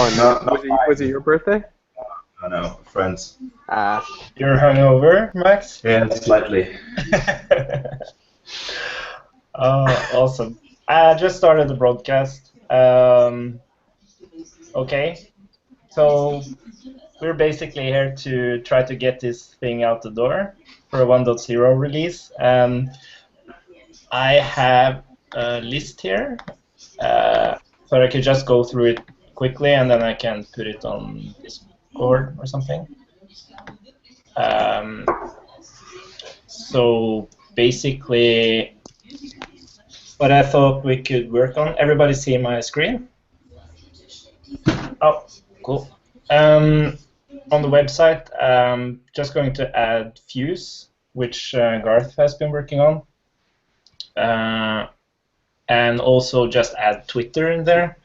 Oh no, No, was it your birthday? no, friends. Ah, You're hungover, Max? Yeah, slightly. Awesome. I just started the broadcast. Okay, so we're basically here to try to get this thing out the door for a 1.0 release. I have a list here, so I could just go through it quickly and then I can put it on Discord or something. So basically, what I thought we could work on. Everybody see my screen? Oh, cool. On the website, just going to add Fuse, which Garth has been working on. And also just add Twitter in there.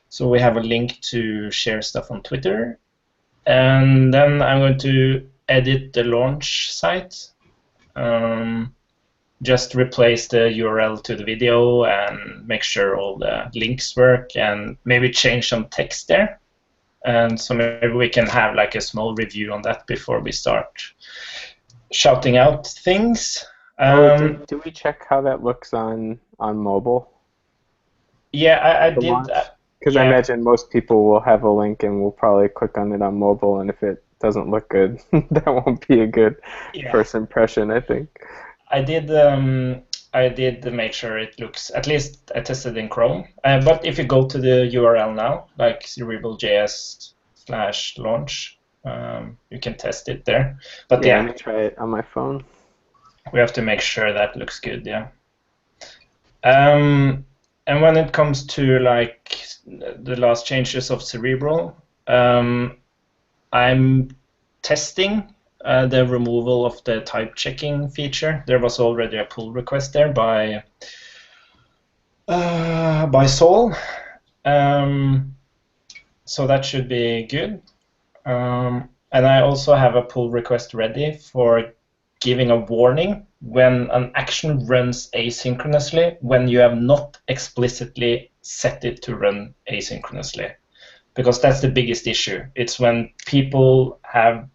So we have a link to share stuff on Twitter. And then I'm going to edit the launch site. Just replace the URL to the video and make sure all the links work and maybe change some text there. And so maybe we can have like a small review on that before we start shouting out things. do we check how that looks on mobile? Yeah, I did. Because I imagine most people will have a link and will probably click on it on mobile, and if it doesn't look good, that won't be a good first impression, I think. I did make sure it looks, at least I tested in Chrome. But if you go to the URL now, like cerebral.js/launch, you can test it there. But yeah, let me try it on my phone. We have to make sure that looks good, yeah. And when it comes to like the last changes of Cerebral, I'm testing the removal of the type checking feature. There was already a pull request there by Sol, so that should be good. And I also have a pull request ready for giving a warning when an action runs asynchronously when you have not explicitly set it to run asynchronously, because that's the biggest issue. It's when people have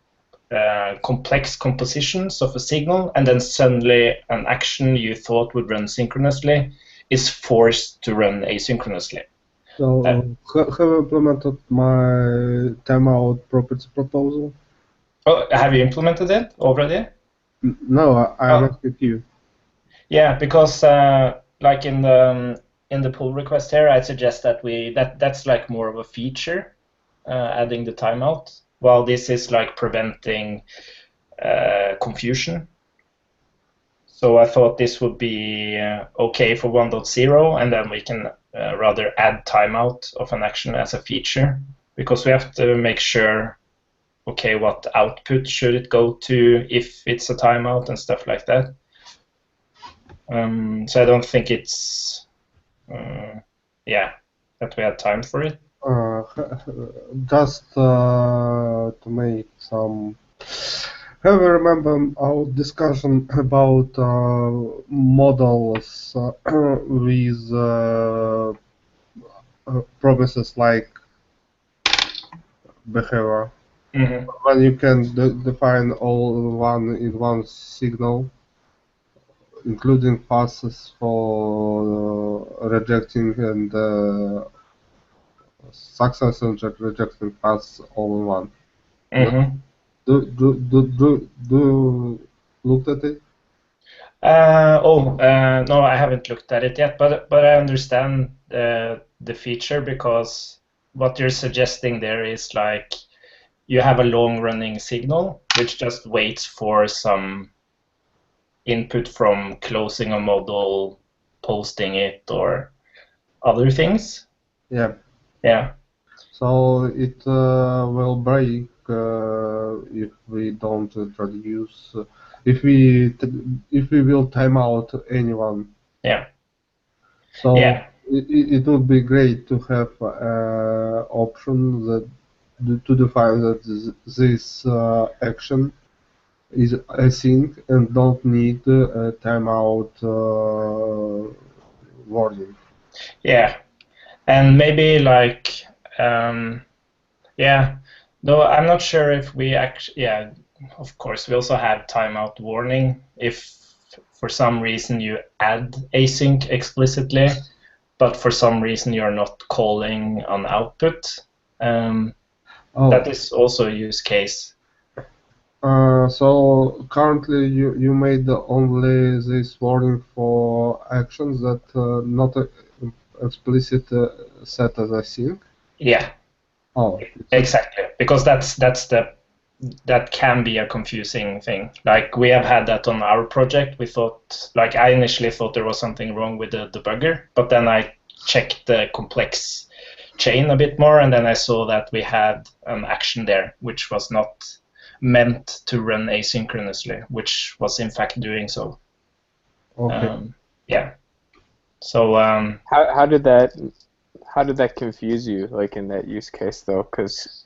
complex compositions of a signal and then suddenly an action you thought would run synchronously is forced to run asynchronously. So have you implemented my timeout property proposal? Oh, have you implemented it already? No, I'm asking you. Yeah, because like in the pull request here, I suggest that that's like more of a feature, adding the timeout, while this is like preventing confusion. So I thought this would be okay for 1.0, and then we can rather add timeout of an action as a feature, because we have to make sure, okay, what output should it go to if it's a timeout and stuff like that. So I don't think it's, that we had time for it. Just to make some. Have you remember our discussion about models with promises like behavior? Mm-hmm. When you can define all in one signal, including passes for rejecting and success and rejecting pass all in one. Mm-hmm. Do you look at it? No, I haven't looked at it yet, but I understand the feature, because what you're suggesting there is like you have a long-running signal which just waits for some input from closing a model, posting it, or other things. Yeah. Yeah. So it will break if we don't introduce, if we will time out anyone. Yeah. So yeah. it would be great to have option that to define that this action is async and don't need a timeout warning. Yeah, and maybe like Yeah. No, I'm not sure if we actually, yeah, of course, we also have timeout warning if for some reason you add async explicitly, but for some reason you're not calling on output. That is also a use case. So currently you made only this warning for actions that not explicit set as async. Yeah. Oh, exactly. Because that can be a confusing thing. Like we have had that on our project. We thought, like I initially thought there was something wrong with the debugger, but then I checked the complex chain a bit more, and then I saw that we had an action there which was not meant to run asynchronously, which was in fact doing so. Okay. Yeah. So how did that confuse you, like in that use case though? Because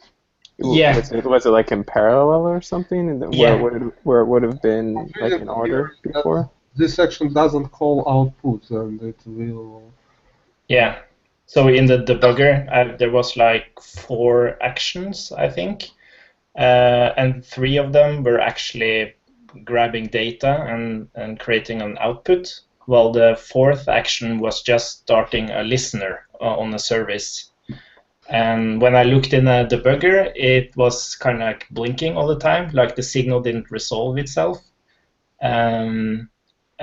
yeah, was it like in parallel or something, and where it would have been like in order before? This section doesn't call output, and it will. Yeah. So in the debugger, there was like 4 actions, I think, and 3 of them were actually grabbing data and creating an output, while the 4th action was just starting a listener on a service. And when I looked in a debugger, it was kind of like blinking all the time, like the signal didn't resolve itself.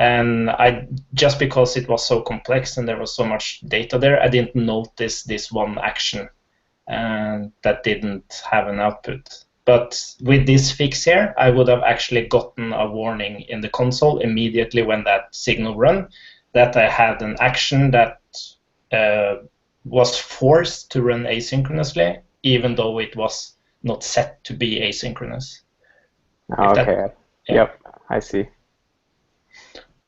And I just because it was so complex and there was so much data there, I didn't notice this one action that didn't have an output. But with this fix here, I would have actually gotten a warning in the console immediately when that signal run that I had an action that was forced to run asynchronously, even though it was not set to be asynchronous. Oh, okay. Yep, I see.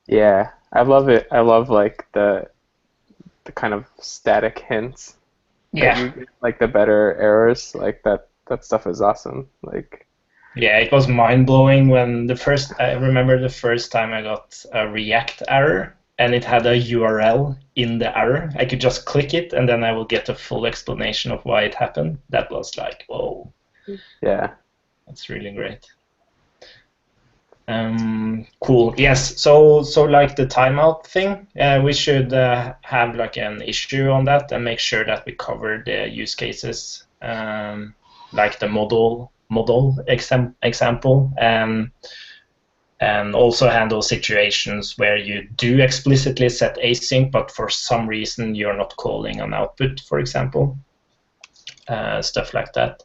Yeah, I love it. I love like the kind of static hints. Yeah. That you get, like the better errors, like that stuff is awesome. Like. Yeah, it was mind blowing when I remember the first time I got a React error and it had a URL in the error. I could just click it and then I will get a full explanation of why it happened. That was like, whoa. Yeah. That's really great. Cool. Yes. So like the timeout thing, we should have like an issue on that and make sure that we cover the use cases, like the model example, and also handle situations where you do explicitly set async, but for some reason you're not calling an output, for example, stuff like that.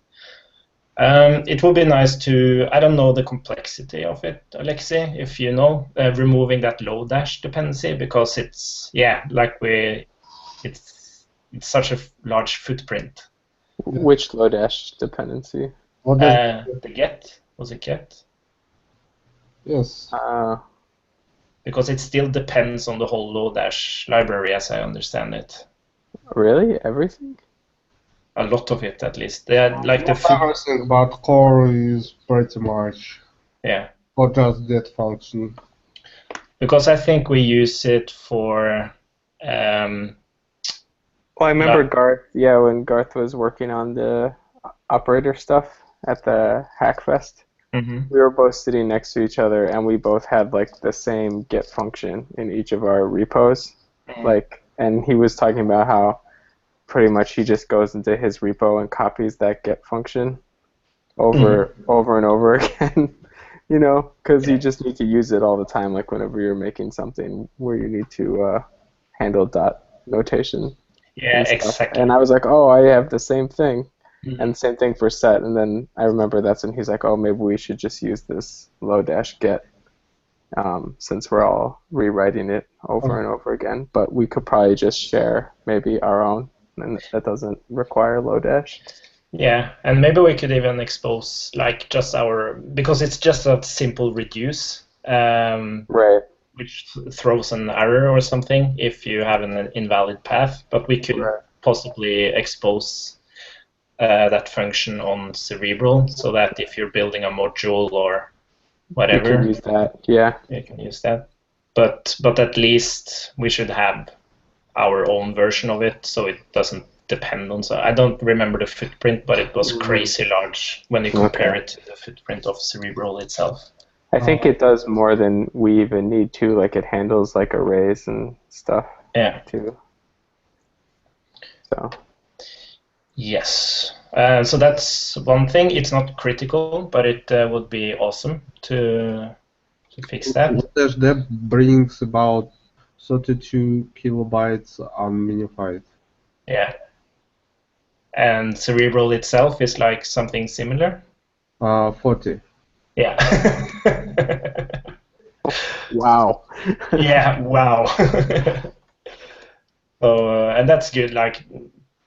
It would be nice to, I don't know the complexity of it, Alexi, if you know, removing that Lodash dependency, because it's, yeah, like it's such a large footprint. Which Lodash dependency? The get, was it get? Yes. Because it still depends on the whole Lodash library, as I understand it. Really? Everything? A lot of it, at least. They had, like everything but core is pretty much. Yeah. Or just that function. Because I think we use it for. Well, I remember Garth. Yeah, when Garth was working on the operator stuff at the Hackfest, we were both sitting next to each other, and we both had like the same get function in each of our repos. Like, and he was talking about how pretty much he just goes into his repo and copies that get function over and over again, you know, because you just need to use it all the time, like whenever you're making something where you need to handle dot notation. Yeah, exactly. And I was like, oh, I have the same thing. And same thing for set. And then I remember that's when he's like, oh, maybe we should just use this Lodash get since we're all rewriting it over and over again. But we could probably just share maybe our own, and that doesn't require Lodash. Yeah, and maybe we could even expose like just because it's just a simple reduce, right, which throws an error or something if you have an invalid path. But we could possibly expose that function on Cerebral, so that if you're building a module or whatever, you can use that. Yeah, you can use that. But at least we should have our own version of it, so it doesn't depend on. So I don't remember the footprint, but it was crazy large when you compare it to the footprint of Cerebral itself. I think it does more than we even need to. Like, it handles like arrays and stuff. Yeah. Too. So. Yes. So that's one thing. It's not critical, but it would be awesome to fix that. That brings about 32 kilobytes unminified. Yeah. And Cerebral itself is like something similar? 40. Yeah. Wow. Yeah, wow. So, and that's good. Like,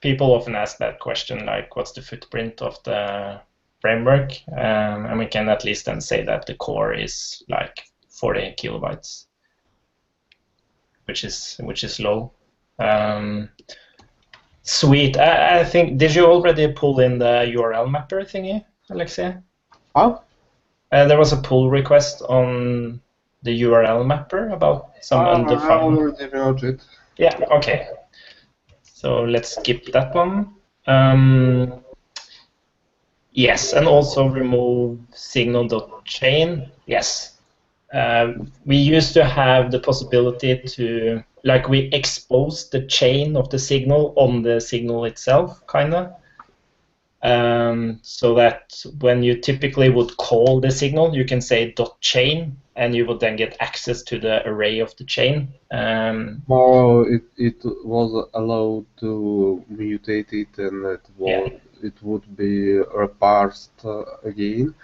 people often ask that question, like, what's the footprint of the framework? And we can at least then say that the core is like 40 kilobytes, which is low. Sweet. I think, did you already pull in the URL mapper thingy, Alexei? Oh? There was a pull request on the URL mapper about some undefined. I already wrote it. Yeah, okay. So let's skip that one. Yes, and also remove signal.chain. Yes. We used to have the possibility to, like, we expose the chain of the signal on the signal itself, kind of. So that when you typically would call the signal, you can say .chain, and you would then get access to the array of the chain. It was allowed to mutate it, and it would be reparsed again.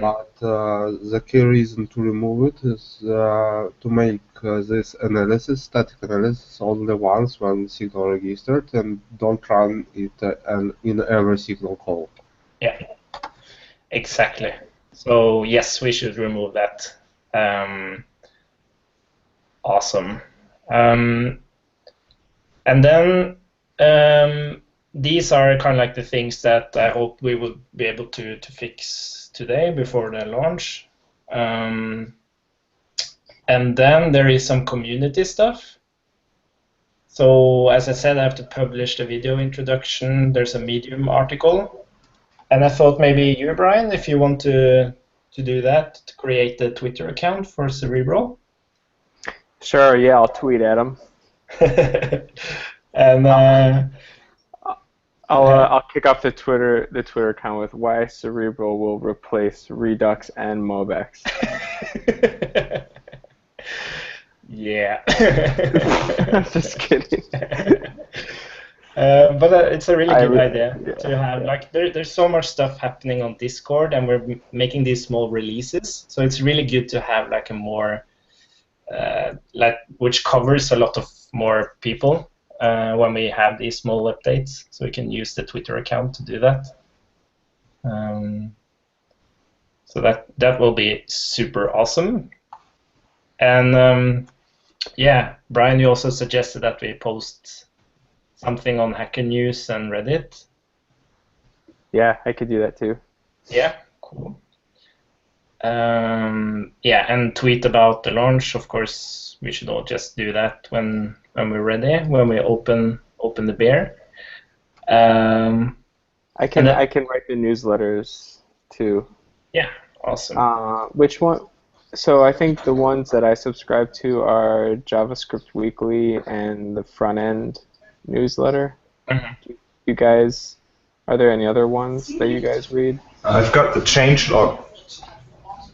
But the key reason to remove it is to make this analysis, static analysis, only once when signal registered, and don't run it in every signal call. Yeah, exactly. So yes, we should remove that. Awesome. And then these are kind of like the things that I hope we will be able to fix today before the launch. And then there is some community stuff. So as I said, I have to publish the video introduction. There's a Medium article. And I thought maybe you, Brian, if you want to do that, to create the Twitter account for Cerebral. Sure, yeah, I'll tweet at him. And I'll kick off the Twitter account with why Cerebral will replace Redux and Mobex. Yeah. I'm just kidding. But it's a really good idea to have, like, there's so much stuff happening on Discord, and we're making these small releases, so it's really good to have like a more which covers a lot of more people when we have these small updates, so we can use the Twitter account to do that. So that will be super awesome. And yeah, Brian, you also suggested that we post something on Hacker News and Reddit. Yeah, I could do that too. Yeah, cool. Yeah, and tweet about the launch. Of course, we should all just do that when we're ready, when we open the bear. I can write the newsletters too. Yeah, awesome. Which one? So I think the ones that I subscribe to are JavaScript Weekly and the front end newsletter. Mm-hmm. You guys, are there any other ones that you guys read? I've got the changelog.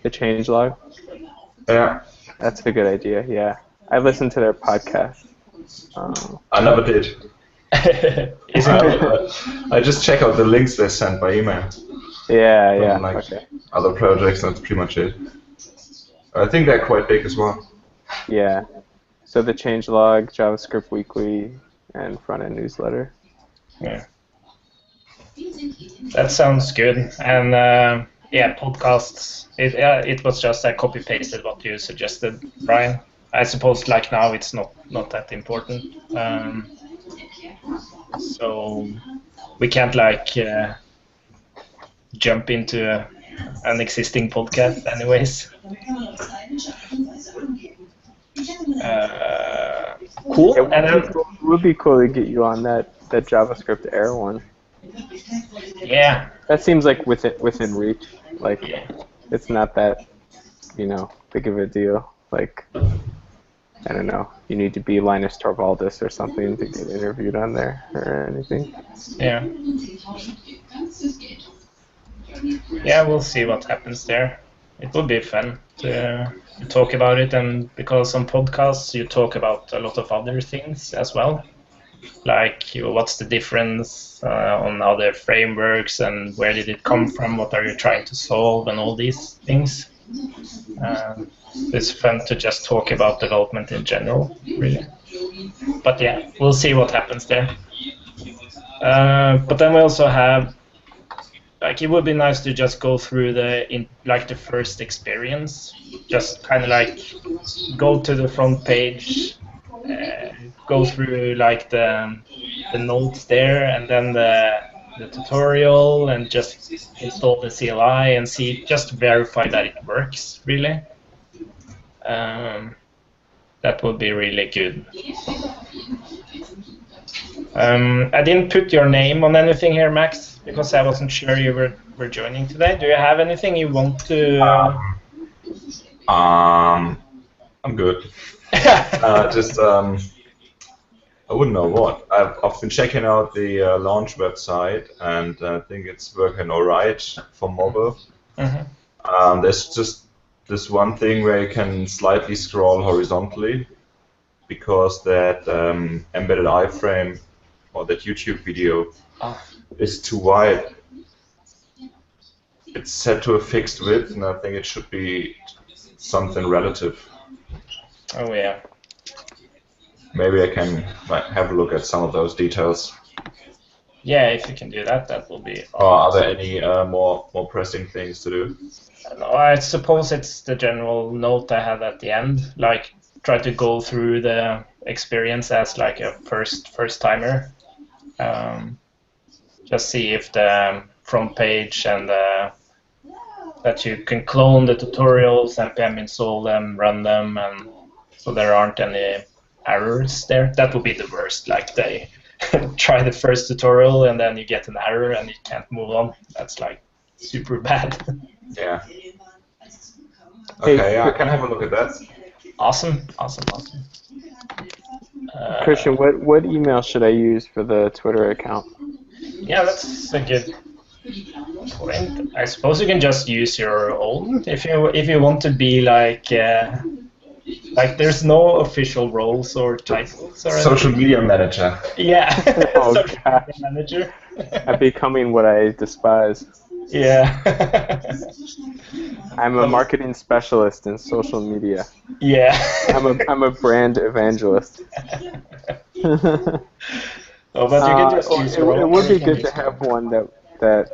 The changelog? Yeah. That's a good idea, yeah. I listened to their podcast. I never did. I just check out the links they send by email. Yeah, like okay. Other projects, that's pretty much it. I think they're quite big as well. Yeah. So the changelog, JavaScript Weekly, and front-end newsletter. Yeah. That sounds good. And yeah, podcasts. It was just I copy-pasted what you suggested, Brian. I suppose like now it's not that important. So we can't like jump into an existing podcast anyways. Cool. It would be cool to get you on that JavaScript error one. Yeah. That seems like within reach. Like, it's not that, big of a deal. Like, I don't know. You need to be Linus Torvalds or something to get interviewed on there or anything. Yeah. Yeah, we'll see what happens there. It will be fun to talk about it, and because on podcasts you talk about a lot of other things as well, like what's the difference on other frameworks and where did it come from, what are you trying to solve, and all these things. It's fun to just talk about development in general, really. But yeah, we'll see what happens there. But then we also have, like, it would be nice to just go through the first experience, just kind of like go to the front page, go through like the notes there, and then the tutorial, and just install the CLI and see, just verify that it works really. That would be really good. I didn't put your name on anything here, Max, because I wasn't sure you were joining today. Do you have anything you want to? I'm good. I wouldn't know what. I've been checking out the launch website, and I think it's working all right for mobile. Mm-hmm. There's just this one thing where you can slightly scroll horizontally, because that embedded iframe or that YouTube video is too wide. It's set to a fixed width, and I think it should be something relative. Oh yeah. Maybe I can have a look at some of those details. Yeah, if you can do that, that will be awesome. Or are there any more pressing things to do? No, I suppose it's the general note I had at the end, like try to go through the experience as like a first timer. Just see if the front page and that you can clone the tutorials, npm install them, run them, and so there aren't any errors there. That would be the worst. Like they try the first tutorial and then you get an error and you can't move on. That's like super bad. Yeah. Okay, yeah, I can have a look at that. Awesome. Christian, what email should I use for the Twitter account? Yeah, that's a good point. I suppose you can just use your own if you want to be like there's no official roles or titles or social media manager. Yeah. Oh, social God. media manager. I'm becoming what I despise. Yeah. I'm a marketing specialist in social media. Yeah. I'm a brand evangelist. Oh, but you can just use your own. It would be good to have one that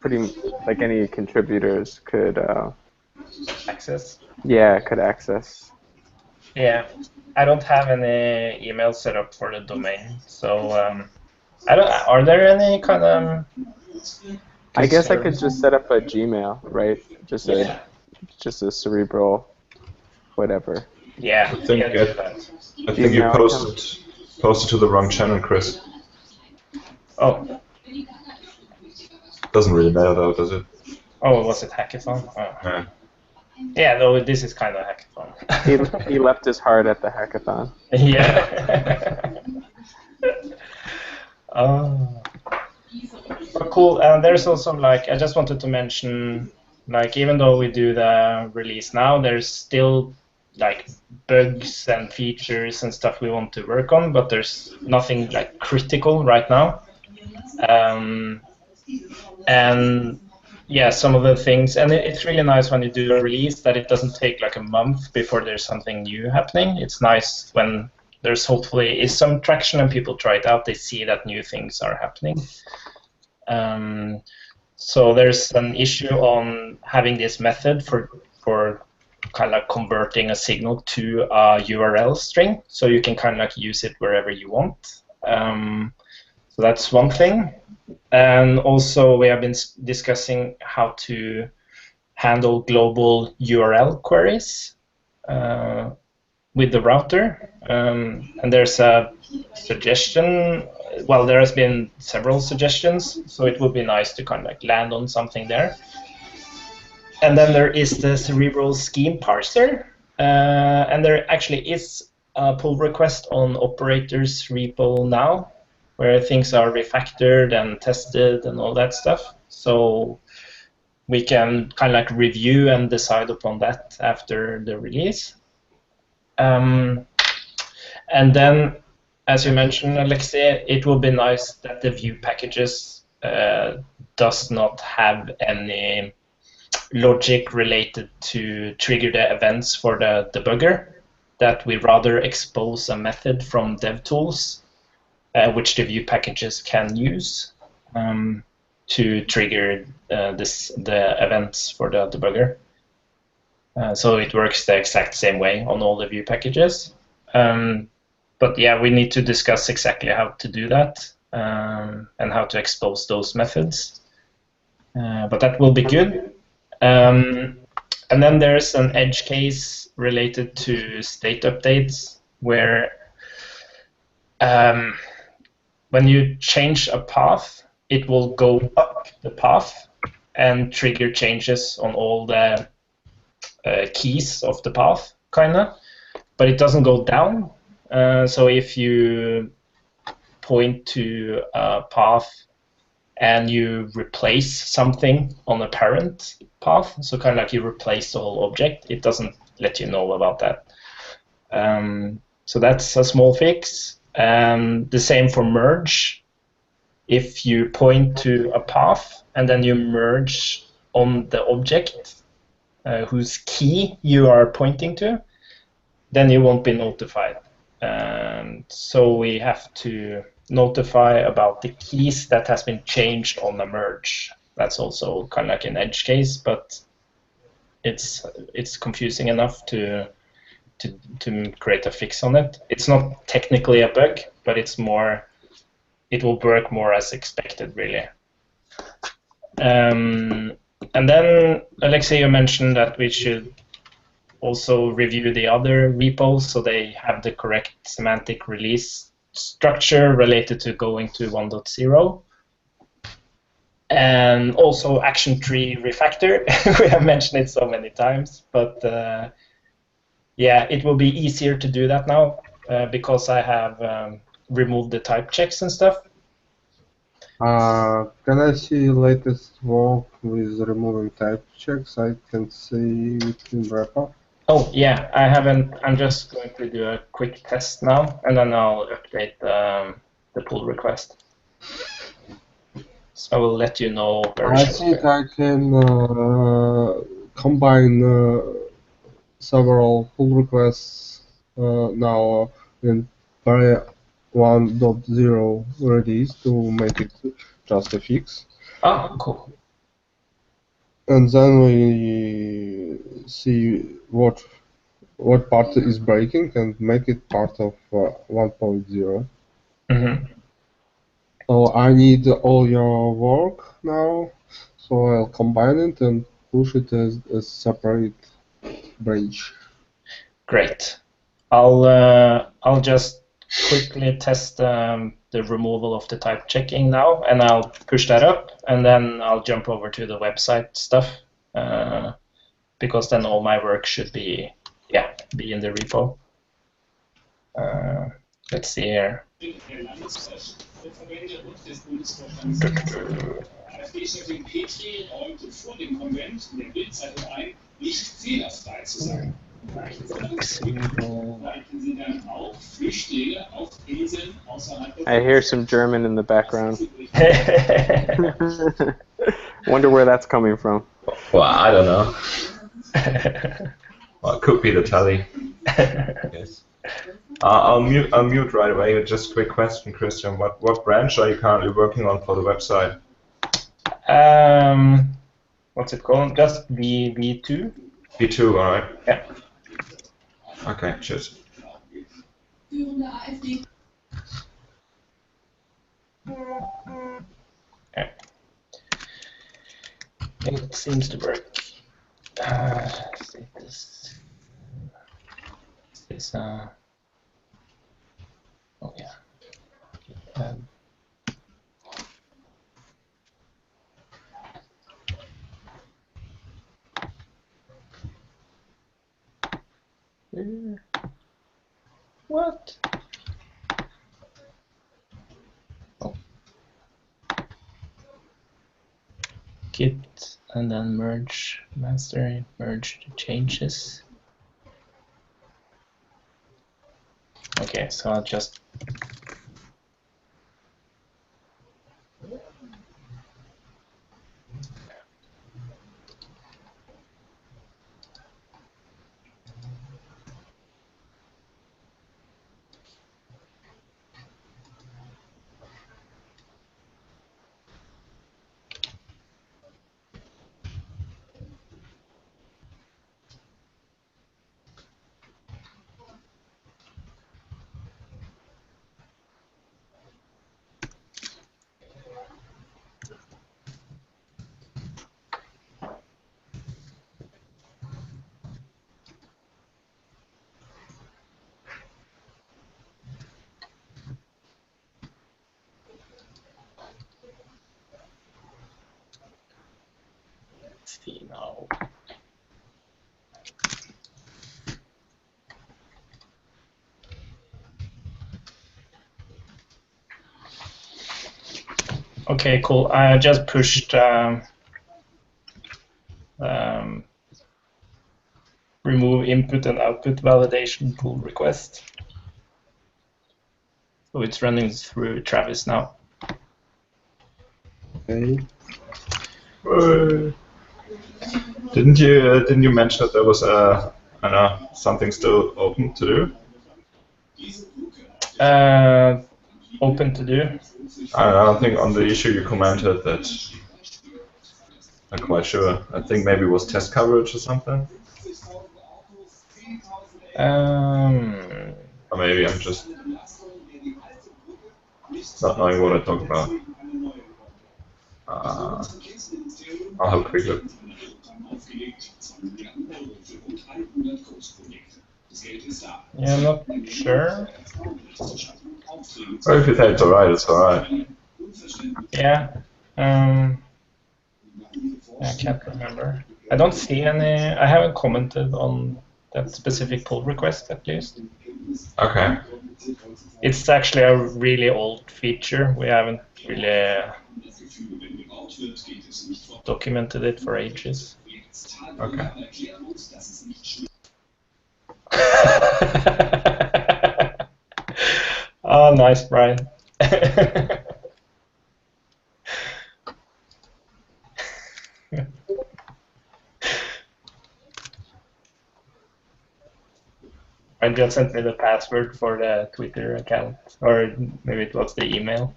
pretty like any contributors could access. Yeah, could access. Yeah, I don't have any email set up for the domain, so I don't. Are there any kind of? I guess I could just set up a Gmail, right? Just a Cerebral, whatever. Yeah. I think you posted to the wrong channel, Chris. Oh. Doesn't really matter though, does it? Oh, was it hackathon? Oh. Yeah. Yeah, though this is kind of hackathon. He left his heart at the hackathon. Yeah. Oh. Oh, cool. And there's also like I just wanted to mention, like even though we do the release now, there's still like bugs and features and stuff we want to work on, but there's nothing like critical right now. And yeah, some of the things, and it's really nice when you do a release that it doesn't take like a month before there's something new happening. It's nice when there's hopefully is some traction and people try it out, they see that new things are happening. So there's an issue on having this method for kind of like converting a signal to a URL string, so you can kind of like use it wherever you want. So that's one thing. And also we have been discussing how to handle global URL queries with the router. And there's a suggestion well, there has been several suggestions, so it would be nice to kind of like land on something there. And then there is the Cerebral scheme parser, and there actually is a pull request on operators repo now, where things are refactored and tested and all that stuff. So we can kind of like review and decide upon that after the release. And then, as you mentioned, Alexei, it will be nice that the view packages does not have any logic related to trigger the events for the debugger, that we rather expose a method from DevTools, which the view packages can use to trigger the events for the debugger. So it works the exact same way on all the view packages. But yeah, we need to discuss exactly how to do that and how to expose those methods. But that will be good. And then there's an edge case related to state updates where when you change a path, it will go up the path and trigger changes on all the keys of the path, kinda, but it doesn't go down. So if you point to a path and you replace something on a parent path, so kind of like you replace the whole object, it doesn't let you know about that. So that's a small fix. The same for merge. If you point to a path and then you merge on the object whose key you are pointing to, then you won't be notified. So we have to notify about the keys that has been changed on the merge. That's also kind of like an edge case, but it's confusing enough to create a fix on it. It's not technically a bug, but it's more. It will work more as expected, really. And then, Alexei, you mentioned that we should also review the other repos so they have the correct semantic release structure related to going to 1.0. And also action tree refactor. We have mentioned it so many times, but yeah, it will be easier to do that now because I have removed the type checks and stuff. Can I see latest work with removing type checks? I can see it in repo. Oh yeah, I haven't. I'm just going to do a quick test now, and then I'll update the pull request. So I will let you know very I shortly. think I can combine several pull requests now in Pare 1.0 release to make it just a fix. Oh, cool. And then we see what part is breaking and make it part of 1.0. Mm-hmm. So I need all your work now, so I'll combine it and push it as a separate branch. Great. I'll just quickly test the removal of the type checking now, and I'll push that up, and then I'll jump over to the website stuff because then all my work should be in the repo. Let's see here. AfD-Chefin Petri räumte vor dem Konvent der Bild-Zeitung ein, nicht fehlerfrei zu sein. I hear some German in the background. Wonder where that's coming from. Well, I don't know. Well, it could be the tally. Yes. I'll mute right away. Just a quick question, Christian. What branch are you currently working on for the website? What's it called? Just V2. V2, all right. Yeah. Okay, cheers. Yeah. It seems to work. Oh yeah. What? Oh. Git and then merge master, merge the changes. Okay, so I'll just see now. Okay, cool. I just pushed remove input and output validation pull request. So it's running through Travis now. Okay. Didn't you mention that there was I don't know, something still open to do? Open to do. I don't know, I think on the issue you commented that. Not quite sure. I think maybe it was test coverage or something. Or maybe I'm just not knowing what I talk about. I'll have a quick look. Yeah, I'm not sure. Well, if you say it's alright, it's alright. Yeah. I can't remember. I don't see any. I haven't commented on that specific pull request at least. Okay. It's actually a really old feature. We haven't really documented it for ages. Okay. Oh, nice, Brian. Brian just sent me the password for the Twitter account, or maybe it was the email.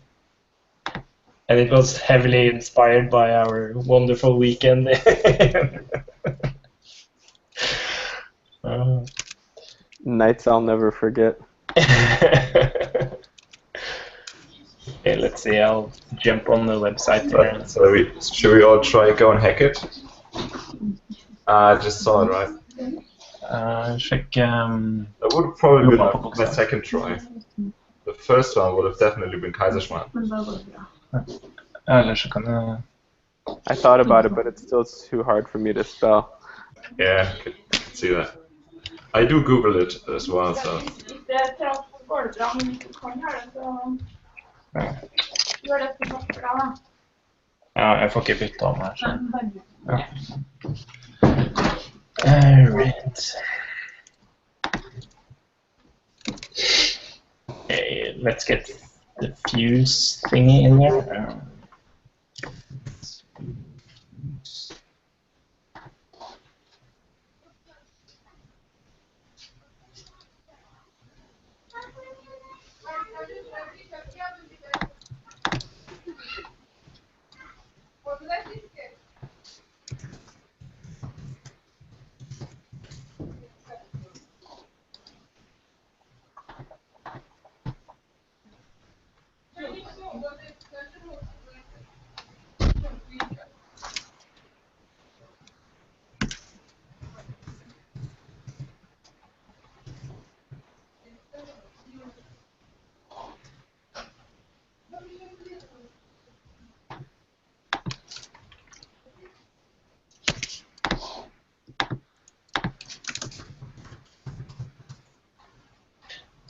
And it was heavily inspired by our wonderful weekend. Nights I'll never forget. Okay, let's see. I'll jump on the website here. So should we all try go and hack it? I just saw it, right? Check. That would have probably been my second try. The first one would have definitely been Kaiserschmarrn. Eller så kan jeg... I thought about it, but it's still too hard for me to spell. Yeah, I could see that. I do Google it as well, so. Ja, jeg får ikke bytte om her. Så. Ja. Alright. Okay, let's get the fuse thingy in there.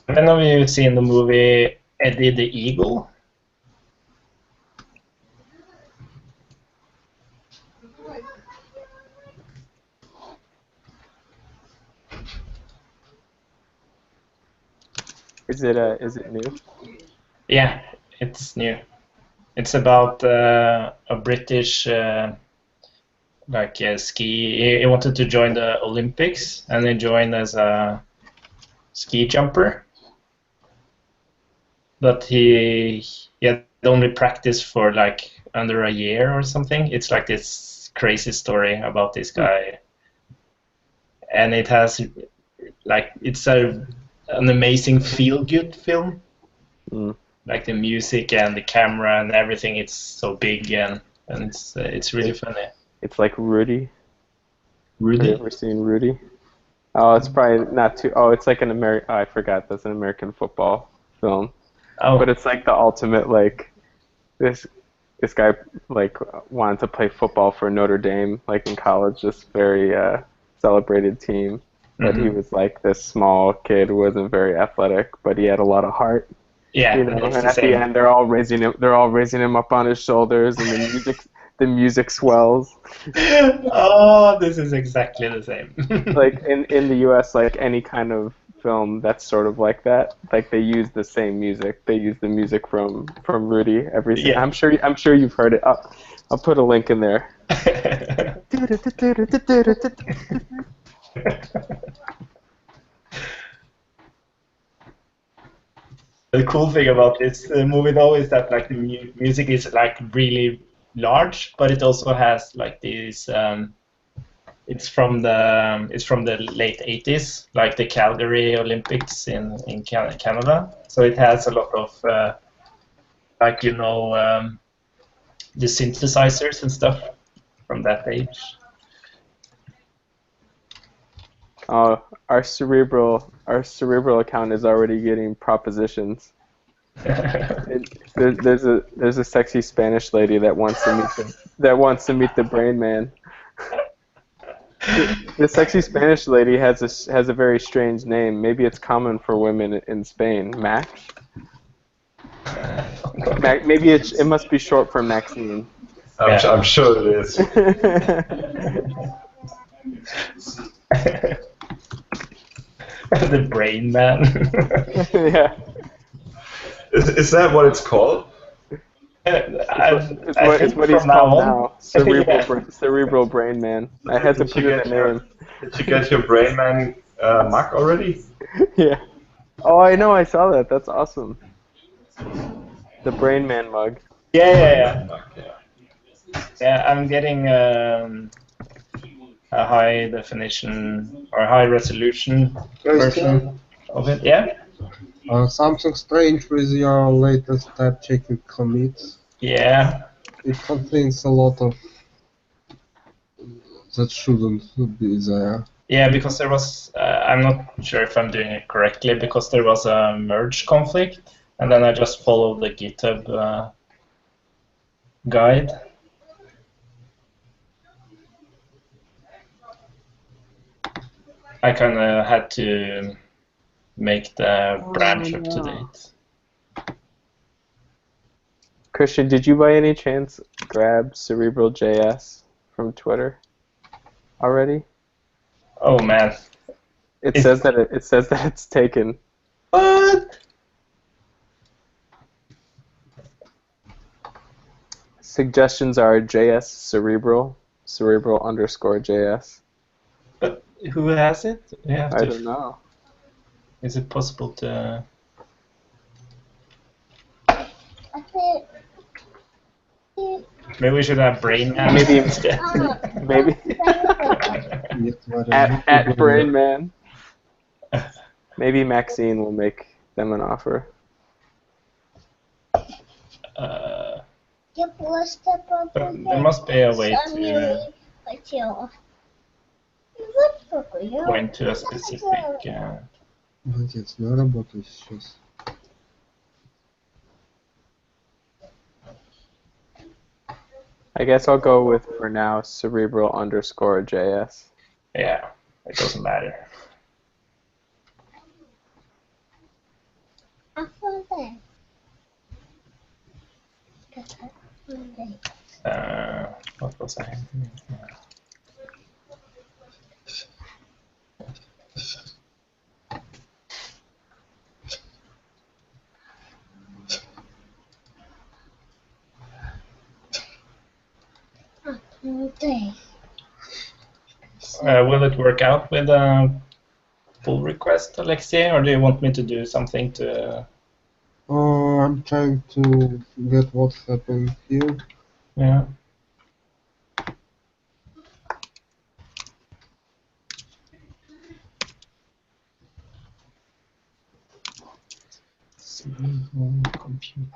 When have you seen the movie Eddie the Eagle? Is it new? Yeah, it's new. It's about a British ski. He wanted to join the Olympics, and he joined as a ski jumper. But he had only practiced for like under a year or something. It's like this crazy story about this guy, and it has like it's an amazing feel-good film. Like the music and the camera and everything, it's so big and it's really funny. It's like Rudy. Rudy? Have you ever seen Rudy? Oh, it's probably not too. Oh, it's like an American. Oh, I forgot. That's an American football film. Oh. But it's like the ultimate like this guy like wanted to play football for Notre Dame like in college. This very celebrated team. But he was like this small kid who wasn't very athletic, but he had a lot of heart. Yeah, you know, and at the end they're all raising him up on his shoulders, and the music swells. Oh, this is exactly the same. Like in the U.S., like any kind of film that's sort of like that, like they use the same music. They use the music from Rudy every. Yeah. I'm sure you've heard it. I'll put a link in there. The cool thing about this movie though is that like the music is like really large, but it also has like these. It's from the late 80s, like the Calgary Olympics in Canada. So it has a lot of the synthesizers and stuff from that age. Our cerebral account is already getting propositions. There's a sexy Spanish lady that wants to meet the brain man. The sexy Spanish lady has a very strange name. Maybe it's common for women in Spain. Max. Maybe it must be short for Maxine. I'm sure it is. The brain man. Yeah. Is that what it's called? It's what he's called now. Cerebral brain man. I had to put in a name. Did you get your brain man mug already? Yeah. Oh, I know. I saw that. That's awesome. The brain man mug. Yeah. Yeah, I'm getting a high definition or high resolution version of it. Yeah. Something strange with your latest tab checking commits. Yeah. It contains a lot of that shouldn't be there. Yeah, because there was, I'm not sure if I'm doing it correctly, because there was a merge conflict, and then I just followed the GitHub guide. I kind of had to make the branch up to date. Christian, did you by any chance grab Cerebral.js from Twitter already? Oh man! It says that it's taken. What? Suggestions are JS Cerebral _JS. But who has it? I don't know. Is it possible to? Maybe we should have Brain Man. Maybe. instead. Maybe. at Brain Man. Maybe Maxine will make them an offer. There must be a way to point to a specific. Молодец, ну работаю сейчас. I guess I'll go with, for now, Cerebral _JS. Yeah, it doesn't matter. What was I? Will it work out with a pull request, Alexei, or do you want me to do something to? I'm trying to get what's happening here. Yeah. Computer.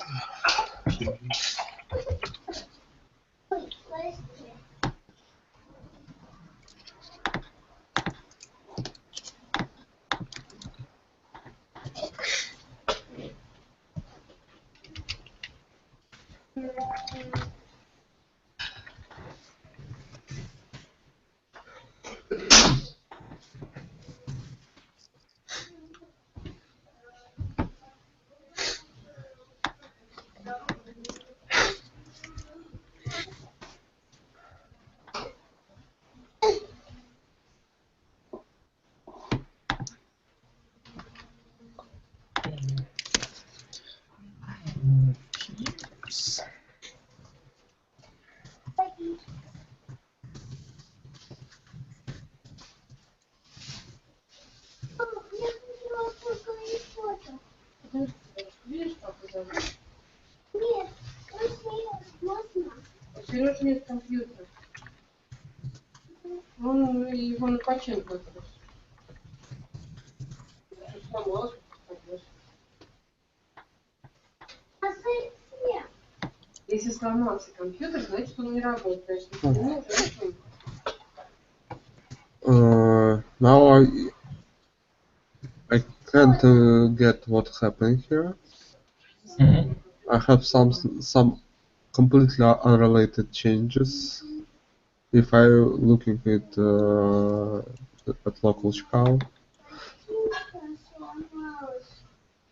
Сережа нет компьютера. Он его на починку отвез. Сломалось, отвез. Если сломался компьютер, значит он не работает. Now I can't get what's happening here. Mm-hmm. I have some completely unrelated changes. If I looking at local shell.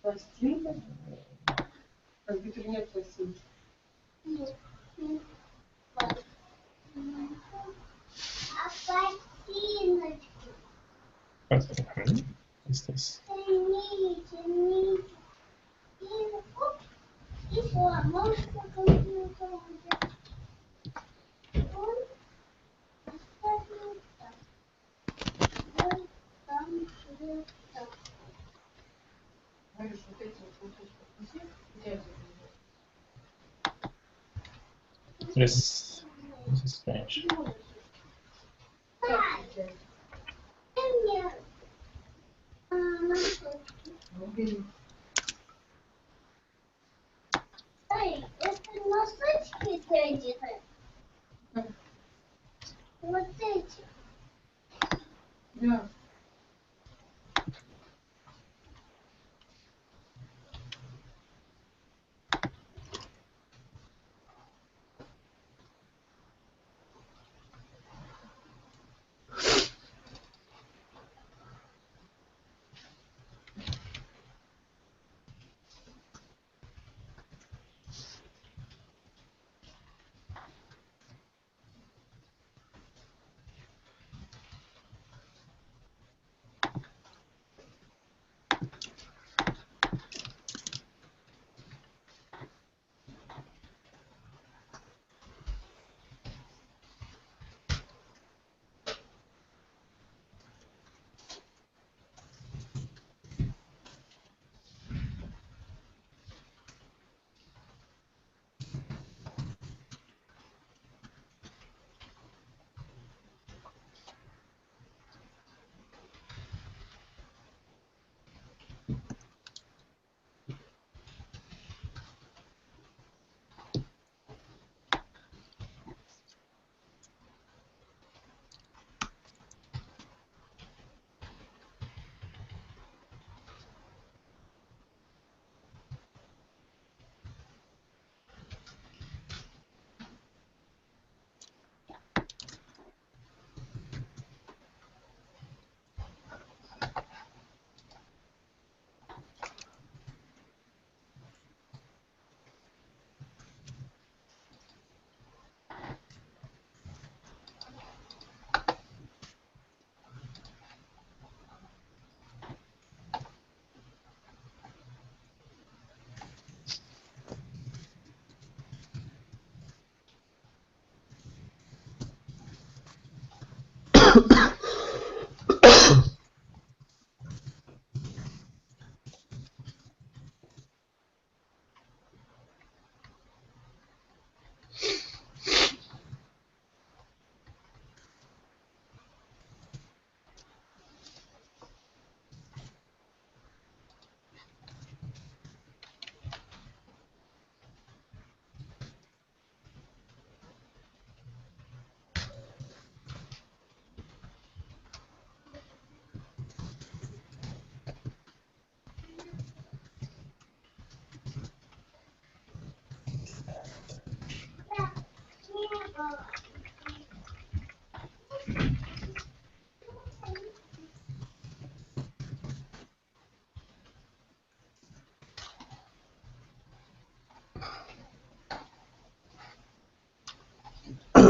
Пластинка? Компьютер нет пластинки. Is this? This is strange. Это носочки эти. Вот эти. Да.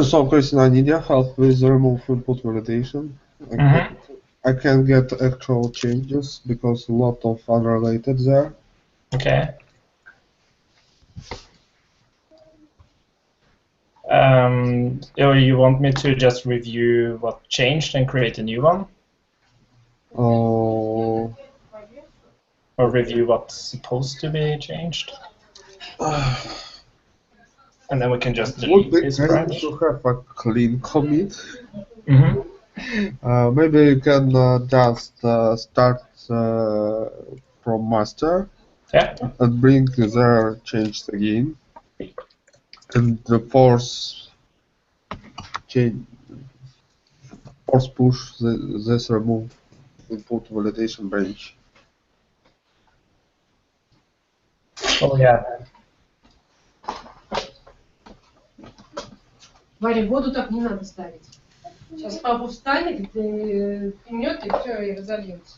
So, Christian, I need your help with remove input validation. I can get actual changes because a lot of unrelated there. Okay. You want me to just review what changed and create a new one? Oh. Or review what's supposed to be changed? And then we can just delete this branch. To have a clean commit. Maybe you can just start from master and bring their change again, and the force push this remove input validation branch. Oh yeah. Варя, воду так не надо ставить. Сейчас папа встанет, пнет, и все, и разольется.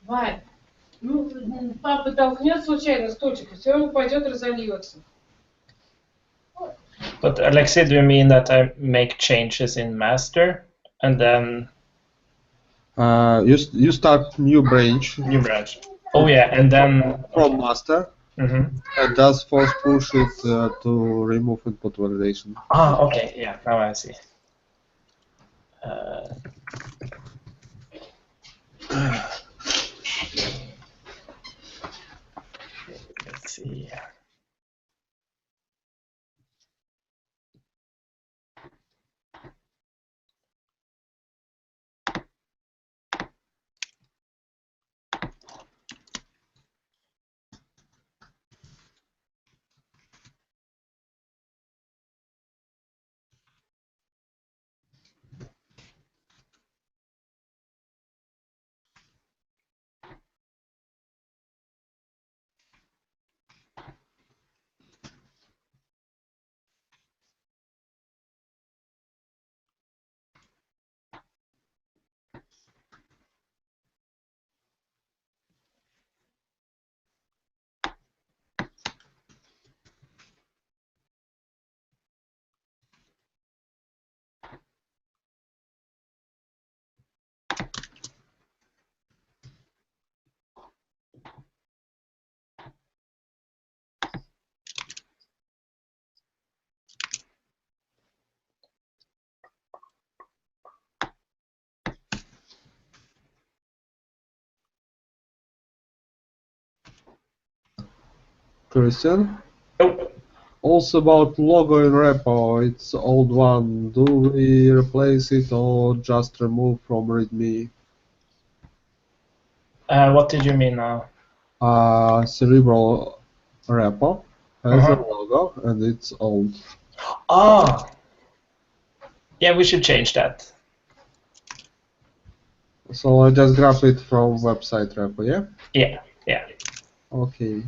Варя, ну, папа толкнет случайно стульчик, и все упадет, разольется. But Alexei, do you mean that I make changes in master and then? You start new branch. New branch. Oh yeah, and then from master. And just force push it to remove input validation. Ah, okay, yeah, now I see. Let's see. Christian? Also about logo in repo, it's old one. Do we replace it or just remove from README? What did you mean now? Cerebral repo has a logo and it's old. Ah! Yeah, we should change that. So I just grab it from website repo, yeah? Yeah, yeah. Okay.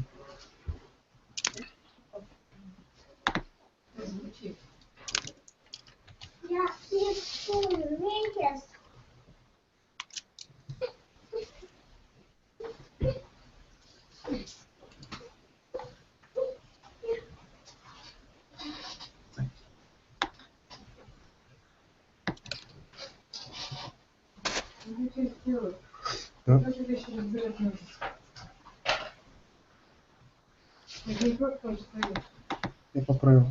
Я поправил.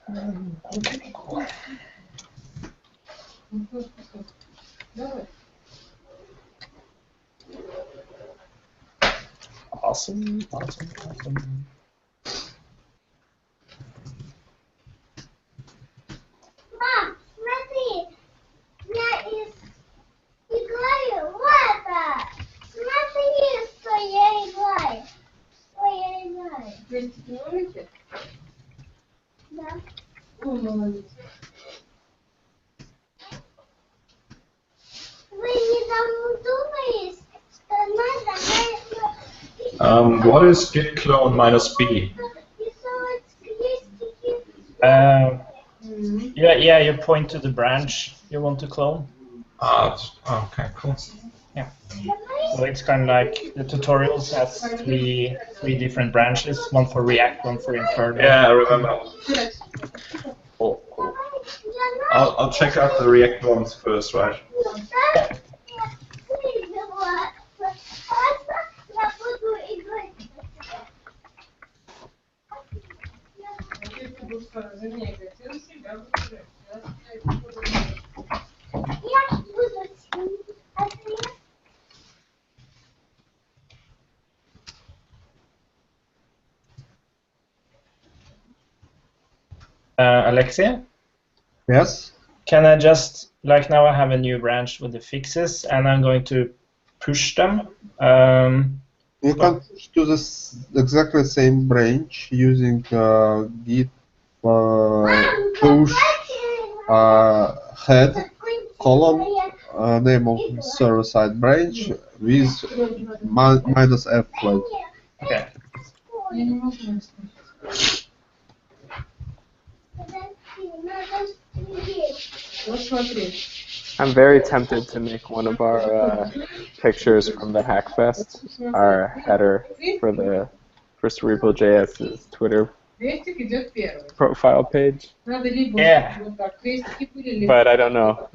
Okay, cool. Давай. Awesome. Мам, смотри, у меня играю, вот это. Смотри, что я играю. Крестики новенькие? Да. О, молодец. Вы не думаете, что надо What is git clone minus B? рисовать крестики? Yeah, you point to the branch you want to clone. Okay, cool. Yeah. So it's kind of like the tutorials has three different branches, one for React, one for Inferno. Yeah, I remember. Oh, cool. I'll check out the React ones first, right? Я буду играть. Если ты будешь за меня играть, я за себя буду играть. Я буду ответ. Alexia, Yes. can I just, like now I have a new branch with the fixes and I'm going to push them. You can push to this exactly same branch using git push head column name of server side branch with minus f flag. Okay. Я не могу рассказать. Вот смотри. I'm very tempted to make one of our pictures from the Hackfest, our header for Cerebral JS's Twitter Крестик идет первый. profile page. Надо либо Yeah. вот так крестики были, либо But I don't know.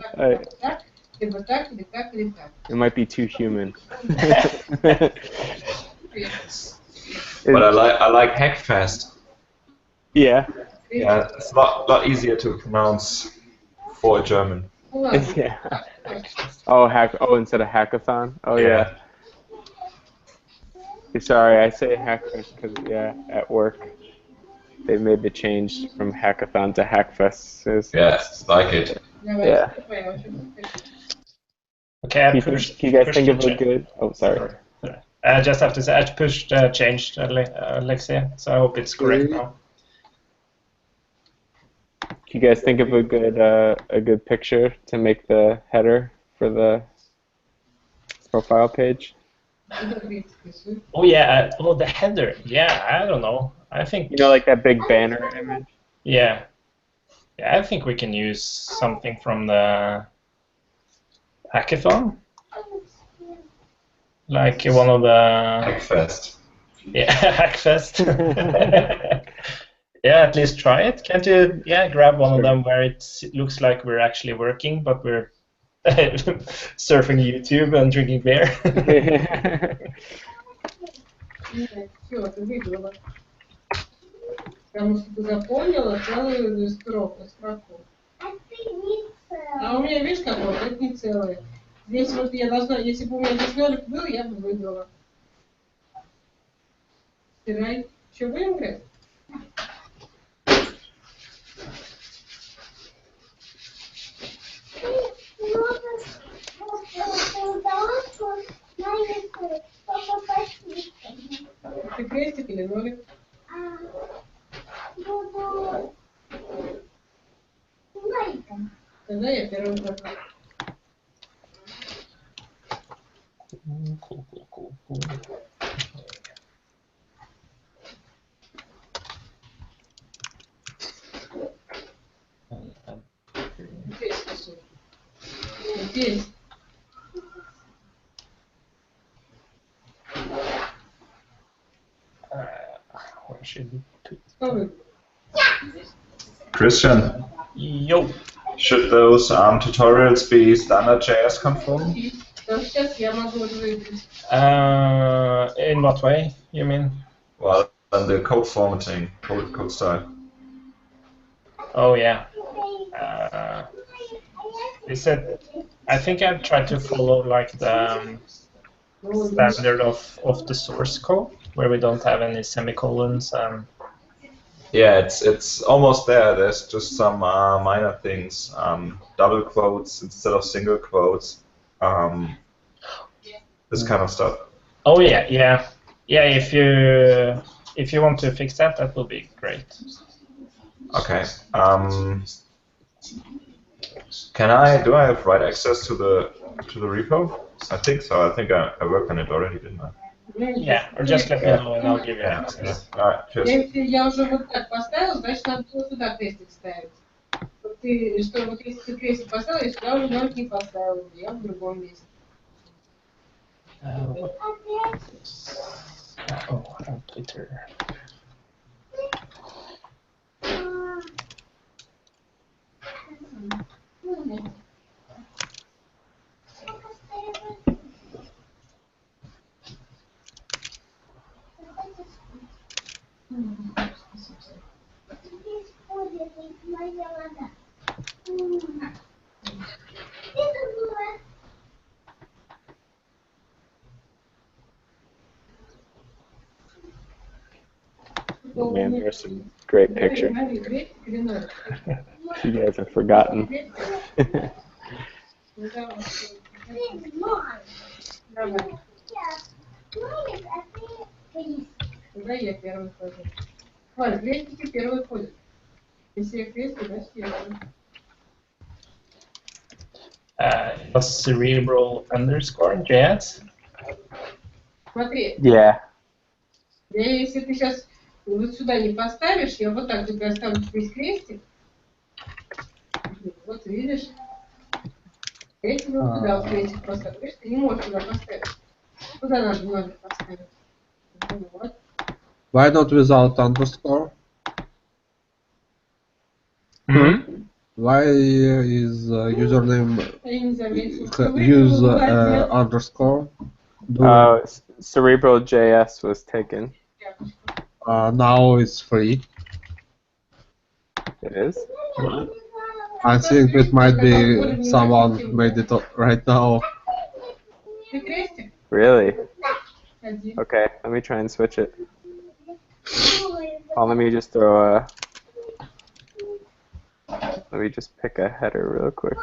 так, либо так, или так, или так. It might be too human. But I like Hackfest. Yeah. Yeah, it's a lot easier to pronounce for a German. Ну ладно. Yeah. Oh, instead of hackathon? Oh, yeah. Sorry, I say Hackfest because, yeah, at work they made the change from hackathon to Hackfest. Yes, like it. Давай, Yeah. приступаем. Вообще, Okay, I Can pushed. you guys pushed think of the a good... Oh, sorry. I just have to say, I pushed changed Alexia, so I hope it's correct now. Can you guys think of a good picture to make the header for the profile page? Oh yeah, the header. Yeah, I don't know. I think. You know, like that big banner image? Yeah. Yeah, I think we can use something from the hackathon. Like one of the... Hackfest. Yeah, Hackfest. Yeah, at least try it. Can't you, grab one of them where it looks like we're actually working, but we're surfing YouTube and drinking beer? Нет, все, ты выиграла. Потому что ты запомнила целую строку. А у меня, видишь, какой? Это не целый. Здесь вот я должна, если бы у меня здесь нолик был, я бы выиграла. Стирай. Что, будем играть? Ты крестик или нолик? Тогда я первый закрою. Cool. should put. Christian, Yo. should those tutorials be standard JS conform? In what way, you mean? Well, and the code formatting, code style. Oh yeah. I think I've tried to follow like the standard of the source code, where we don't have any semicolons and. Yeah, it's almost there. There's just some minor things, double quotes instead of single quotes, this kind of stuff. Oh yeah. If you want to fix that, that will be great. Okay. Do I have write access to the repo? I think so. I think I worked on it already, didn't I? Yeah, or just let me know and I'll give you access. Alright, cheers. Если я уже вот так поставил, значит надо было сюда крестик ставить. Вот если ты крестик поставил, я сюда уже ноль не поставил, я в другом месте. On Twitter. Man, there's some great pictures. You guys have forgotten. Куда я первый хожу? Вань, крестики первый ходят. Если я крестик, значит первый. Cerebral underscore JS? Смотри. Yeah. Если ты сейчас вот сюда не поставишь, я вот так тебе оставлю весь крестик. Вот видишь. Я тебе вот туда вот крестик поставлю. Видишь, ты не можешь туда поставить. Куда надо поставить? Вот. Why not without underscore? Hmm? Why is username Я не заметила. use underscore? Cerebral JS was taken. Now it's free. It is? I think it might be someone made it right now. Really? Okay, let me try and switch it. Oh, let me just throw a... Let me just pick a header real quick.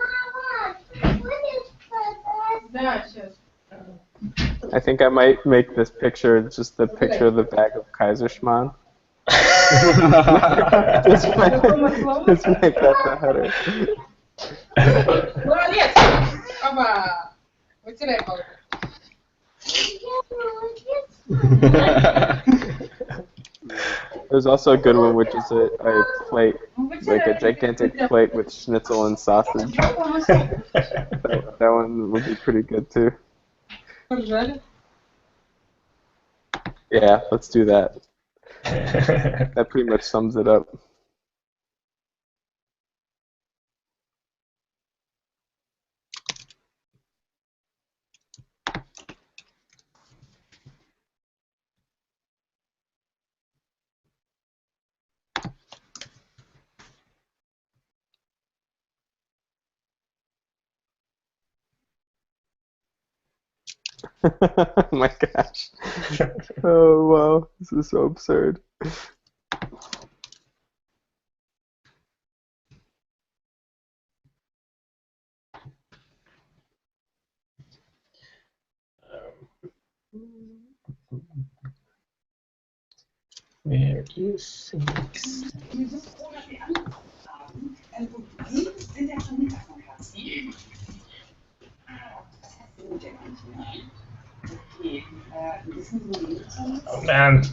I think I might make this picture just the picture of the bag of Kaiserschmarrn. Just make that the header. Молодец! Оба! Вытирай палку. There's also a good one, which is a plate, like a gigantic plate with schnitzel and sausage. That one would be pretty good too. Yeah, let's do that. That pretty much sums it up. Oh my gosh. Oh wow, this is so absurd. Where is X? Oh man,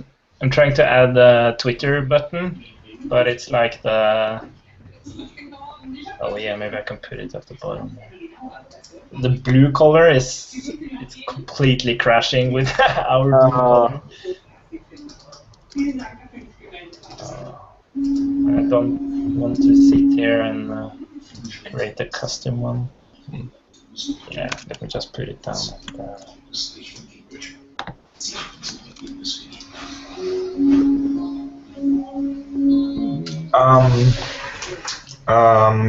I'm trying to add a Twitter button, but it's like the... Oh yeah, maybe I can put it at the bottom. The blue color it's completely crashing with our blue color. I don't want to sit here and create a custom one. Yeah, let me just put it down.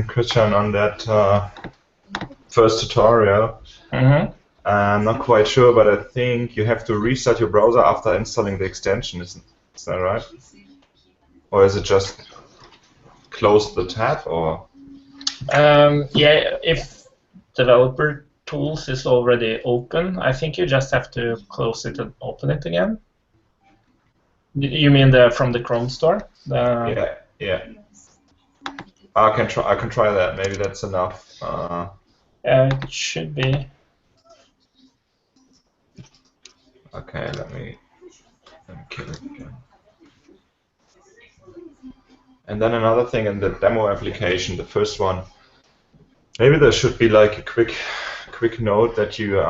Christian, on that first tutorial, I'm not quite sure, but I think you have to restart your browser after installing the extension. Is that right? Or is it just close the tab? Or yeah, if developer tools is already open, I think you just have to close it and open it again. You mean from the Chrome store? Yeah. I can try that. Maybe that's enough. It should be. Okay, let me kill it again. And then another thing in the demo application, the first one, maybe there should be like a quick note that you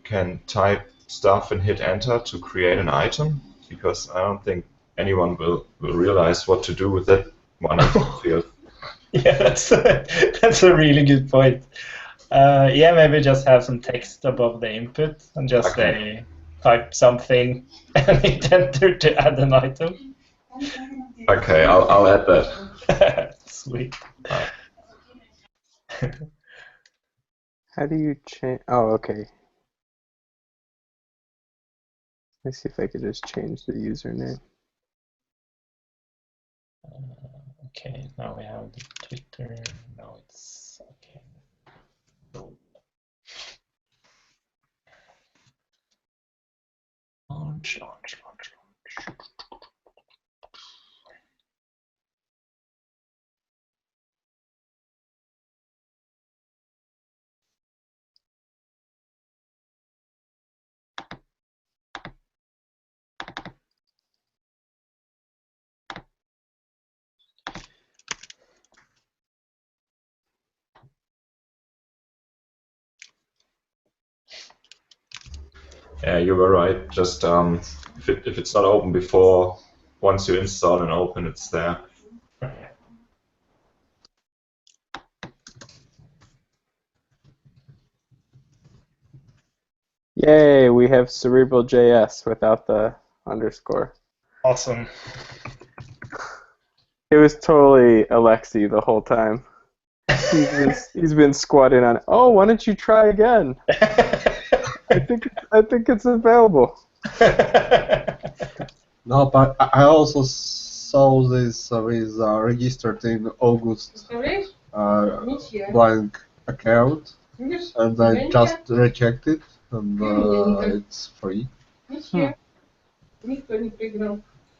can type stuff and hit enter to create an item, because I don't think anyone will realize what to do with that one field. Yeah, that's a really good point. Yeah, maybe just have some text above the input and just say type something and hit enter to add an item. Okay, I'll add that. Sweet. How do you change? Oh, okay. Let's see if I could just change the username. Okay, now we have the Twitter. Now it's okay. Launch. Yeah, you were right. Just if it's not open before, once you install and open, it's there. Yay, we have Cerebral JS without the underscore. Awesome. It was totally Alexi the whole time. He's been squatting on it. Oh, why don't you try again? I think it's available. No, but I also saw this with registered in August blank account, and I just rejected, and it's free.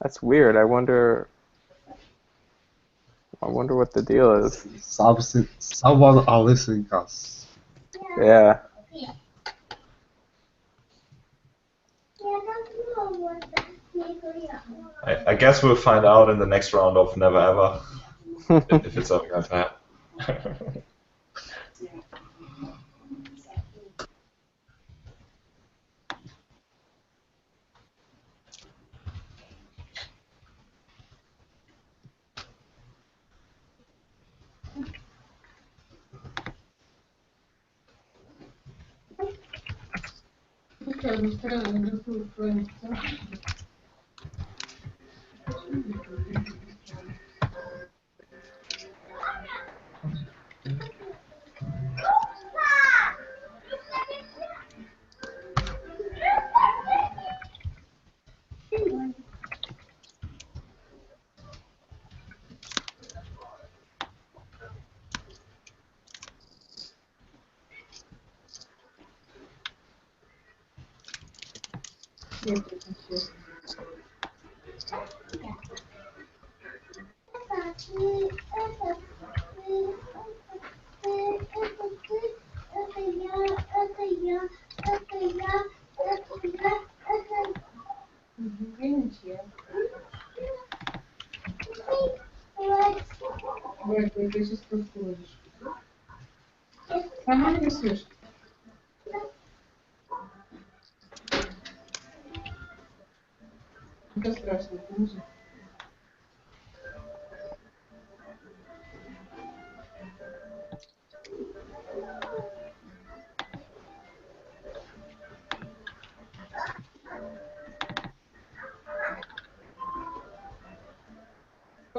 That's weird. I wonder what the deal is. Someone are listening us. Yeah. I guess we'll find out in the next round of Never Ever if it's ever going to happen.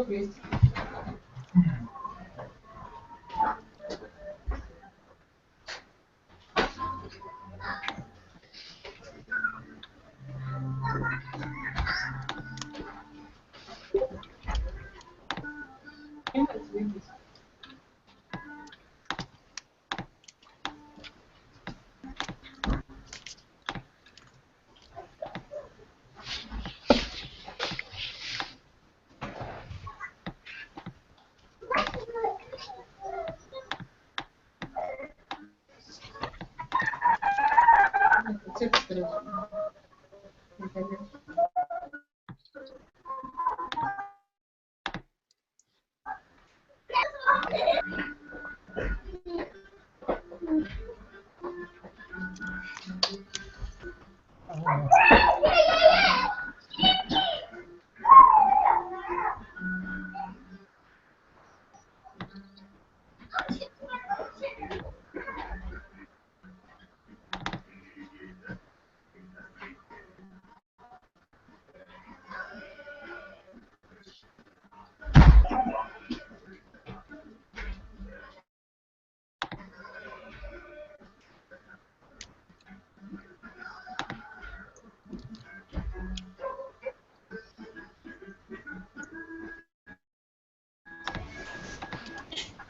please.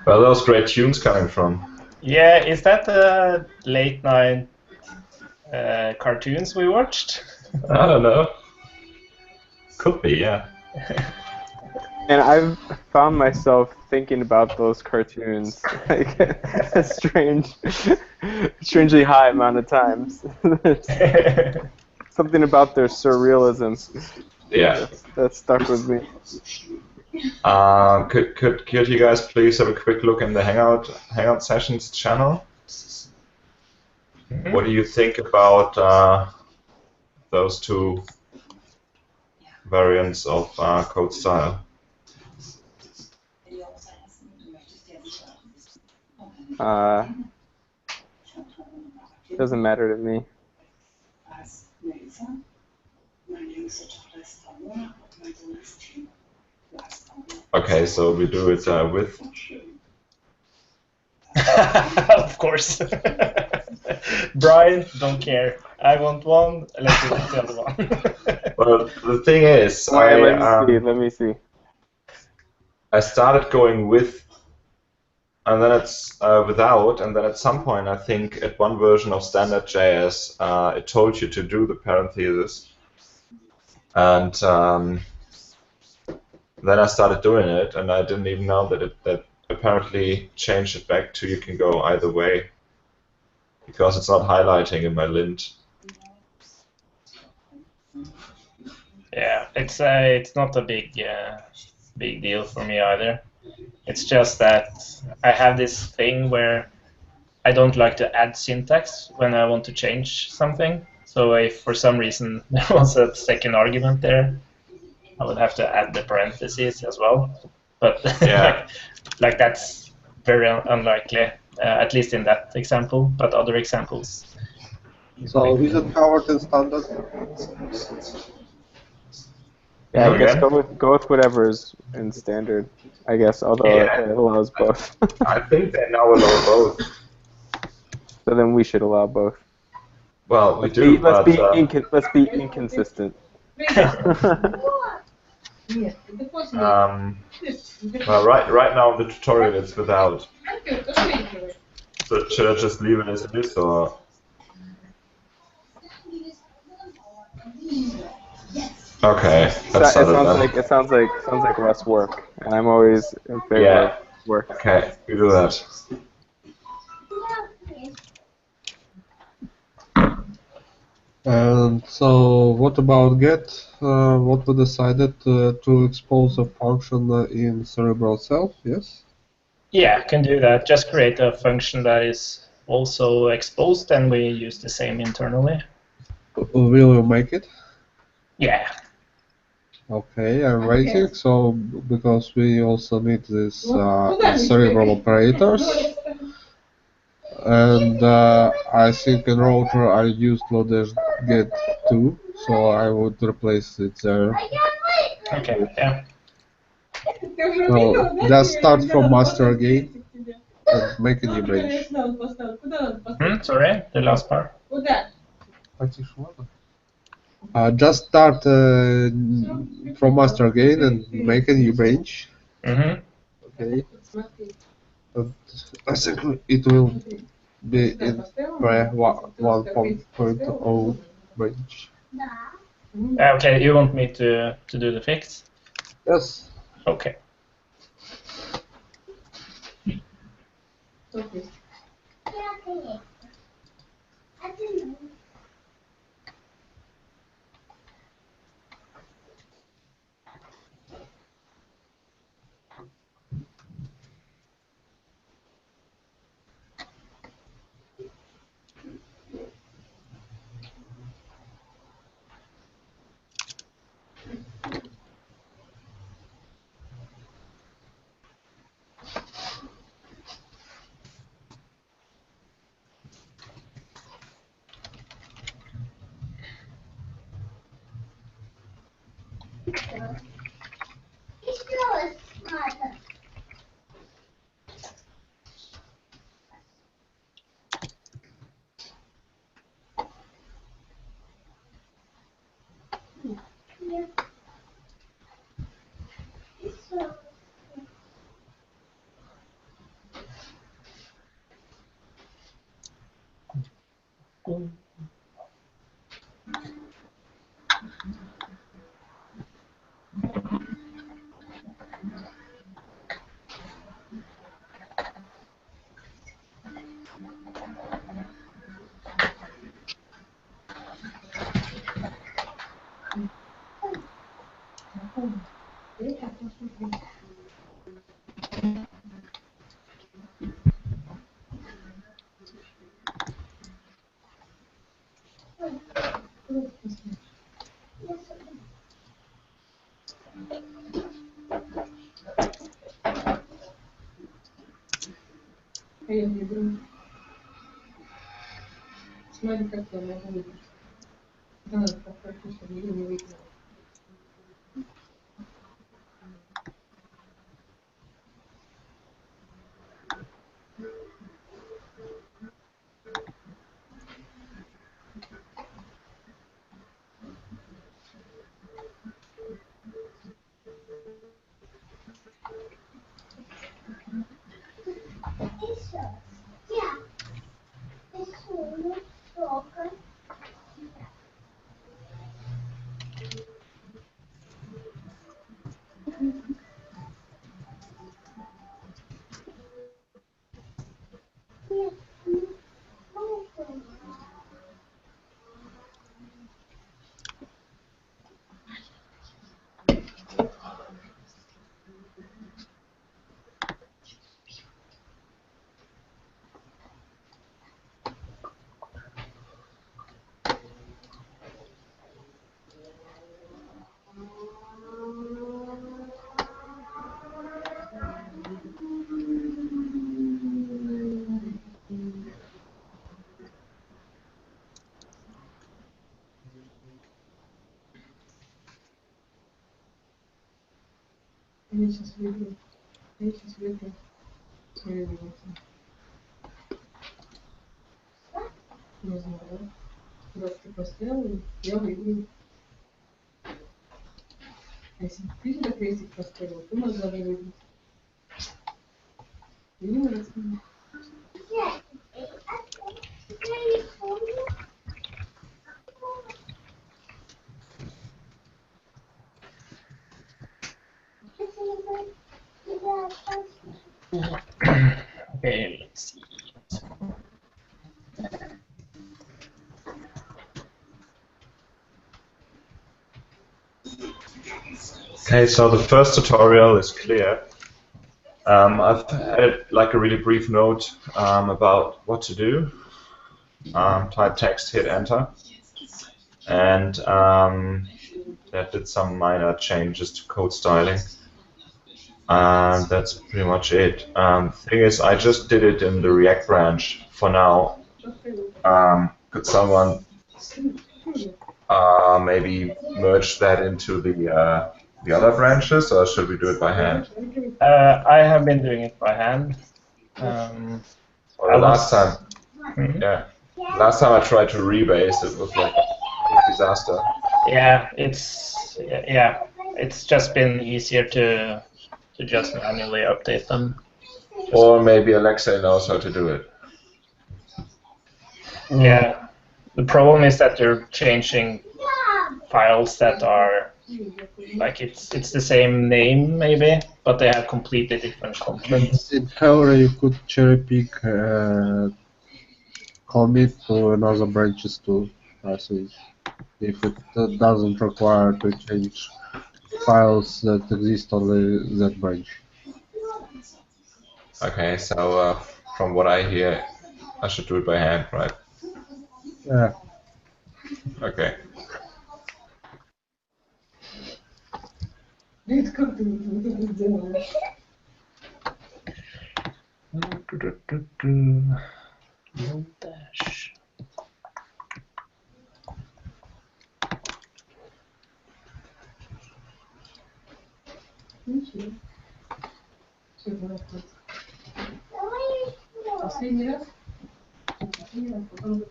Where are those great tunes coming from? Yeah, is that the late night cartoons we watched? I don't know. Could be, yeah. And I've found myself thinking about those cartoons like a strangely high amount of times. Something about their surrealism. Yeah. That stuck with me. Could you guys please have a quick look in the Hangout Sessions channel? What do you think about those two variants of code style? Doesn't matter to me. Okay, so we do it with. Of course. Brian, don't care. I want one, let's do the other one. Well, the thing is, let me see. I started going with, and then it's without, and then at some point, I think at one version of standard.js, it told you to do the parentheses, and then I started doing it, and I didn't even know that that apparently changed it back to you can go either way, because it's not highlighting in my lint. Yeah, it's not a big deal for me either. It's just that I have this thing where I don't like to add syntax when I want to change something. So if for some reason there was a second argument there, I would have to add the parentheses as well. But yeah. like that's very unlikely, at least in that example. But other examples. So is it covered in standard? Yeah, I guess go with whatever is in standard. I guess, although it allows both. I think they now allow both. So then we should allow both. Well, we do. Let's be inconsistent. Well, right now in the tutorial it's without. So should I just leave it as it is, or? Okay. It sounds like less work, and I'm always in favor of work. Okay, we do that. And so, what about get? What we decided to expose a function in Cerebral itself? Yes. Yeah, can do that. Just create a function that is also exposed, and we use the same internally. Will you make it? Yeah. Okay, I'm waiting. So, because we also need this Cerebral operators. And I think in router I used lodash get too, so I would replace it there. Okay, yeah. So just start from master again and make a new branch. Sorry, the last part. Just start from master again and make a new branch. Okay. And I think it will be in 1.0 branch. Okay, you want me to do the fix? Yes. Okay. Смотри, как я могу выиграть. Да, надо как-то, чтобы не выиграть. Я сейчас выиграю. Я сейчас выиграю свою минуту. Не знаю. Куда ты поставил, я выиграю. А если ты сюда крестик поставил, ты могла бы выиграть. Видимо, рассмотрим. Okay, let's see. Okay, so the first tutorial is clear. I've added like a really brief note about what to do. Type text, hit enter, and that did some minor changes to code styling. And that's pretty much it. Thing is, I just did it in the React branch for now. Could someone maybe merge that into the the other branches, or should we do it by hand? I have been doing it by hand. Well, the last time, yeah, last time I tried to rebase, it was like a disaster. Yeah, it's just been easier to just manually update them. Or maybe Alexei knows how to do it. Yeah, the problem is that you're changing files that are like it's the same name maybe, but they have completely different contents. In theory, you could cherry pick commit to another branches too, I think, if it doesn't require to change files that exist on that branch. Okay, so from what I hear, I should do it by hand, right? Yeah. Okay. No dash. Последний раз. Потом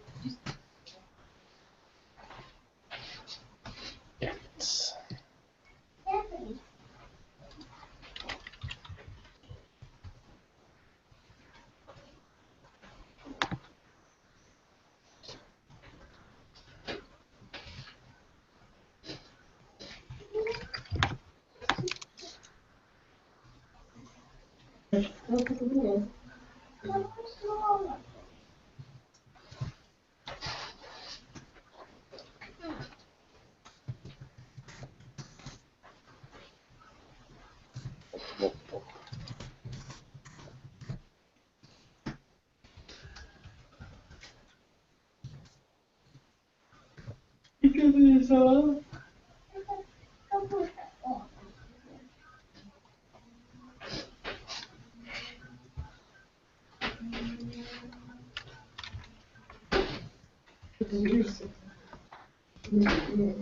Yeah.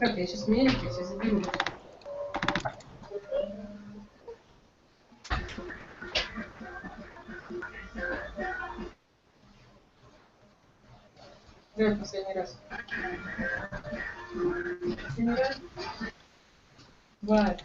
Как я сейчас меняю, я сейчас заберу. Давай последний раз. Последний раз. Два.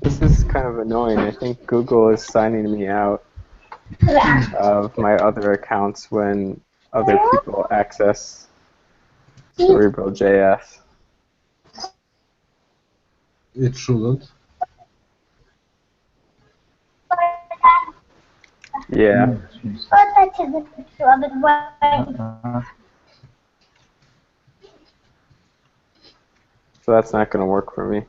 This is kind of annoying. I think Google is signing me out of my other accounts when other people access Cerebral JS. It shouldn't. Yeah. So that's not going to work for me.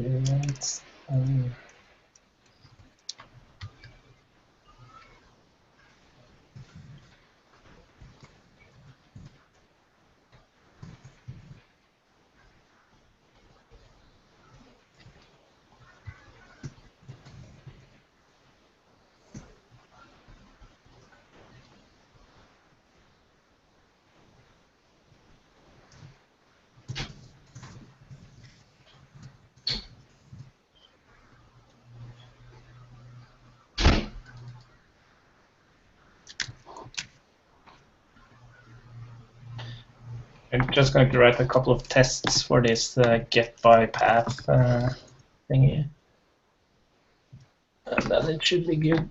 It's, I'm just going to write a couple of tests for this get by path thingy. And then it should be good.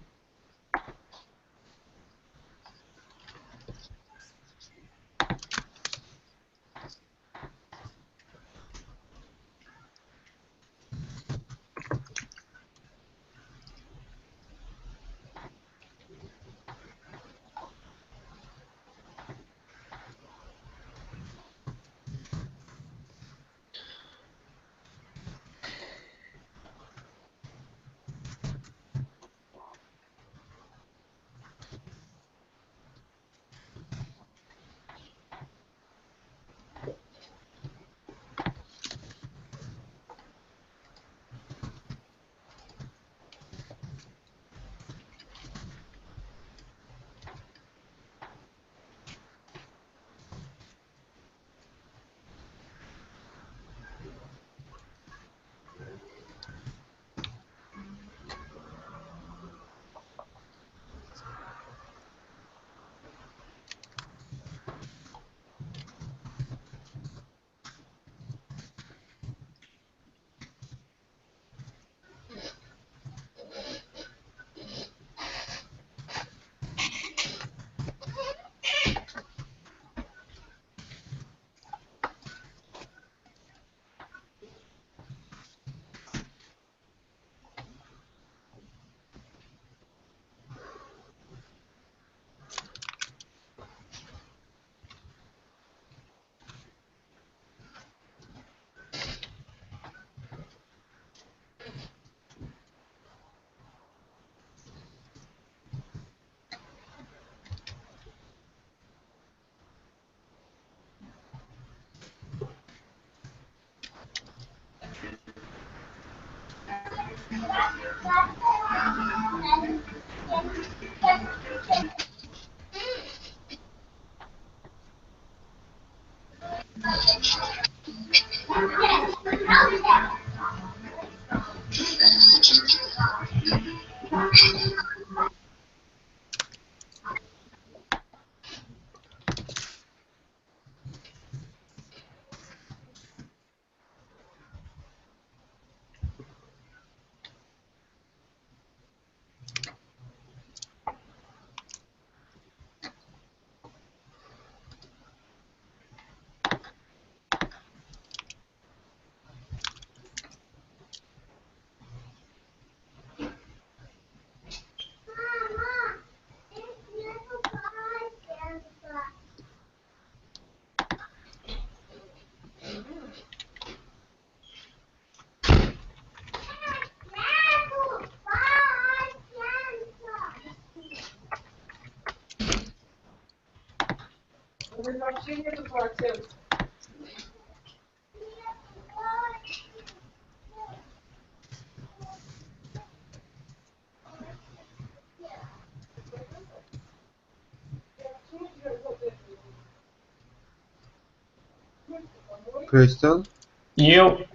Christian? You.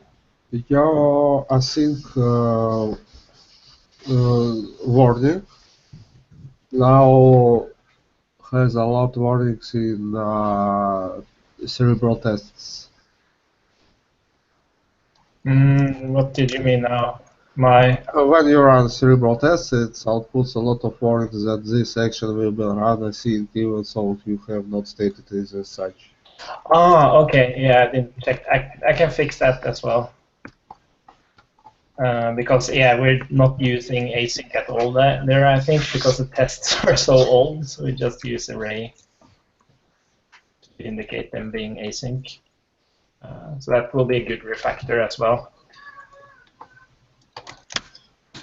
Your async warning now has a lot of warnings in cerebral tests. What did you mean now? When you run cerebral tests, it outputs a lot of warnings that this action will be run async, even so you have not stated it as such. Ah, okay. Yeah, I didn't check. I can fix that as well. Because yeah, we're not using async at all there, I think, because the tests are so old, so we just use array to indicate them being async. So that will be a good refactor as well.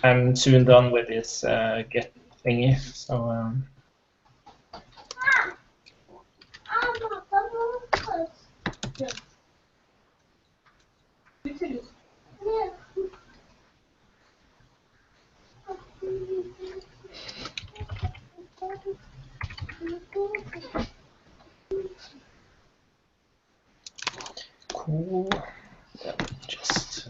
I'm soon done with this get thingy, so. Cool. Just.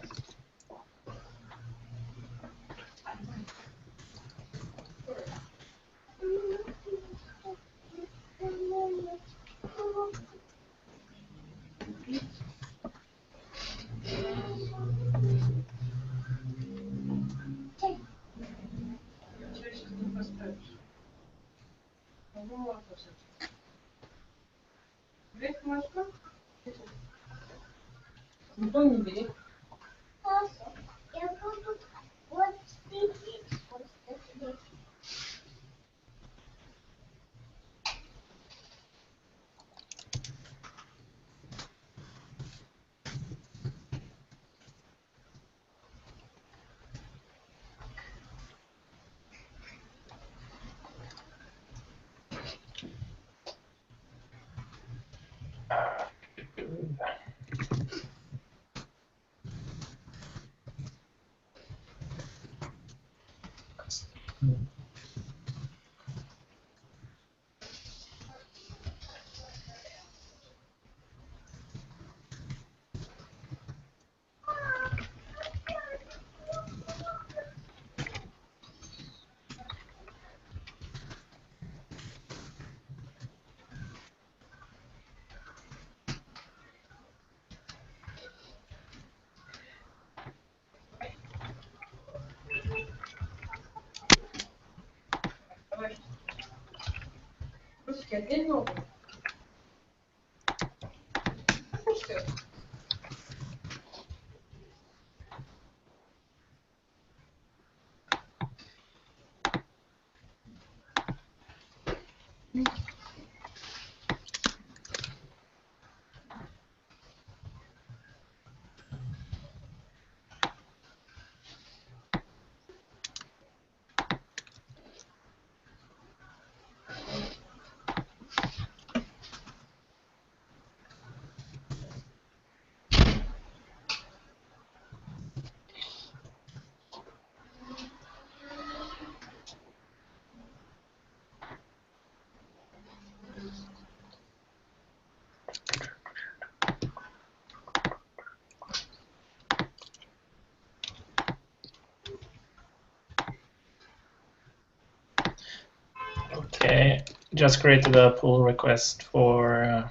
Okay, just created a pull request for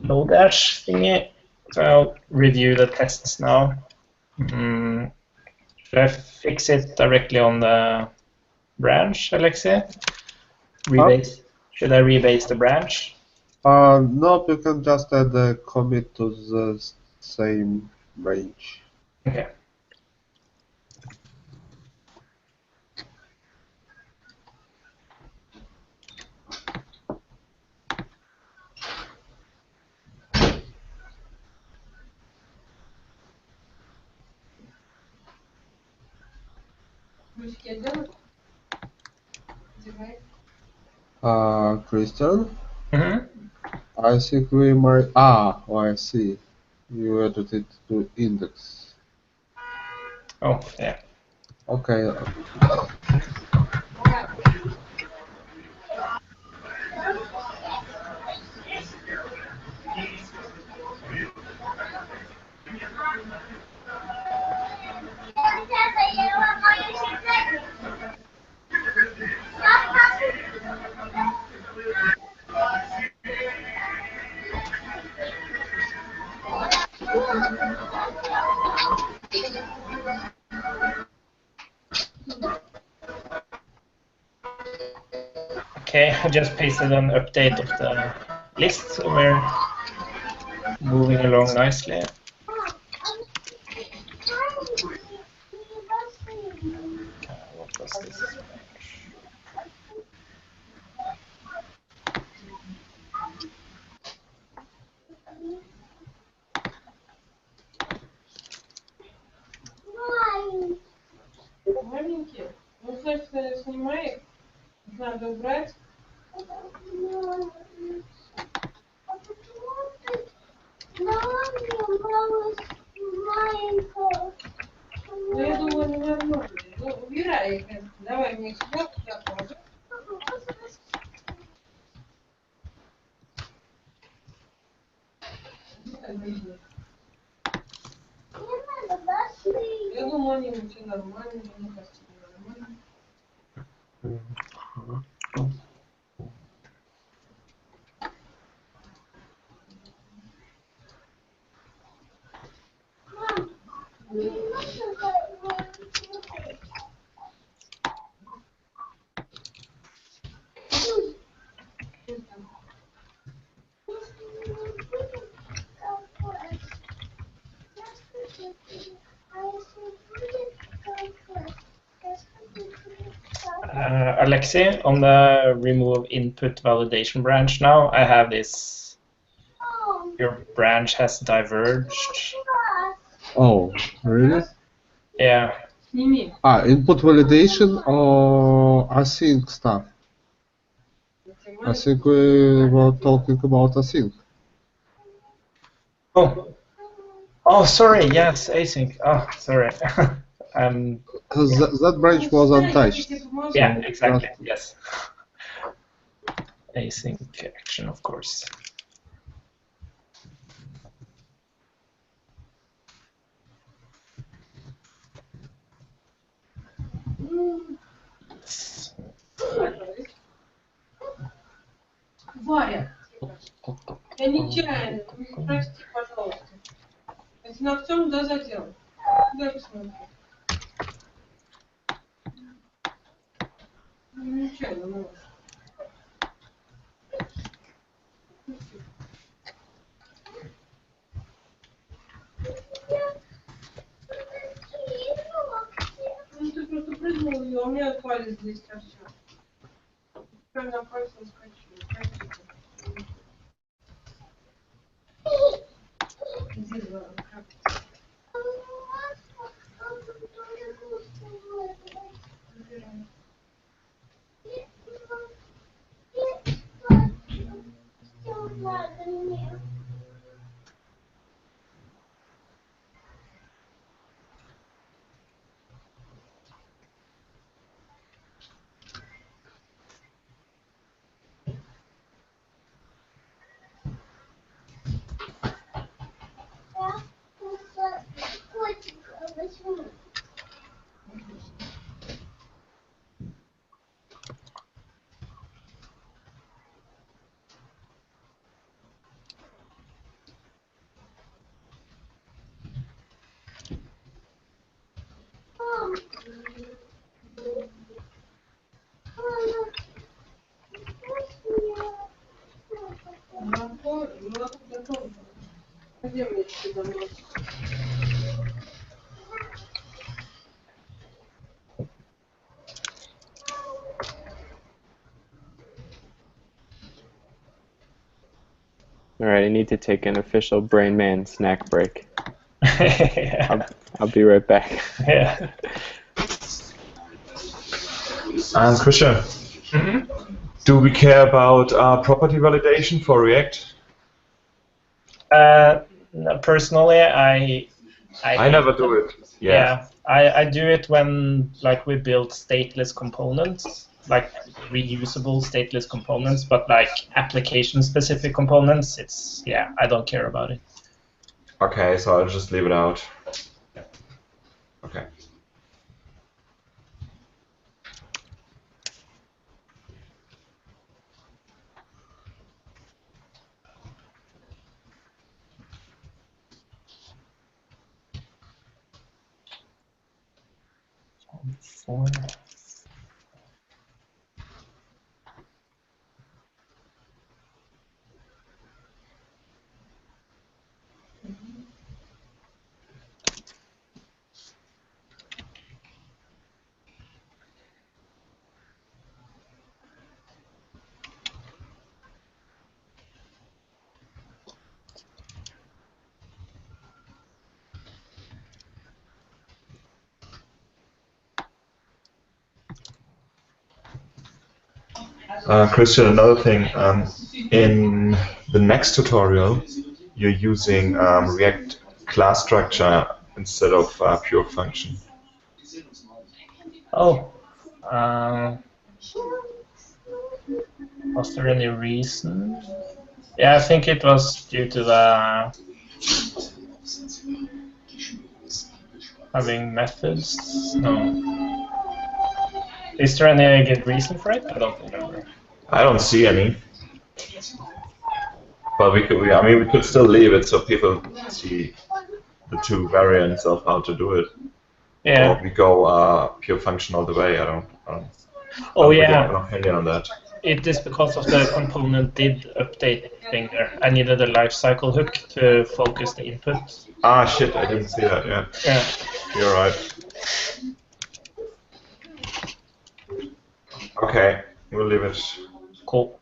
Lodash thingy. So I'll review the tests now. Should I fix it directly on the branch, Alexei? Rebase? Should I rebase the branch? No, you can just add a commit to the same range. Okay. Christian? Mm-hmm. I think we might. I see. You added it to index. Oh, yeah. Okay. Okay, I just pasted an update of the list, so we're moving along nicely. What was this branch? Маленький. Ну, собственно, снимай. Надо убрать. Ну, я думаю, невозможно. Ну, убирай их. Давай мне сюда, туда тоже. Я думаю, они у тебя нормально, мне кажется, нормально. Alexei, on the remove input validation branch now, I have this. Your branch has diverged. Oh, really? Yeah. Input validation or async stuff? I think we were talking about async. Oh, sorry. Yes, async. Oh, sorry. Because that branch was untouched. Yeah, exactly. Yes. Async action, of course. Варя, я нечаянно, прости, пожалуйста. Это на всем да задел. Дай посмотрю. Нечаянно, ну. Ну ты просто прыгнул ее, а у меня палец здесь торчал. Прям на пальце наскочил. All right, I need to take an official Brain Man snack break. Yeah. I'll be right back. Yeah. And Christian, do we care about property validation for React? Personally, I never do it. Yeah, I do it when like we build stateless components, like reusable stateless components, but like application-specific components, I don't care about it. Okay, so I'll just leave it out. Okay. Christian, another thing. In the next tutorial, you're using React class structure instead of pure function. Oh. Was there any reason? Yeah, I think it was due to the having methods. No. Is there any good reason for it? I don't remember. I don't see any. But we could still leave it so people see the two variants of how to do it. Yeah. Or we go pure function all the way. I don't Oh really yeah. have an opinion on that. It is because of the component did update thing there. I needed a lifecycle hook to focus the input. Ah shit! I didn't see that yet. Yeah. You're right. Okay, we'll leave it. Cool.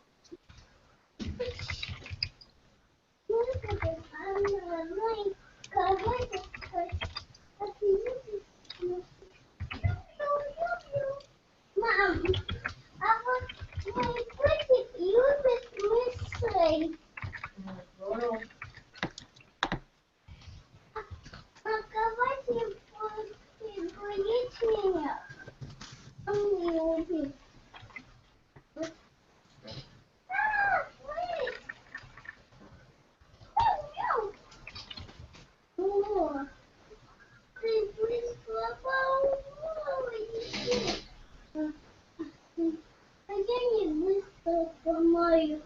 Mom, my cricket is missing. Давайте поедь меня. Я не быстро сломаю.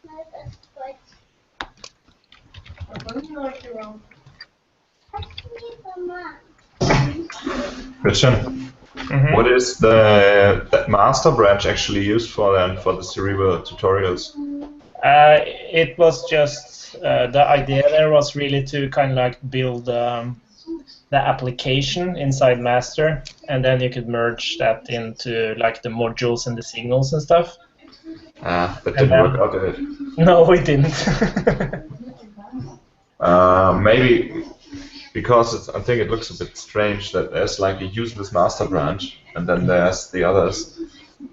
Надо спать. Christian, what is that master branch actually used for then for the Cerebral tutorials? It was just the idea there was really to kind of like build the application inside master, and then you could merge that into like the modules and the signals and stuff. That didn't work out, did it? No, we didn't. Maybe because I think it looks a bit strange that there's like a useless master branch and then there's the others.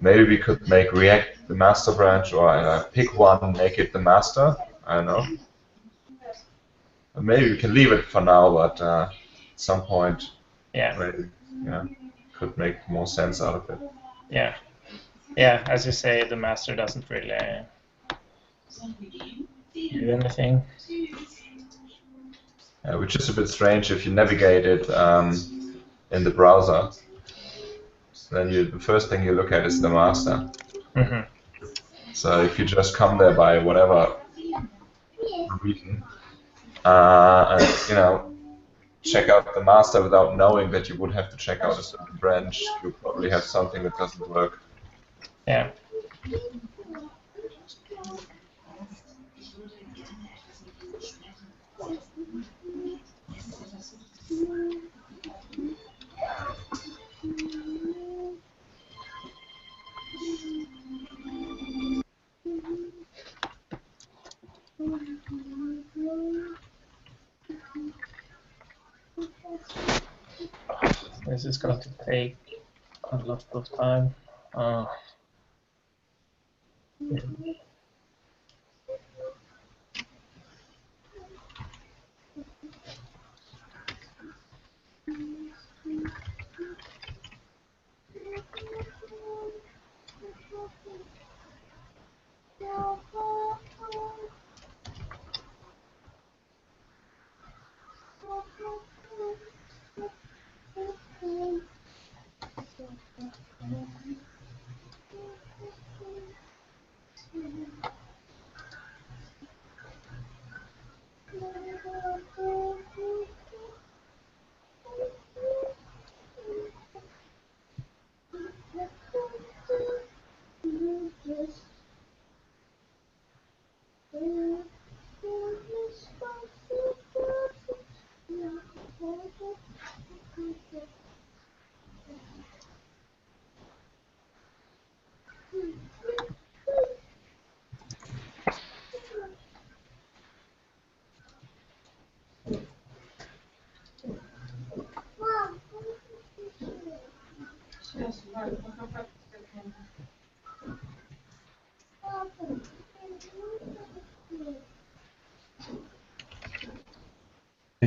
Maybe we could make React the master branch, or pick one, make it the master. I don't know. Maybe we can leave it for now, but at some point, maybe, could make more sense out of it. Yeah. Yeah, as you say, the master doesn't really do anything. Which is a bit strange if you navigate it in the browser. Then the first thing you look at is the master. Mm-hmm. So if you just come there by whatever reason, and check out the master without knowing that you would have to check out a certain branch, you probably have something that doesn't work. Yeah. This is going to take a lot of time. Yeah.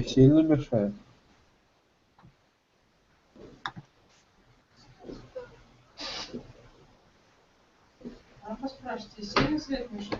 Сильно мешает? А поспрашивайте, сильно свет мешает?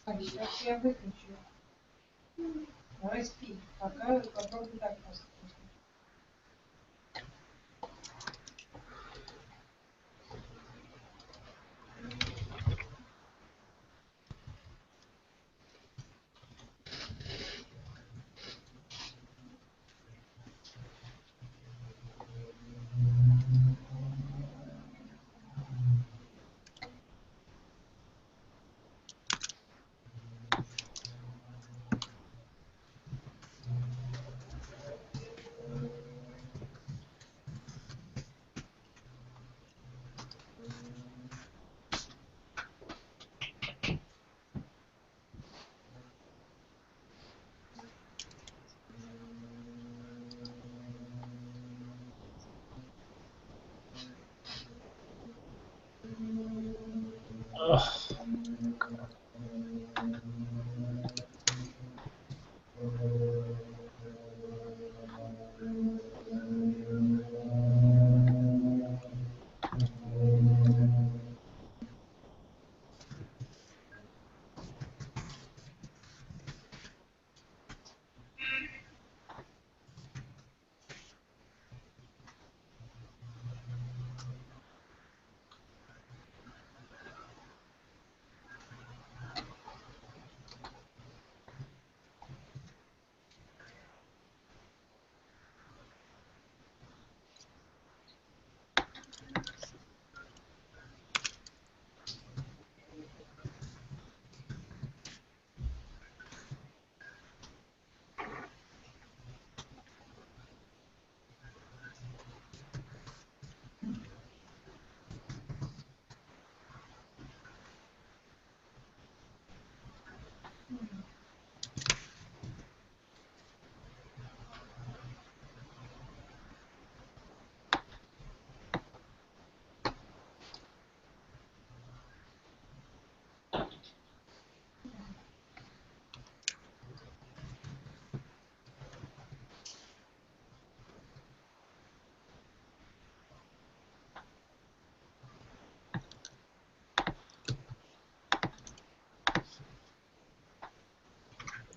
Так, сейчас я выключу. Давай спи. Пока попробуй так поставить.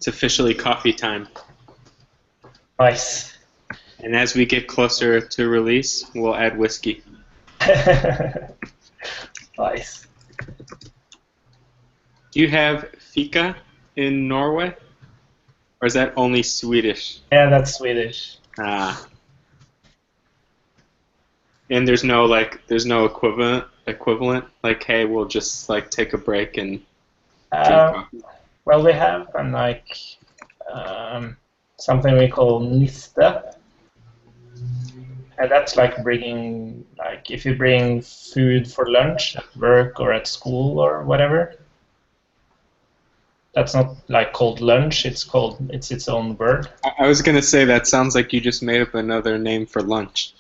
It's officially coffee time. Nice. And as we get closer to release, we'll add whiskey. Nice. Do you have fika in Norway? Or is that only Swedish? Yeah, that's Swedish. Ah. And there's no equivalent. Like, hey, we'll just like take a break and drink coffee. Well, we have something we call niste, and that's like bringing, like, if you bring food for lunch at work or at school or whatever. That's not like called lunch. It's its own word. I was gonna say that sounds like you just made up another name for lunch.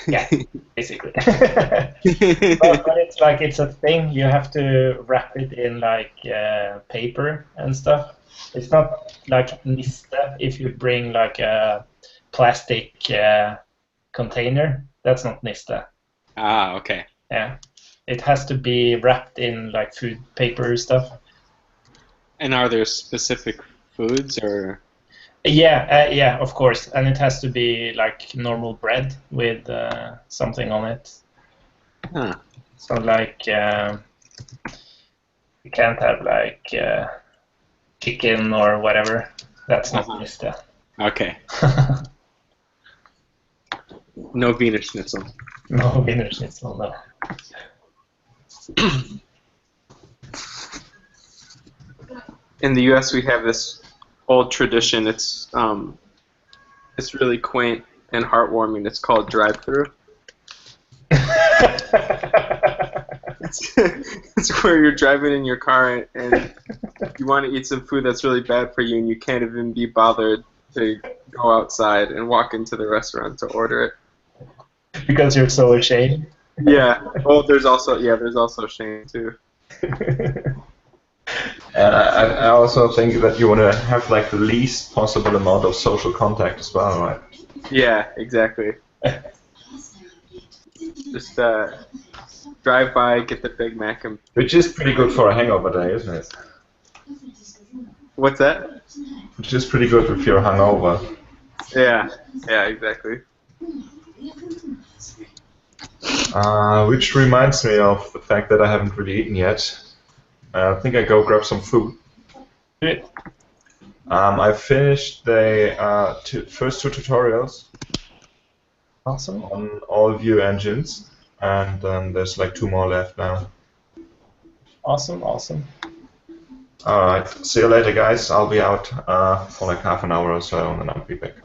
Yeah, basically. but it's like, it's a thing. You have to wrap it in like paper and stuff. It's not like niste if you bring like a plastic container. That's not niste. Ah, okay. Yeah, it has to be wrapped in like food paper stuff. And are there specific foods or? Yeah, of course, and it has to be like normal bread with something on it. Huh. So like you can't have like chicken or whatever. That's not niste. Okay. No Wiener Schnitzel. No Wiener Schnitzel, no. In the U.S., we have this old tradition. It's really quaint and heartwarming. It's called drive-through. It's where you're driving in your car and you want to eat some food that's really bad for you, and you can't even be bothered to go outside and walk into the restaurant to order it. Because you're so ashamed. Yeah. Well, there's also shame too. And I also think that you want to have like the least possible amount of social contact as well, right? Yeah, exactly. Just drive by, get the Big Mac, and Which is pretty good for a hangover day, isn't it? what's that? Which is pretty good if you're hungover. Yeah, exactly. Which reminds me of the fact that I haven't really eaten yet. I think I go grab some food. Good. I finished the first two tutorials. Awesome. On all view engines, and there's like 2 more left now. Awesome. Alright, see you later guys. I'll be out for like half an hour or so, and then I'll be back.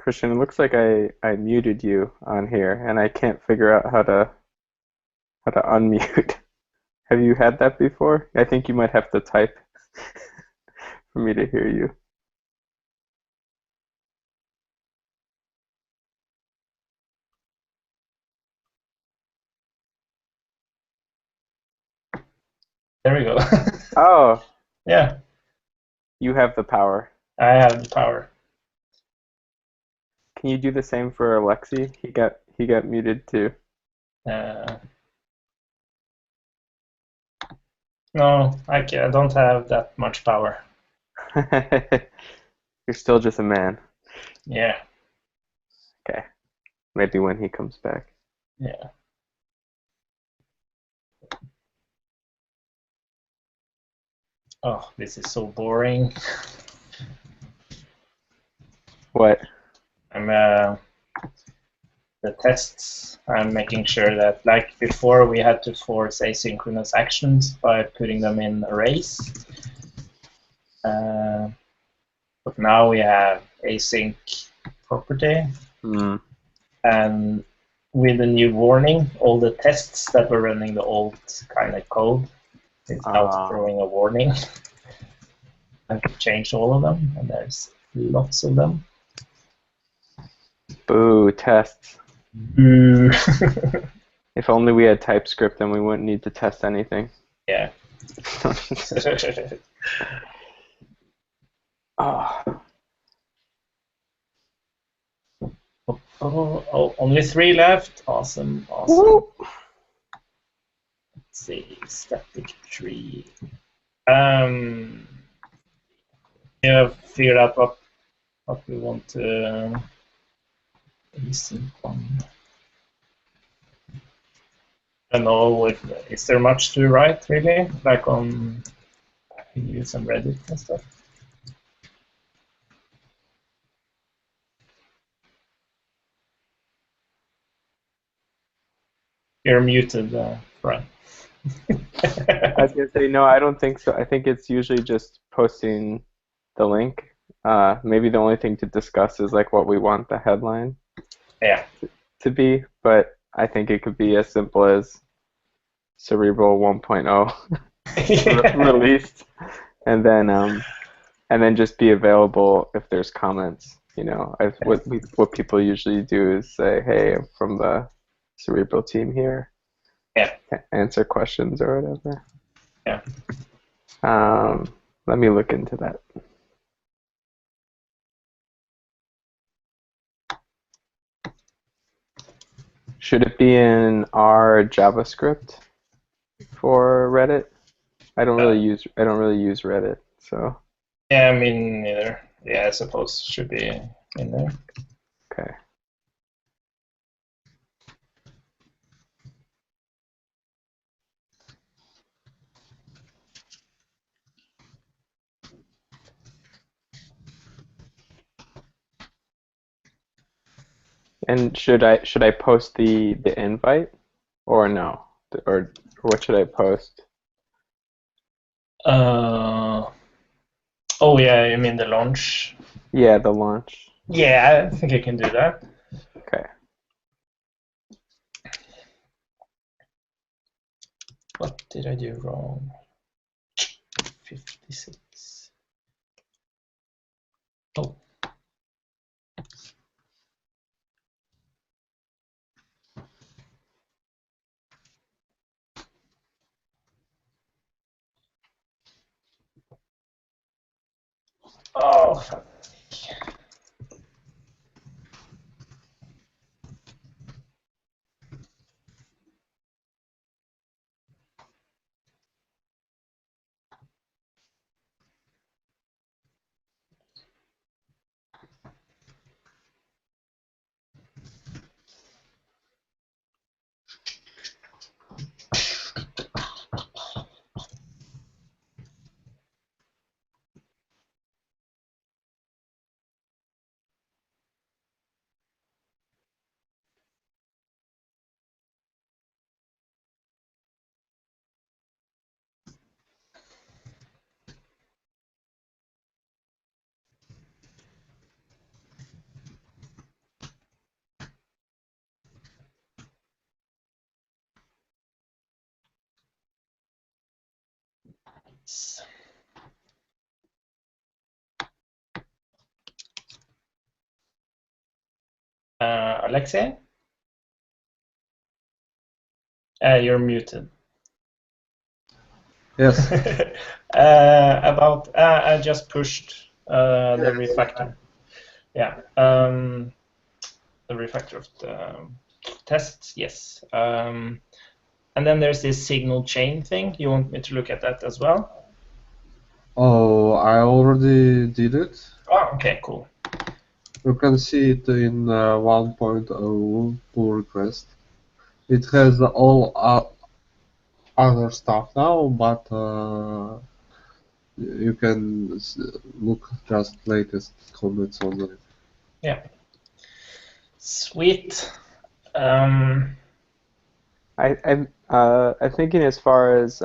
Christian, it looks like I muted you on here, and I can't figure out how to unmute. Have you had that before? I think you might have to type for me to hear you. There we go. Oh, Yeah, you have the power. I have the power. Can you do the same for Alexi? He got muted too. No, I don't have that much power. You're still just a man. Yeah. Okay. Maybe when he comes back. Yeah. Oh, this is so boring. What? The tests, I'm making sure that, like before, we had to force asynchronous actions by putting them in arrays. But now we have async property. And with the new warning, all the tests that were running the old kind of code is now throwing a warning. I can change all of them, and there's lots of them. Boo, tests. Boo. If only we had TypeScript, then we wouldn't need to test anything. Yeah. Oh, only 3 left. Awesome. Woo. Let's see, static tree. Yeah, figured out what we want to async on. I don't know, is there much to write really? Like on use and Reddit and stuff? You're muted, Brian. I was going to say, no, I don't think so. I think it's usually just posting the link. Maybe the only thing to discuss is like what we want the headline to be, but I think it could be as simple as Cerebral 1.0 released, and then just be available if there's comments. You know, what people usually do is say, "Hey, I'm from the Cerebral team here. Yeah. Answer questions or whatever." Yeah. Let me look into that. Should it be in our JavaScript for Reddit? I don't really use Reddit, so. Yeah, me neither. Yeah, I suppose it should be in there. Okay. And should I post the invite or no? Or what should I post? Oh yeah, you mean the launch? Yeah, the launch. Yeah, I think I can do that. Okay. What did I do wrong? 56. Oh. Oh. Alexei? You're muted. Yes. I just pushed the refactor. Yeah. The refactor of the tests, yes. And then there's this signal chain thing. You want me to look at that as well? Oh, I already did it. Oh, okay, cool. You can see it in 1.0 pull request. It has all other stuff now, but you can look just latest comments on it. Yeah. Sweet. I'm thinking as far as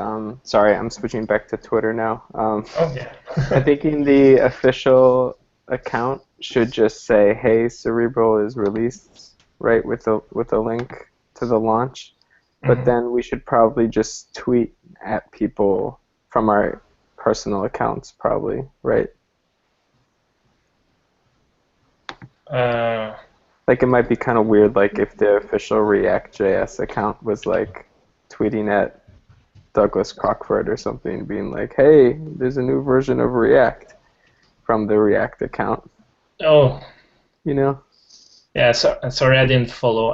sorry, I'm switching back to Twitter now. Okay. I'm thinking the official account should just say, "Hey, Cerebral is released," right, with a link to the launch. But then we should probably just tweet at people from our personal accounts, probably, right? Like it might be kind of weird, like if the official React.js account was like tweeting at Douglas Crockford or something, being like, "Hey, there's a new version of React," from the React account. Oh. You know? Yeah, sorry I didn't follow.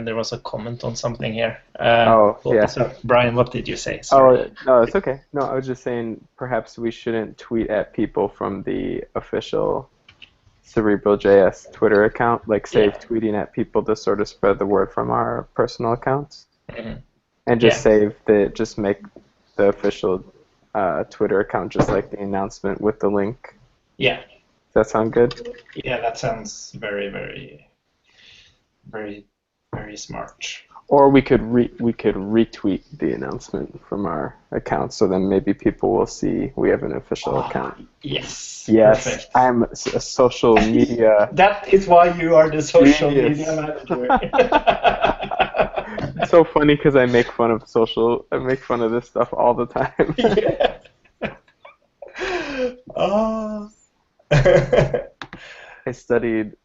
There was a comment on something here. Yeah. So, Brian, what did you say? Sorry. Oh, no, it's okay. No, I was just saying perhaps we shouldn't tweet at people from the official Cerebral.js Twitter account, like save tweeting at people to sort of spread the word from our personal accounts. And just just make the official Twitter account just like the announcement with the link. Yeah. Does that sound good? Yeah, that sounds very, very, very, very smart. Or we could retweet the announcement from our account, so then maybe people will see we have an official account. Yes. Yes, Perfect. I'm a social media. That is why you are the social media manager. It's so funny because I make fun of this stuff all the time. Yeah.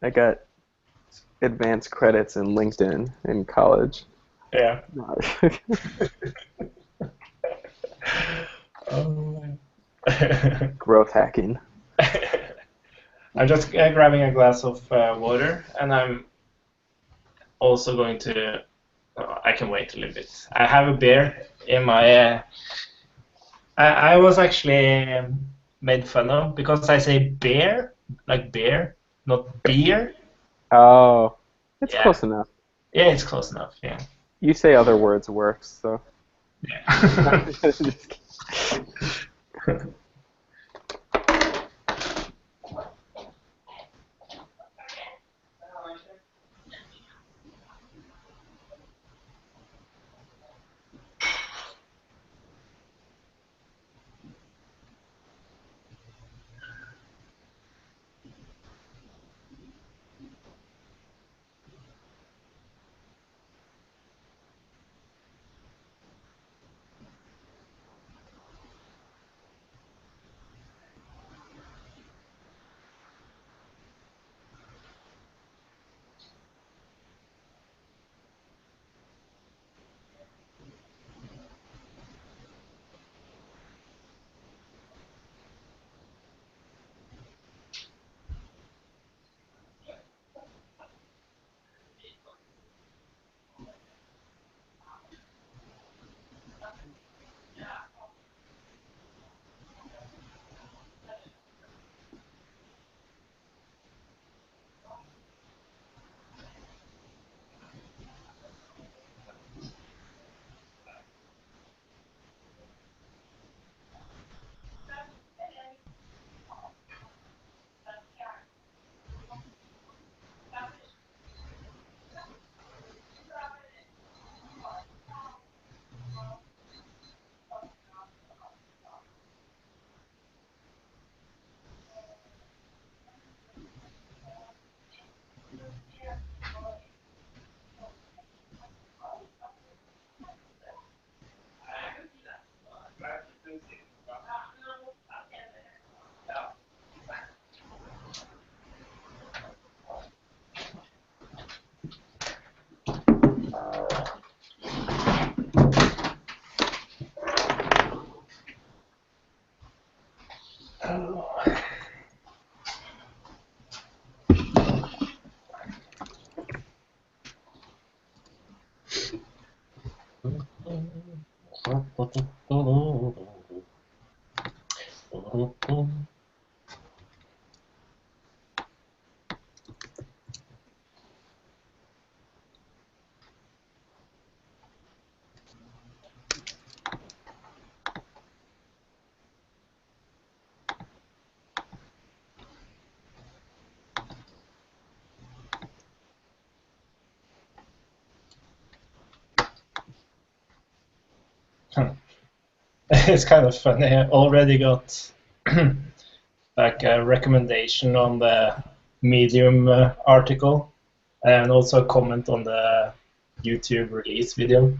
I got advanced credits in LinkedIn in college. Yeah. Growth hacking. I'm just grabbing a glass of water, and I'm also going to. I can wait a little bit. I have a beer in my. I was actually made fun of because I say bear, like bear, not beer. Oh, it's close enough. Yeah, it's close enough. Yeah. You say other words works, so. Yeah. It's kind of funny. I already got like a recommendation on the Medium article, and also a comment on the YouTube release video.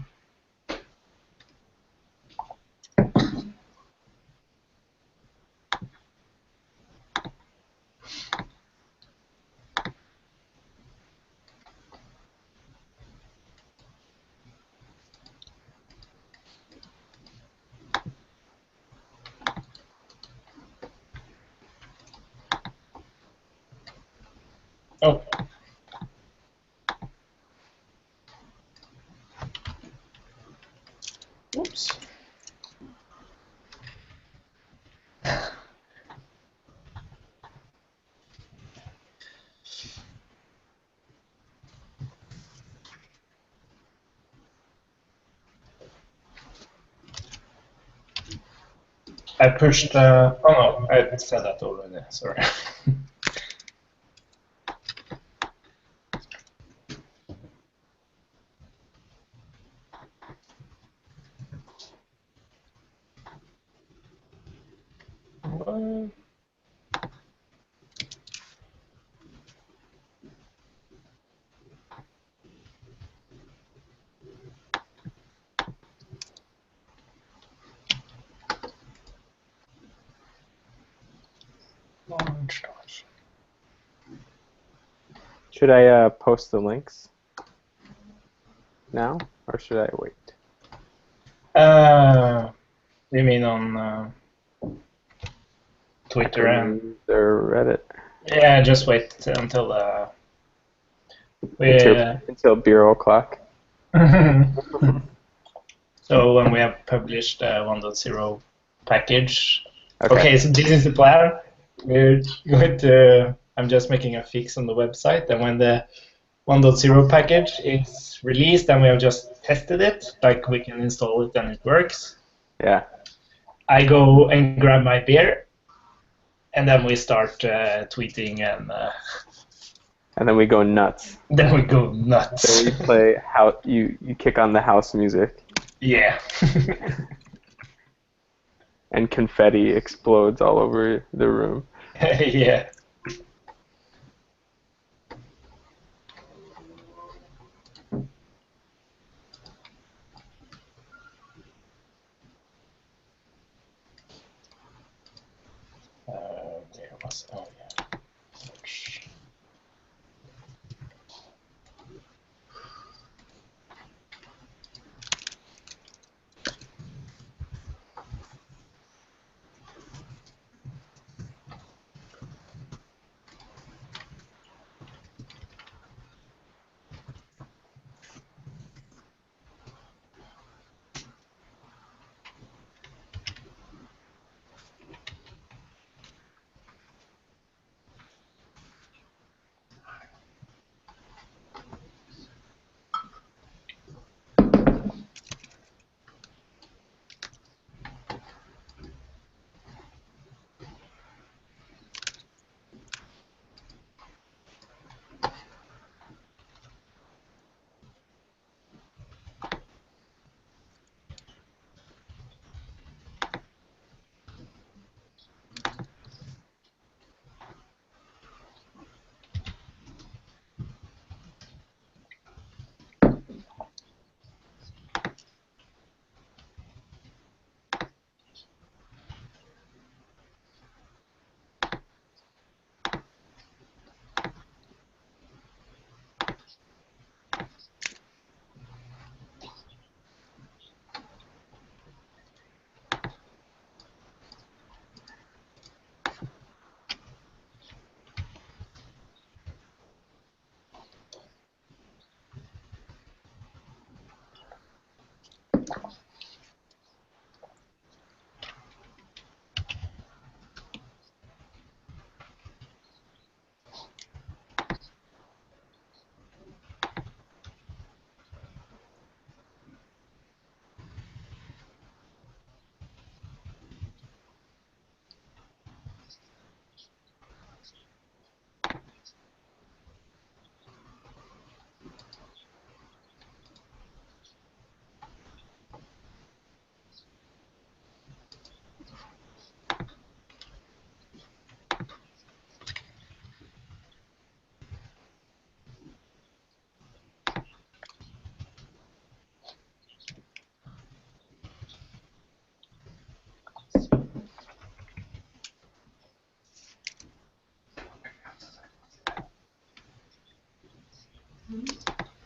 Oh. Oops. I pushed, oh no, I said that already, sorry. Should I post the links now, or should I wait? You mean on Twitter and or Reddit? Yeah, just wait until until beer o'clock. So when we have published the 1.0 package. Okay, so this is the plan. We're going to. I'm just making a fix on the website, and when the 1.0 package is released, and we have just tested it, like we can install it and it works. Yeah. I go and grab my beer, and then we start tweeting and then we go nuts. Then we go nuts. Then we play you kick on the house music. Yeah. And confetti explodes all over the room. Yeah. There was, oh yeah.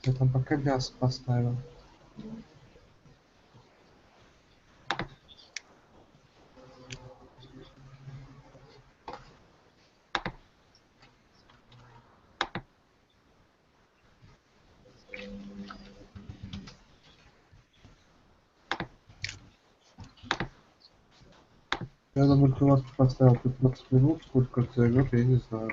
Я там пока мясо поставил. Я на мультиварку поставил 15 минут, сколько это займет, я не знаю.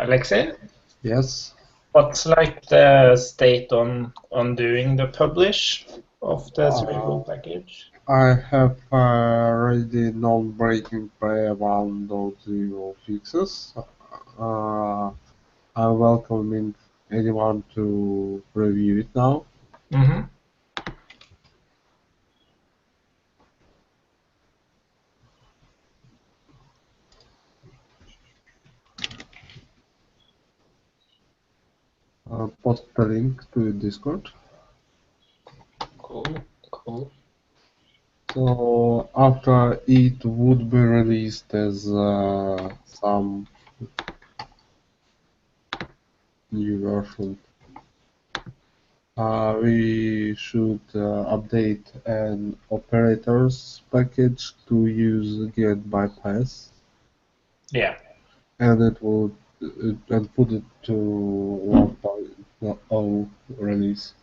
Alexei? Yes. What's like the state on doing the publish of the Cerebral package? I have already non-breaking P1.0 fixes. I'm welcoming anyone to review it now. Mm-hmm. Post the link to Discord. Cool. So after it would be released as some new version, we should update an operators package to use get bypass. Yeah. And it will and put it to 1.0 release.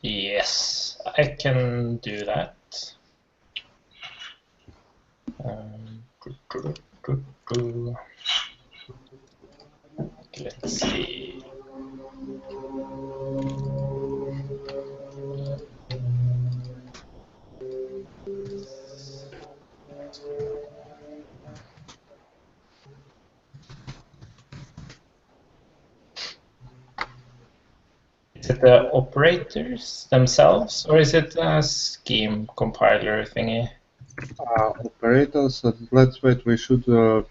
Yes, I can do that. Let's see. Is it the operators themselves, or is it a scheme compiler thingy? Operators, let's wait, we should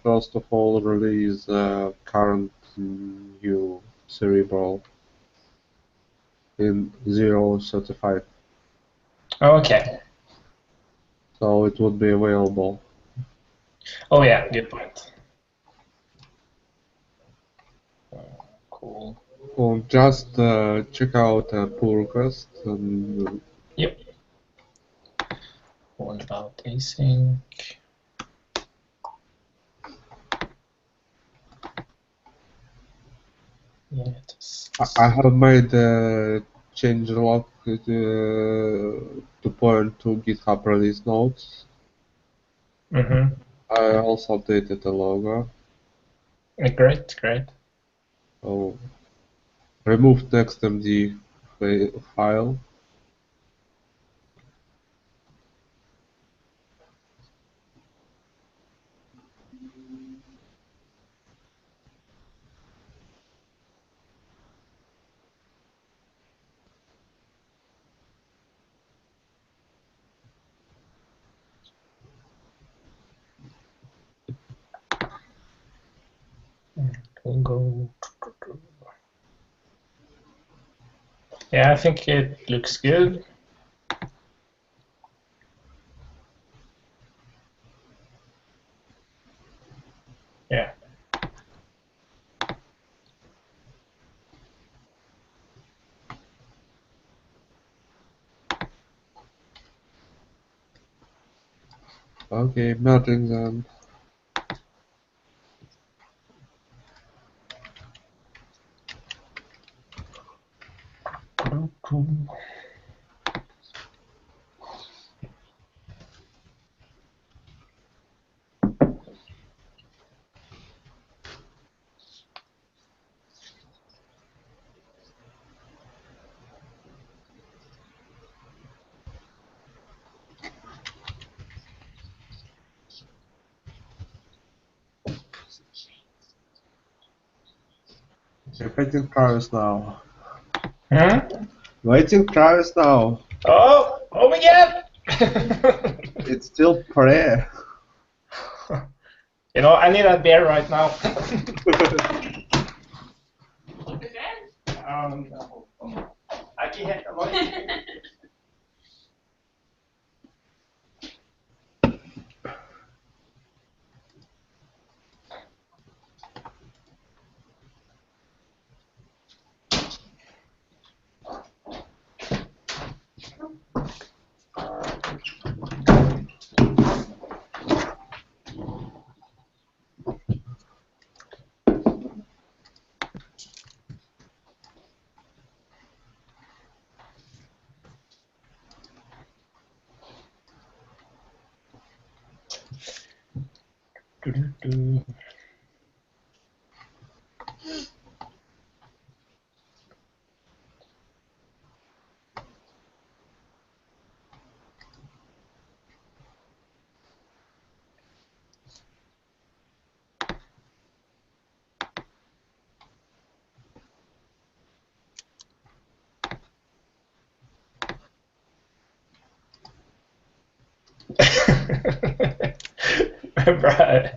first of all release current new Cerebral in 0.35. Okay. So it would be available. Oh yeah, good point. Cool. Well, just check out pull request. And, Yep. What about async? I have made a change log to point to GitHub release notes. Mm-hmm. I also updated the logo. Great. So removed nextmd file. We'll go. Yeah, I think it looks good. Yeah. Okay, melting then. You're waiting Travis now. Hmm? Waiting Travis now. Oh my god! It's still prayer. You know, I need a beer right now. I can hit the Right.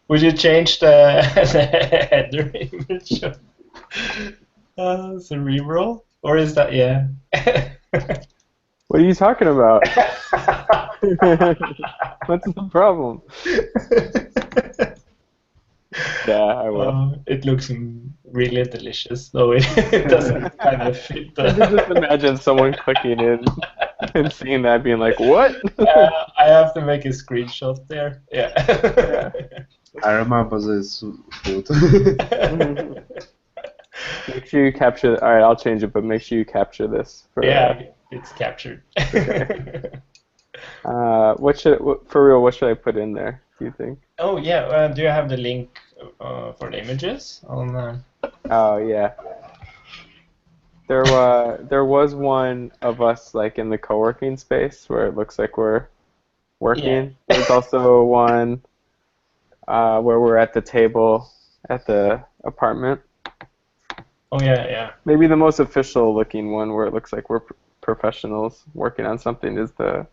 Would you change the header image of Cerebral? Or is that, yeah? What are you talking about? What's the problem? Yeah, I will. It looks really delicious, though it doesn't kind of fit. I can just imagine someone clicking in and seeing that, being like, "What?" I have to make a screenshot there. Yeah. I remember this food. Make sure you capture. All right, I'll change it, but make sure you capture this. Yeah, it's captured. Okay. For real? What should I put in there? Do you think? Oh yeah. Do you have the link for the images on? Oh yeah. There was one of us like in the co-working space where it looks like we're working. Yeah. There's also one where we're at the table at the apartment. Oh yeah. Maybe the most official looking one where it looks like we're professionals working on something is the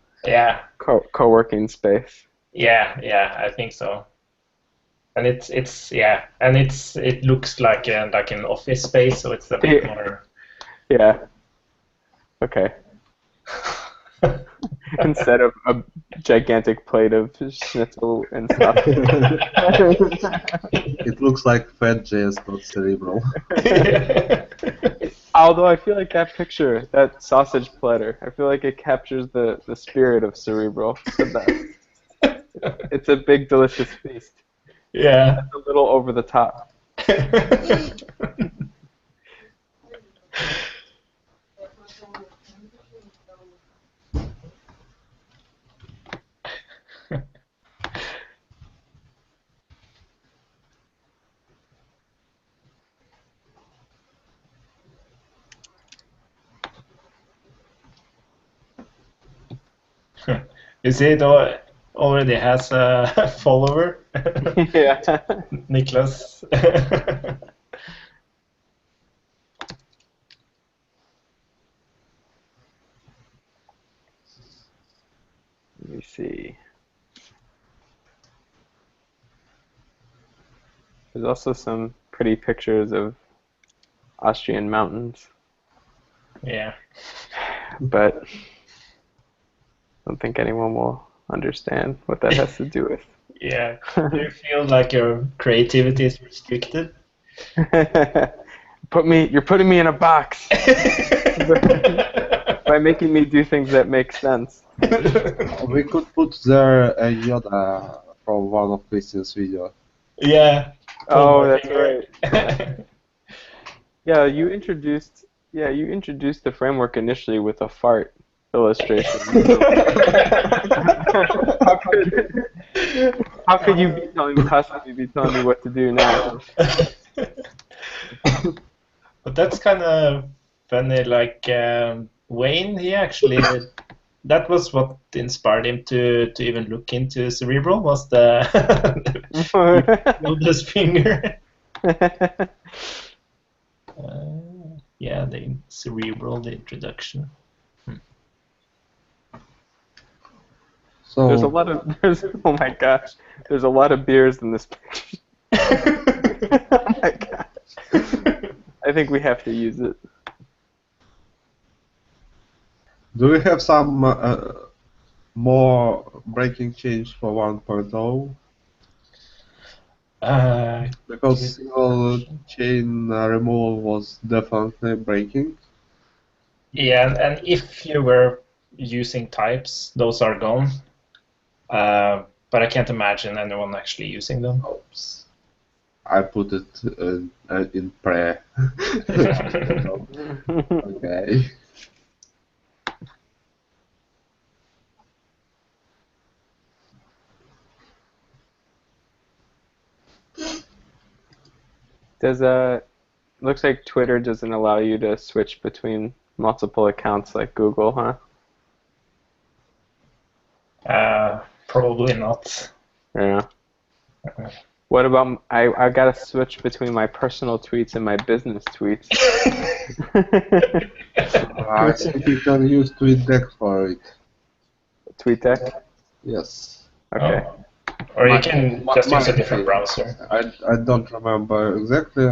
co-working space. Yeah, I think so. And it looks like an office space, so it's a bit more. Yeah. Okay. Instead of a gigantic plate of schnitzel and stuff. It looks like Fat.js, not Cerebral. Although I feel like that picture, that sausage platter, I feel like it captures the spirit of Cerebral the best. It's a big, delicious feast. Yeah. It's a little over the top. You see, it already has a follower. Yeah. Niklas. Let me see. There's also some pretty pictures of Austrian mountains. Yeah. But I don't think anyone will understand what that has to do with. Yeah. Do you feel like your creativity is restricted? You're putting me in a box. But by making me do things that make sense. We could put there a Yoda from one of Christian's videos. Yeah. Oh, that's right. Yeah, you introduced the framework initially with a fart illustration. How could you possibly be telling me what to do now? But that's kind of funny. Like Wayne, he actually that was what inspired him to even look into Cerebral, was the his finger. Yeah, the Cerebral, the introduction. So There's oh my gosh, there's a lot of beers in this picture. Oh my gosh. I think we have to use it. do we have some more breaking change for 1.0? Because single chain removal was definitely breaking. Yeah, and if you were using types, those are gone. But I can't imagine anyone actually using them. Oops. I put it in prayer. Okay. Looks like Twitter doesn't allow you to switch between multiple accounts like Google, huh? Probably not. Yeah. What about I gotta switch between my personal tweets and my business tweets. I think you can use TweetDeck for it. TweetDeck? Yes. Okay. Oh. Or you can just use a different browser. I don't remember exactly.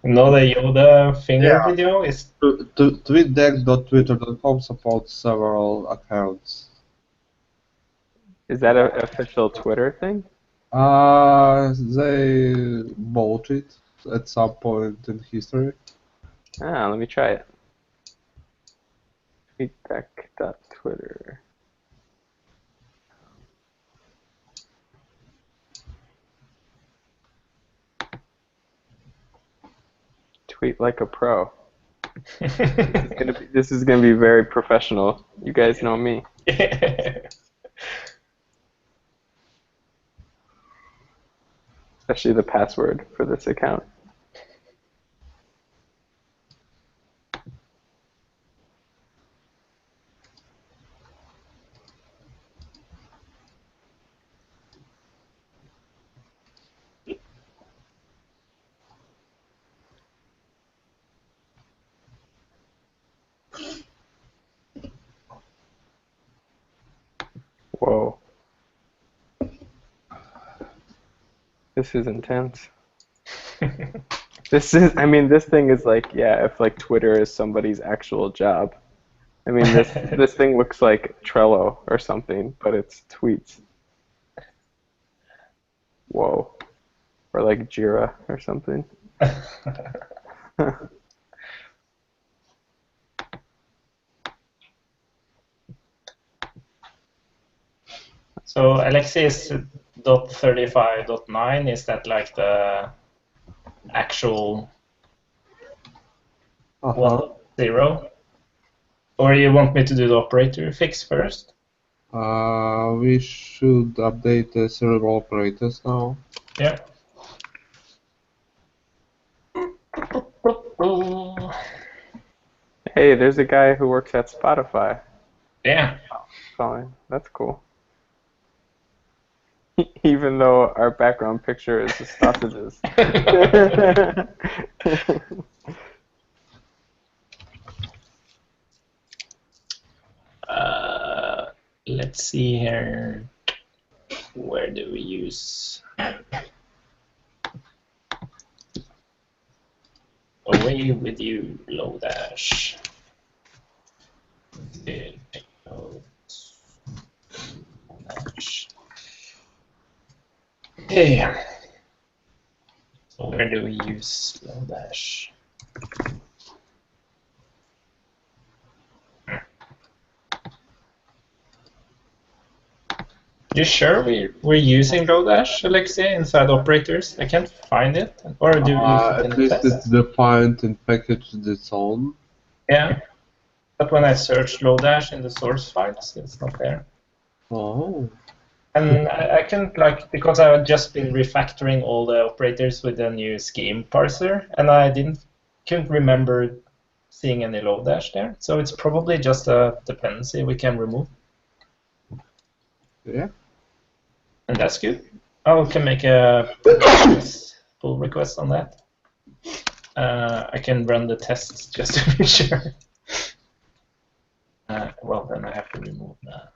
You know the Yoda finger video is... TweetDeck.twitter.com supports several accounts. Is that an official Twitter thing? They bought it at some point in history. Ah, let me try it. TweetDeck.twitter. Tweet like a pro. This is gonna be very professional. You guys know me. Especially the password for this account. Whoa. This is intense. This thing is like, yeah, if like Twitter is somebody's actual job. I mean, this thing looks like Trello or something, but it's tweets. Whoa. Or like Jira or something. So Alexis .35.9, is that like the actual 1.0? Or you want me to do the operator fix first? We should update the Cerebral operators now. Yeah. Hey, there's a guy who works at Spotify. Yeah. Fine. That's cool. Even though our background picture is the sausages. Let's see here. Where do we use? Away with you, Lodash. Okay. So where do we use Lodash? You sure we're using Lodash, Alexei, inside operators? I can't find it. Or do we use it in At the least test? it's defined in package its own. Yeah. But when I search Lodash in the source files, it's not there. Oh. And I can, like, because I've just been refactoring all the operators with the new scheme parser, and I couldn't remember seeing any Lodash there. So it's probably just a dependency we can remove. Yeah. And that's good. I can make a pull request on that. I can run the tests just to be sure. Well, then I have to remove that.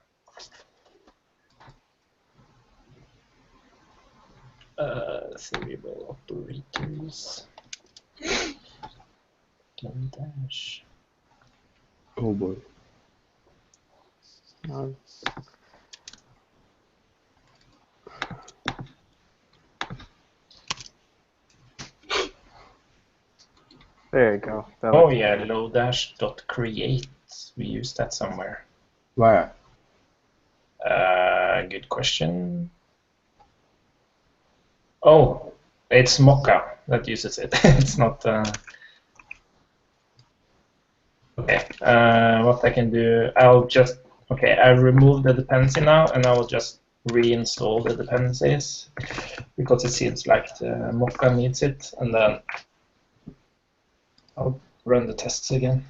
Cerebral operators. Dash. Oh boy. There you go. Oh yeah, lodash.create. We use that somewhere. Where? Good question. Oh, it's Mocha that uses it. It's not. Okay. What I can do, okay, I removed the dependency now, and I will just reinstall the dependencies because it seems like the Mocha needs it, and then I'll run the tests again.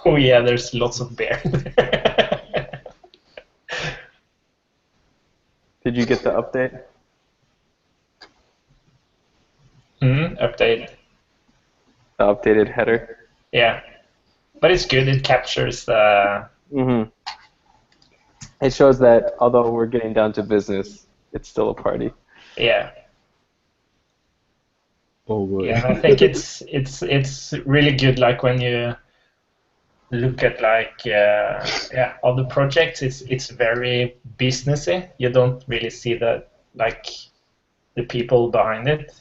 Oh yeah, there's lots of bear. Did you get the update? Update. The updated header? Yeah. But it's good, it captures the... It shows that although we're getting down to business, it's still a party. Yeah. Oh boy. Yeah, and I think it's really good, like when you look at like other projects, it's very businessy. You don't really see the people behind it.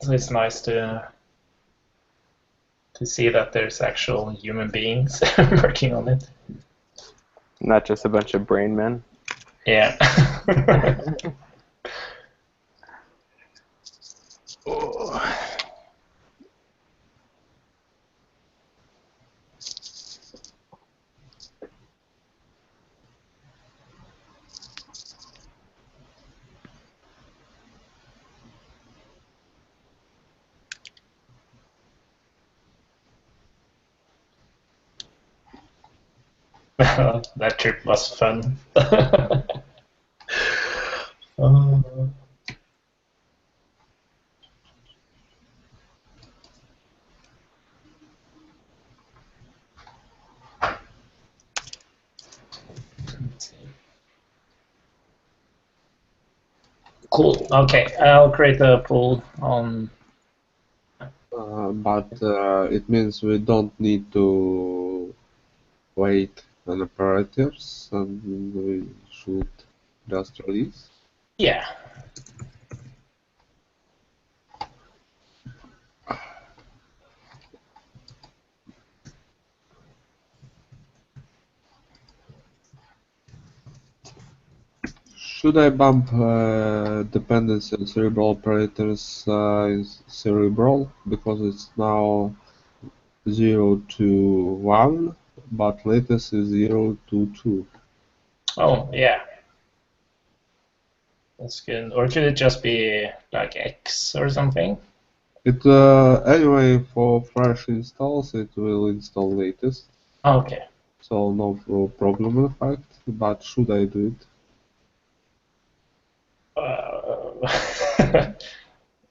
So it's nice to see that there's actual human beings working on it. Not just a bunch of brain men. Yeah. That trip was fun. Cool. Okay, I'll create a pool on. But it means we don't need to wait on operators, and we should just release. Yeah. Should I bump dependency on cerebral operators in Cerebral, because it's now 0 to 1, but latest is 0 to 2? Oh, yeah. That's good. Or could it just be like X or something? It anyway, for fresh installs, it will install latest. Okay. So no problem in fact, but should I do it?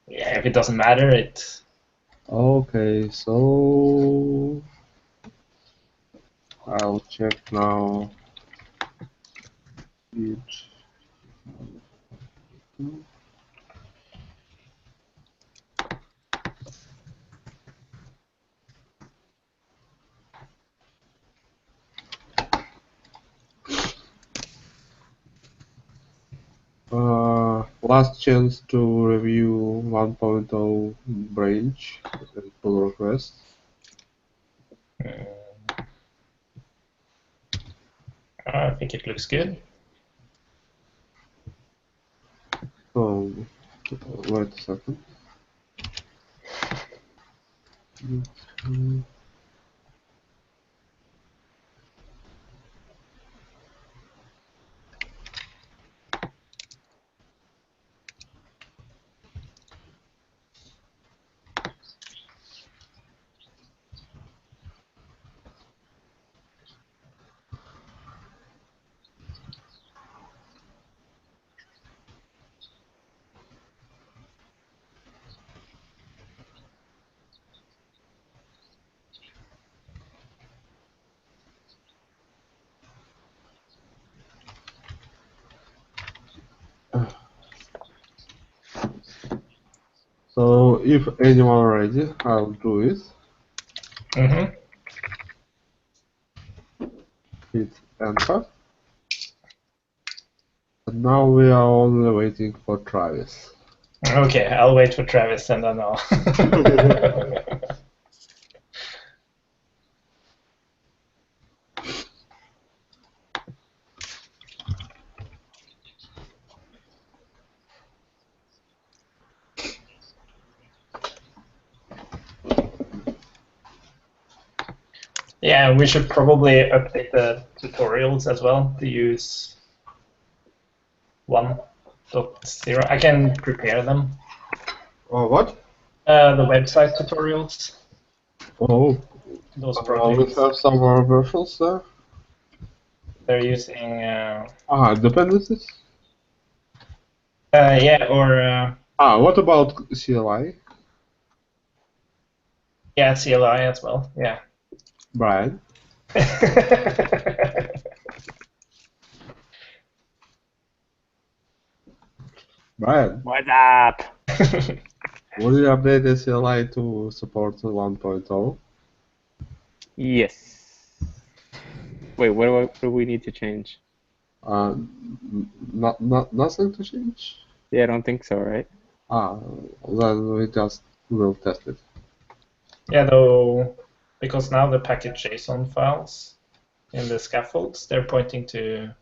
Yeah, if it doesn't matter, it. Okay, so I'll check now. Each. last chance to review 1.0 branch and pull request. I think it looks good. Oh, wait a second. So if anyone ready, I'll do it. Hit enter. And now we are only waiting for Travis. Okay, I'll wait for Travis and then I'll. Yeah, we should probably update the tutorials as well to use 1.0. I can prepare them. Oh, what? The website tutorials. Oh, Those we projects. have some more versions there. They're using. Dependencies? Yeah, or. What about CLI? Yeah, CLI as well. Yeah. Brian? Brian? What's up? Will you update the CLI to support 1.0? Yes. Wait, what do we need to change? Nothing to change? Yeah, I don't think so, right? Then we just will test it. Yeah, though, because now the package JSON files in the scaffolds, they're pointing to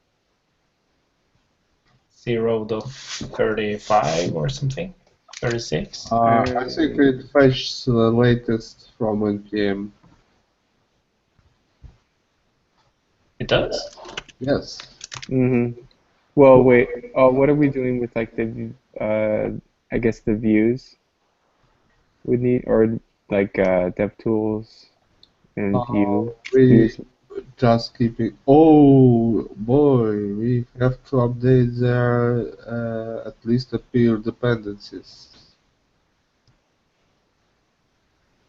0.35 or something, 36. I think it fetches the latest from NPM. It does? Yes. Well, wait. What are we doing with like the, I guess the views we need, or like DevTools and view views? Just keeping. Oh boy, we have to update their at least appear dependencies.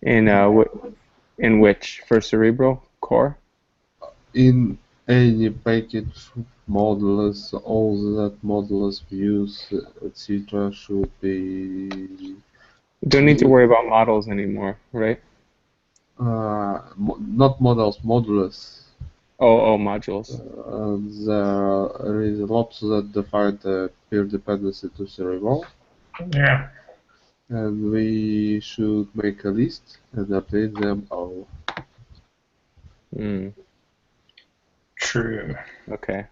In which for Cerebral core? In any package modulus, all that modulus views, etc. should be. We don't need to worry about models anymore, right? Not models, modulus. Oh, modules. There is lots that define the peer dependency to Cerebral. Yeah. And we should make a list and update them all. True. Okay.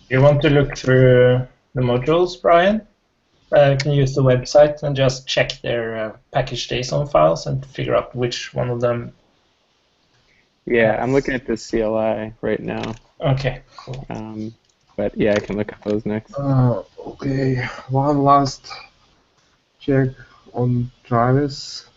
You want to look through the modules, Brian? You can use the website and just check their package JSON files and figure out which one of them. Yeah, I'm looking at the CLI right now. Okay, cool. But yeah, I can look at those next. Okay, one last check on Travis.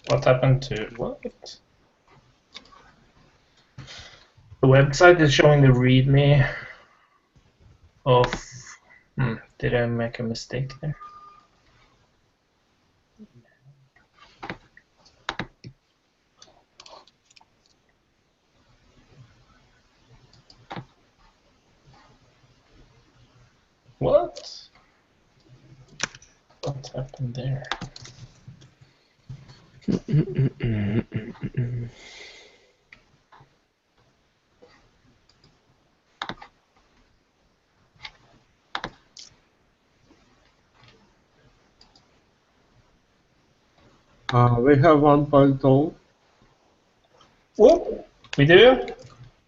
What happened to what? The website is showing the README of. Did I make a mistake there? What? What happened there? We have 1.0. Whoop! We do?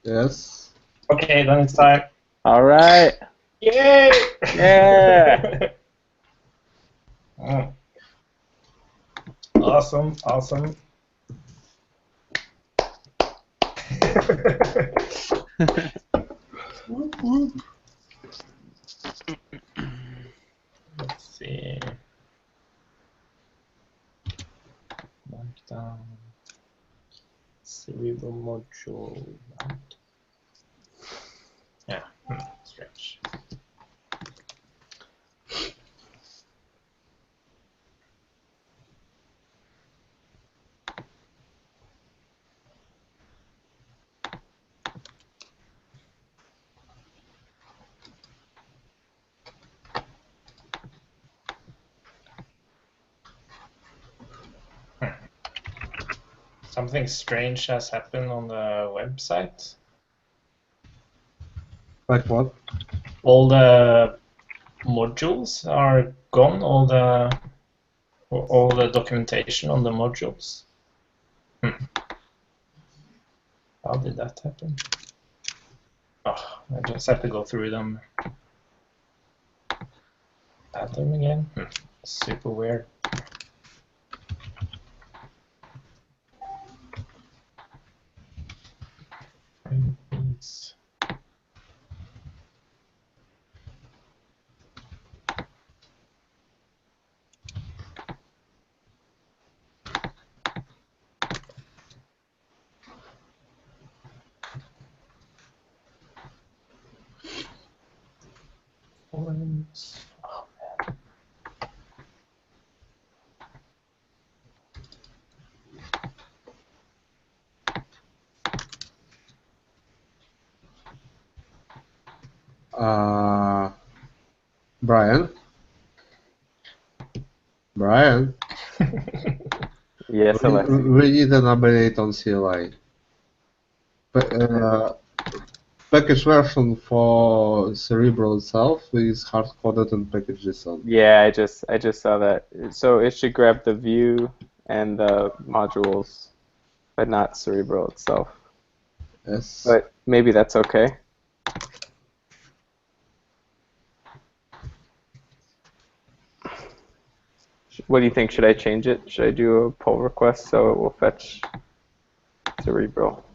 Yes. Okay, then it's time. All right. Yay! Yeah. Awesome, awesome. Whoop, whoop. Let's see. Markdown. Cerebral module. Yeah, stretch. Something strange has happened on the website. Like what? All the modules are gone. All the documentation on the modules. How did that happen? Oh, I just have to go through them. Add them again. Super weird. Please. Forms. Oh, man. Brian? Brian? Yes, Alexi. We need an update on CLI. Package version for Cerebral itself is hard-coded in package.json. Yeah, I just saw that. So it should grab the view and the modules, but not Cerebral itself. Yes. But maybe that's okay. What do you think? Should I change it? Should I do a pull request so it will fetch Cerebral?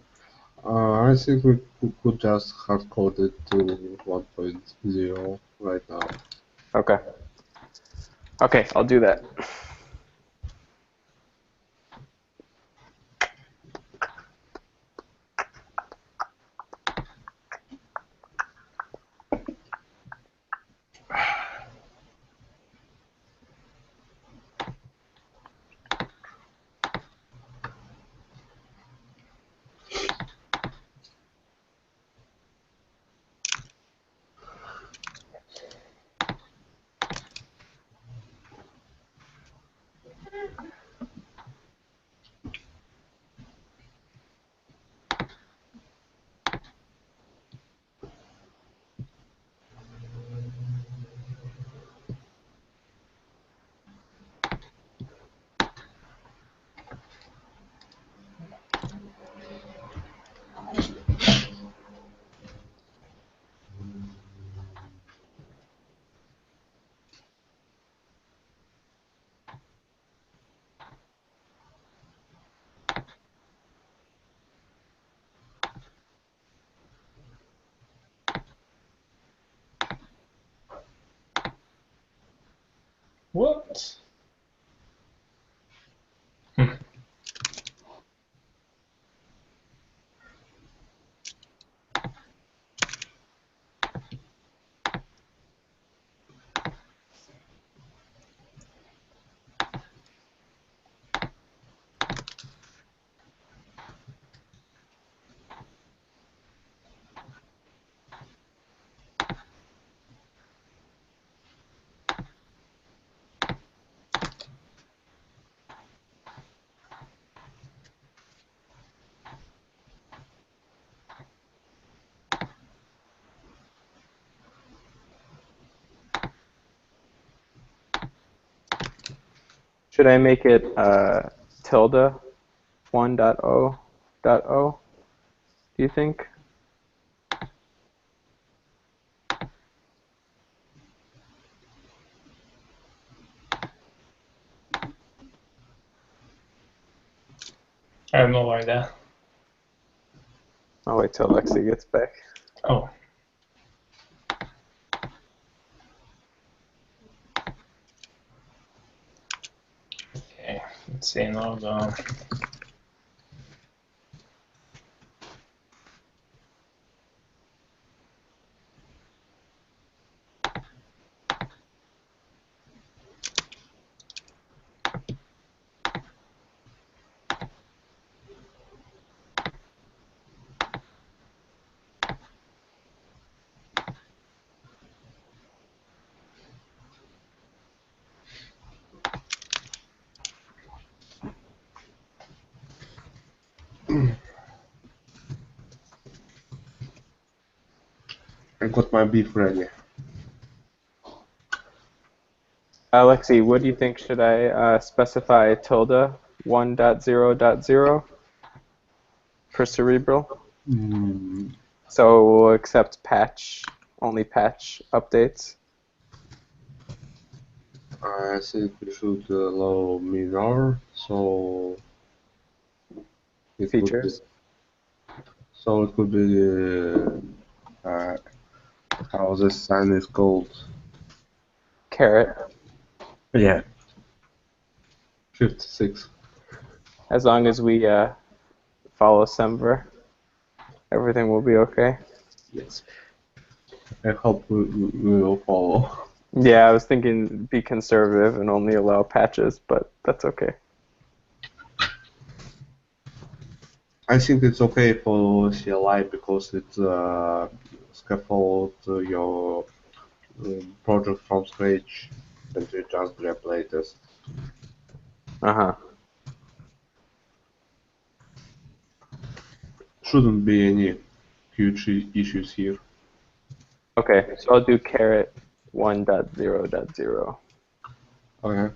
I think we could just hard-code it to 1.0 right now. Okay. Okay, I'll do that. Should I make it tilde 1.0.0? Do you think? I have no idea. I'll wait till Lexi gets back. Oh. Okay, let's see now the... I got my beef ready. Lexi, what do you think? Should I specify tilde 1.0.0 for Cerebral? So we'll accept only patch updates. I think we should allow minor, so it Features. It could be how this sign is called. Caret. Yeah. 56. As long as we follow Semver, everything will be okay. Yes. I hope we will follow. Yeah, I was thinking be conservative and only allow patches, but that's okay. I think it's okay for CLI because it scaffold your project from scratch and you just grab latest. Shouldn't be any huge issues here. Okay, so I'll do caret 1.0.0. Okay.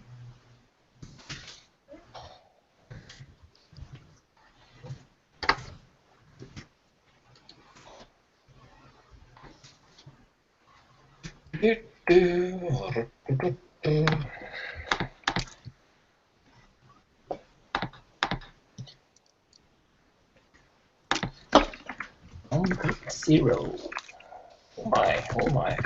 Zero. Oh my, oh my.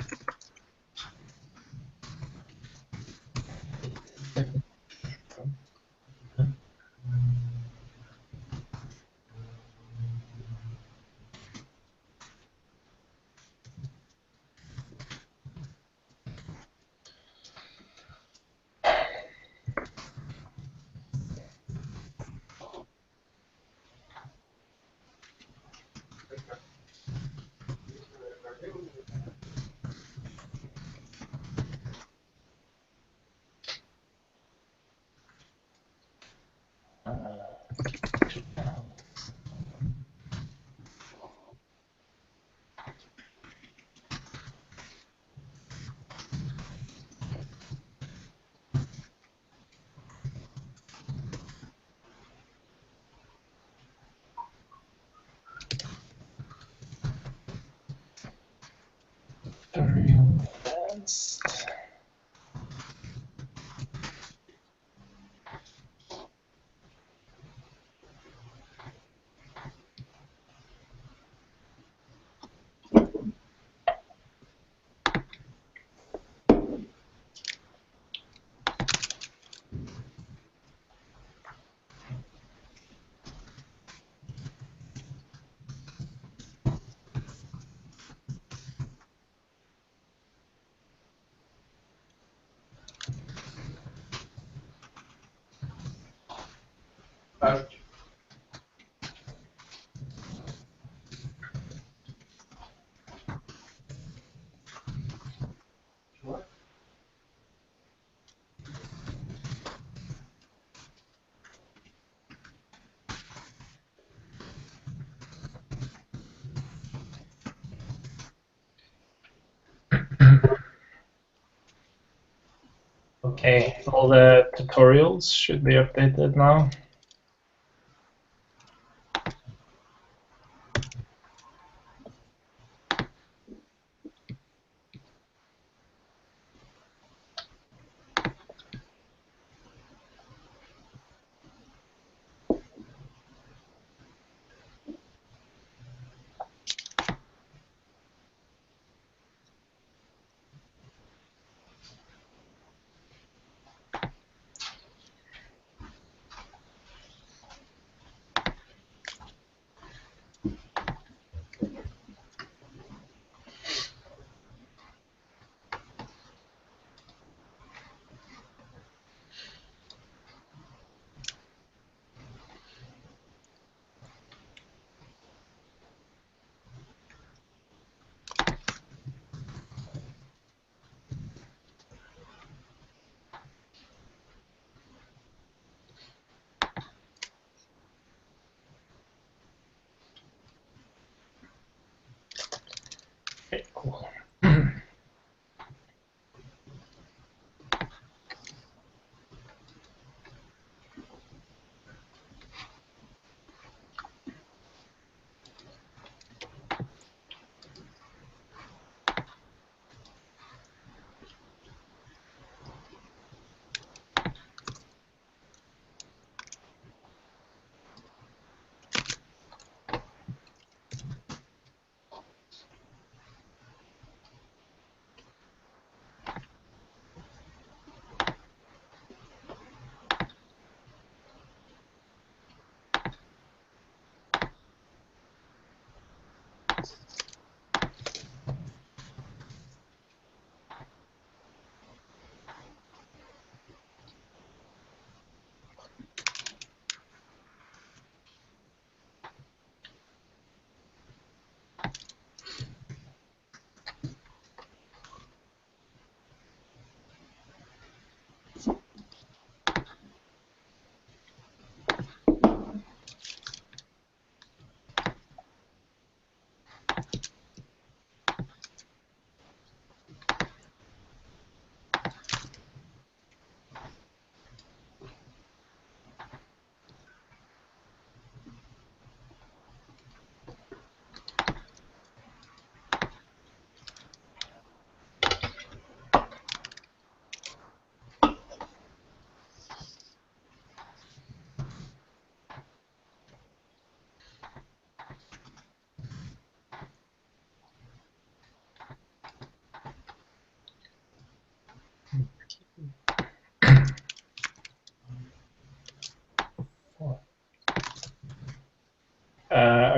Okay, all the tutorials should be updated now. Okay, cool.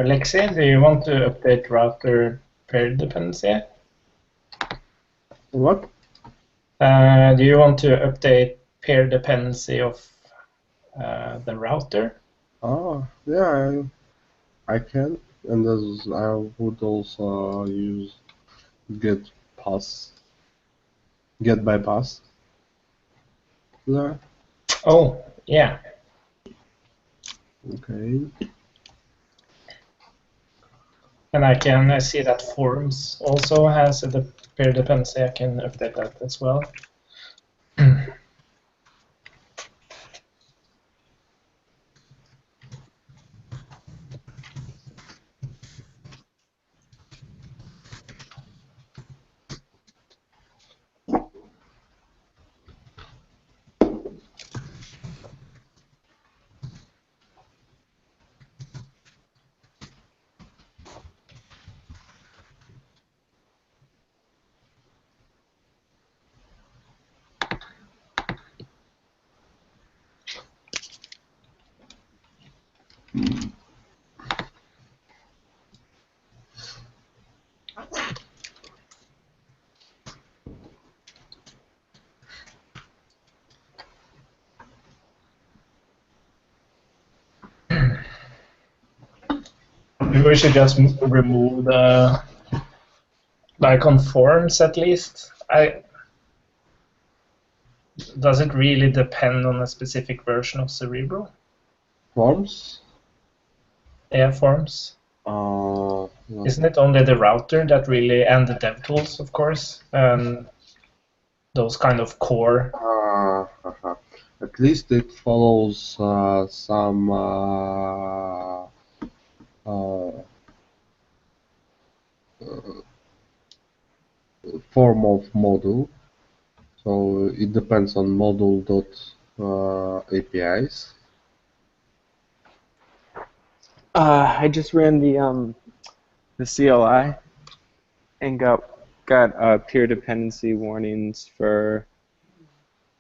Alexei, do you want to update router pair dependency? What? Do you want to update pair dependency of the router? Oh, yeah, I can. And as I would also use get bypass there. Oh, yeah. Okay. And I can see that forms also has a pair dependency. I can update that as well. Maybe we should just remove the icon forms at least. Does it really depend on a specific version of Cerebral? Forms? Yeah, forms. No. Isn't it only the router that really, and the dev tools, of course, and those kind of core At least it follows some form of module. So it depends on module.apis. I just ran the CLI and got peer dependency warnings for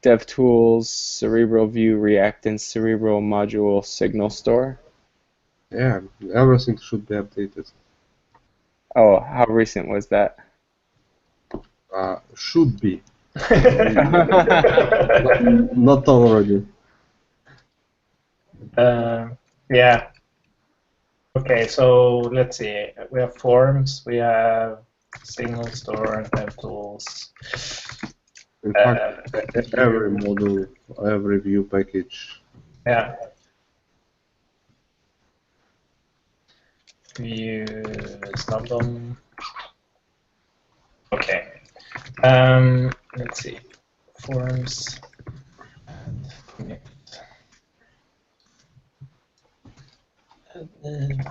DevTools, Cerebral View React, and Cerebral Module Signal Store. Yeah, everything should be updated. Oh, how recent was that? Should be. Not already. Yeah. Okay, so let's see. We have forms, we have Signal Store, DevTools. In fact, every module, every view package. Yeah. View snubdom. Okay. Let's see. Forms. Commit. And then,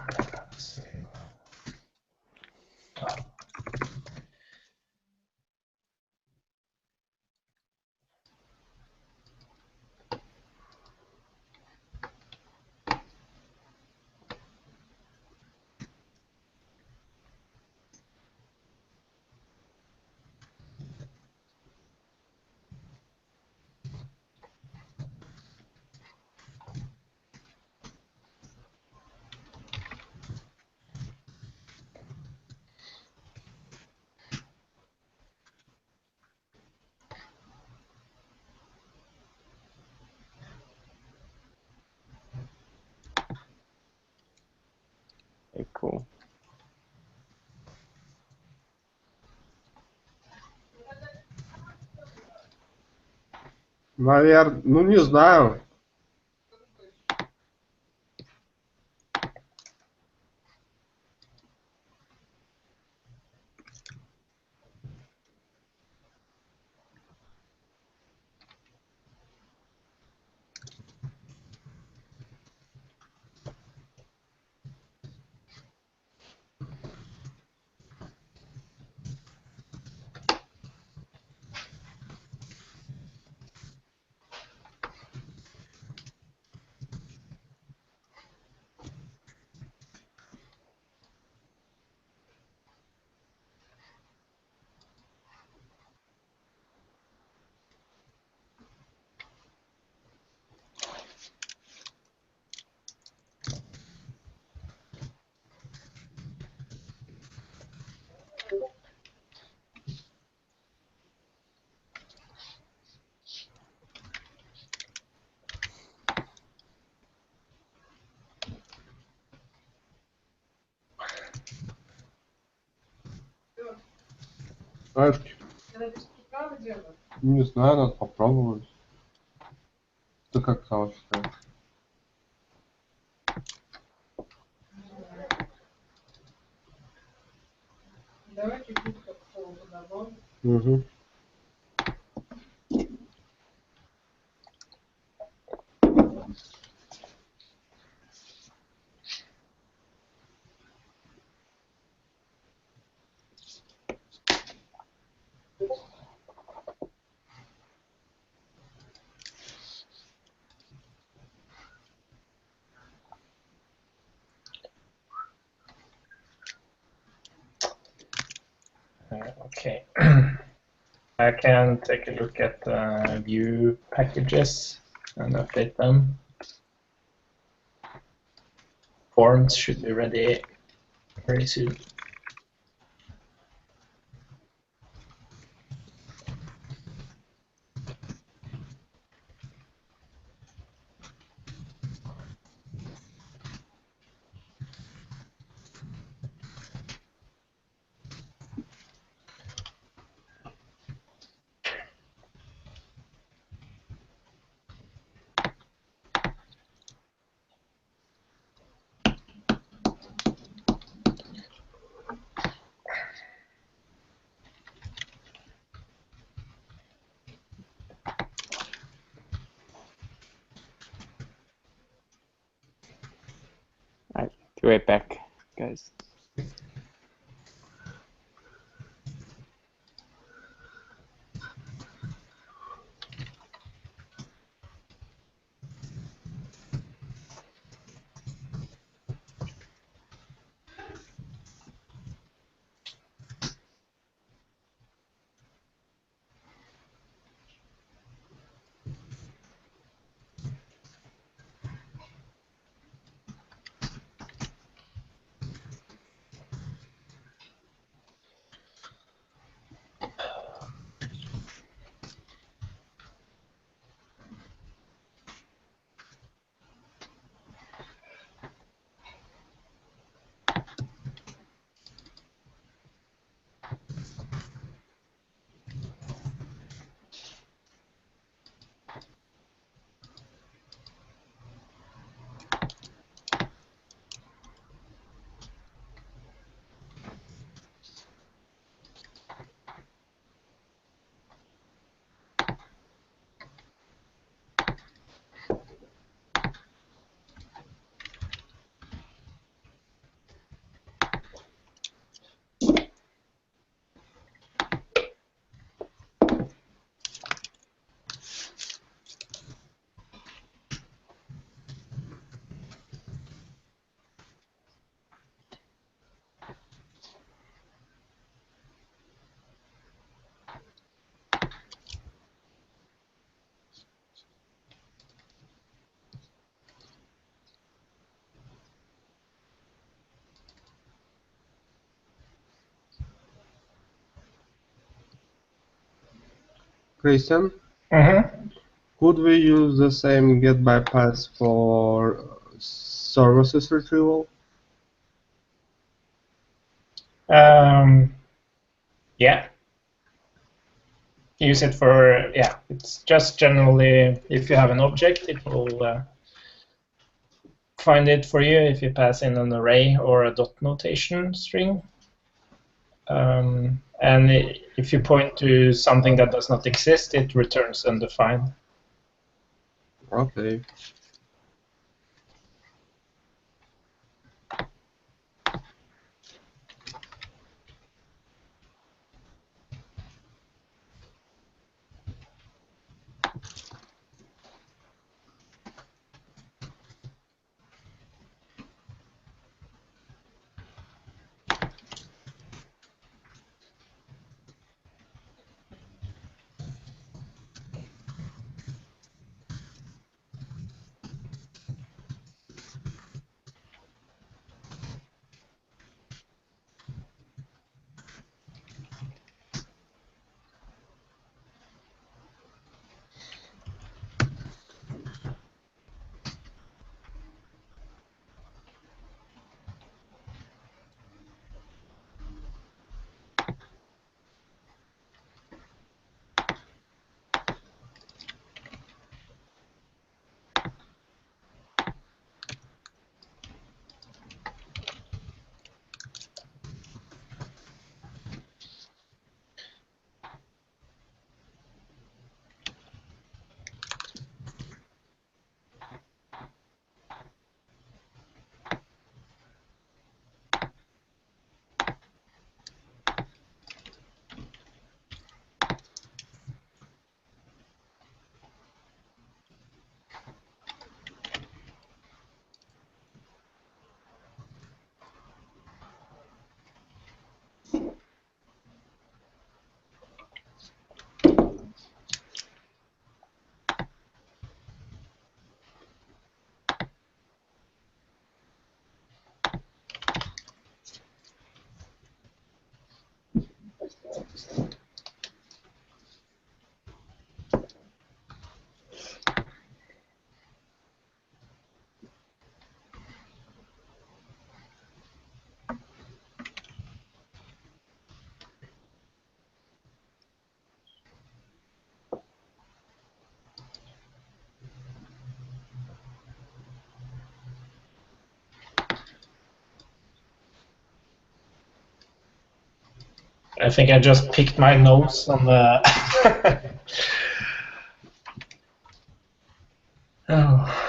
Okay, cool. Наверное, ну не знаю. Ашки. Не знаю, надо попробовать. Ты как сам считаешь? Давай чуть-чуть как солнце добавим. Угу. okay. I can take a look at view packages and update them. Forms should be ready very soon. Be right back, guys. Christian, Mm-hmm. could we use the same get bypass for services retrieval? Yeah. Use it for, yeah, it's just generally, if you have an object, it will find it for you if you pass in an array or a dot notation string. And if you point to something that does not exist, it returns undefined. Okay. I think I just picked my nose on the... Oh.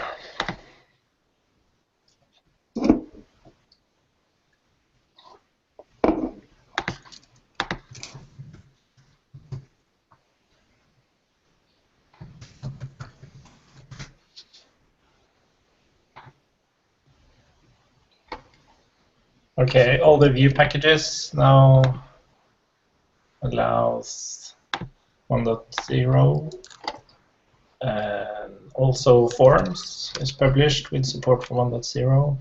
Okay, all the view packages now allows 1.0, and also forms is published with support for 1.0.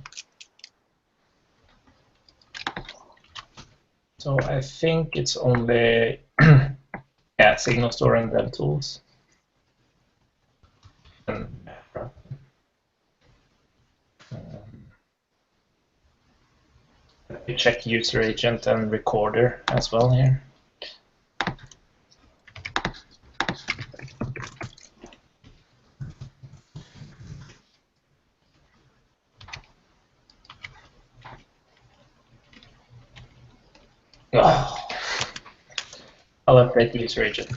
So I think it's only yeah, signal store and DevTools. And we check user agent and recorder as well here. Oh, I'll update the user agent.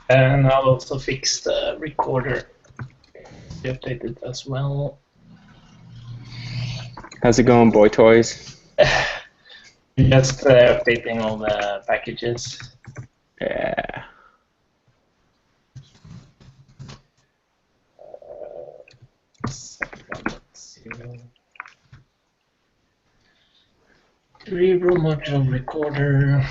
And I'll also fix the recorder. Be updated as well. How's it going, boy toys? Just updating all the packages. Yeah. Cerebral module recorder.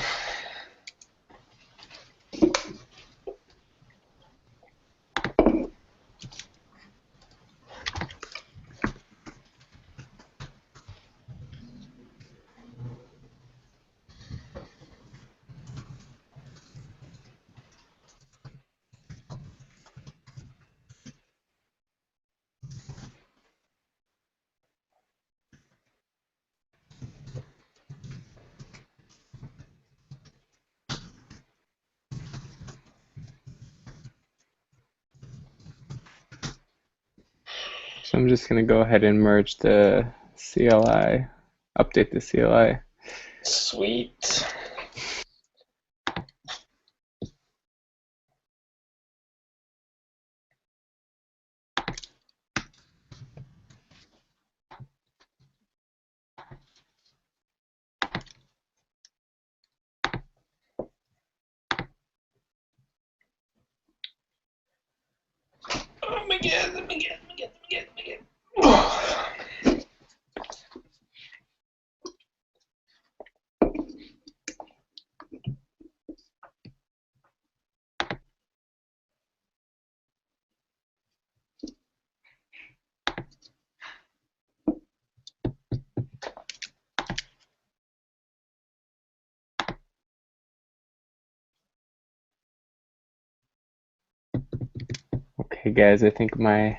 So I'm just going to go ahead and merge the CLI, update the CLI. Sweet. Oh my god, oh my god, oh my god, oh my god, oh my god. Okay, guys, I think my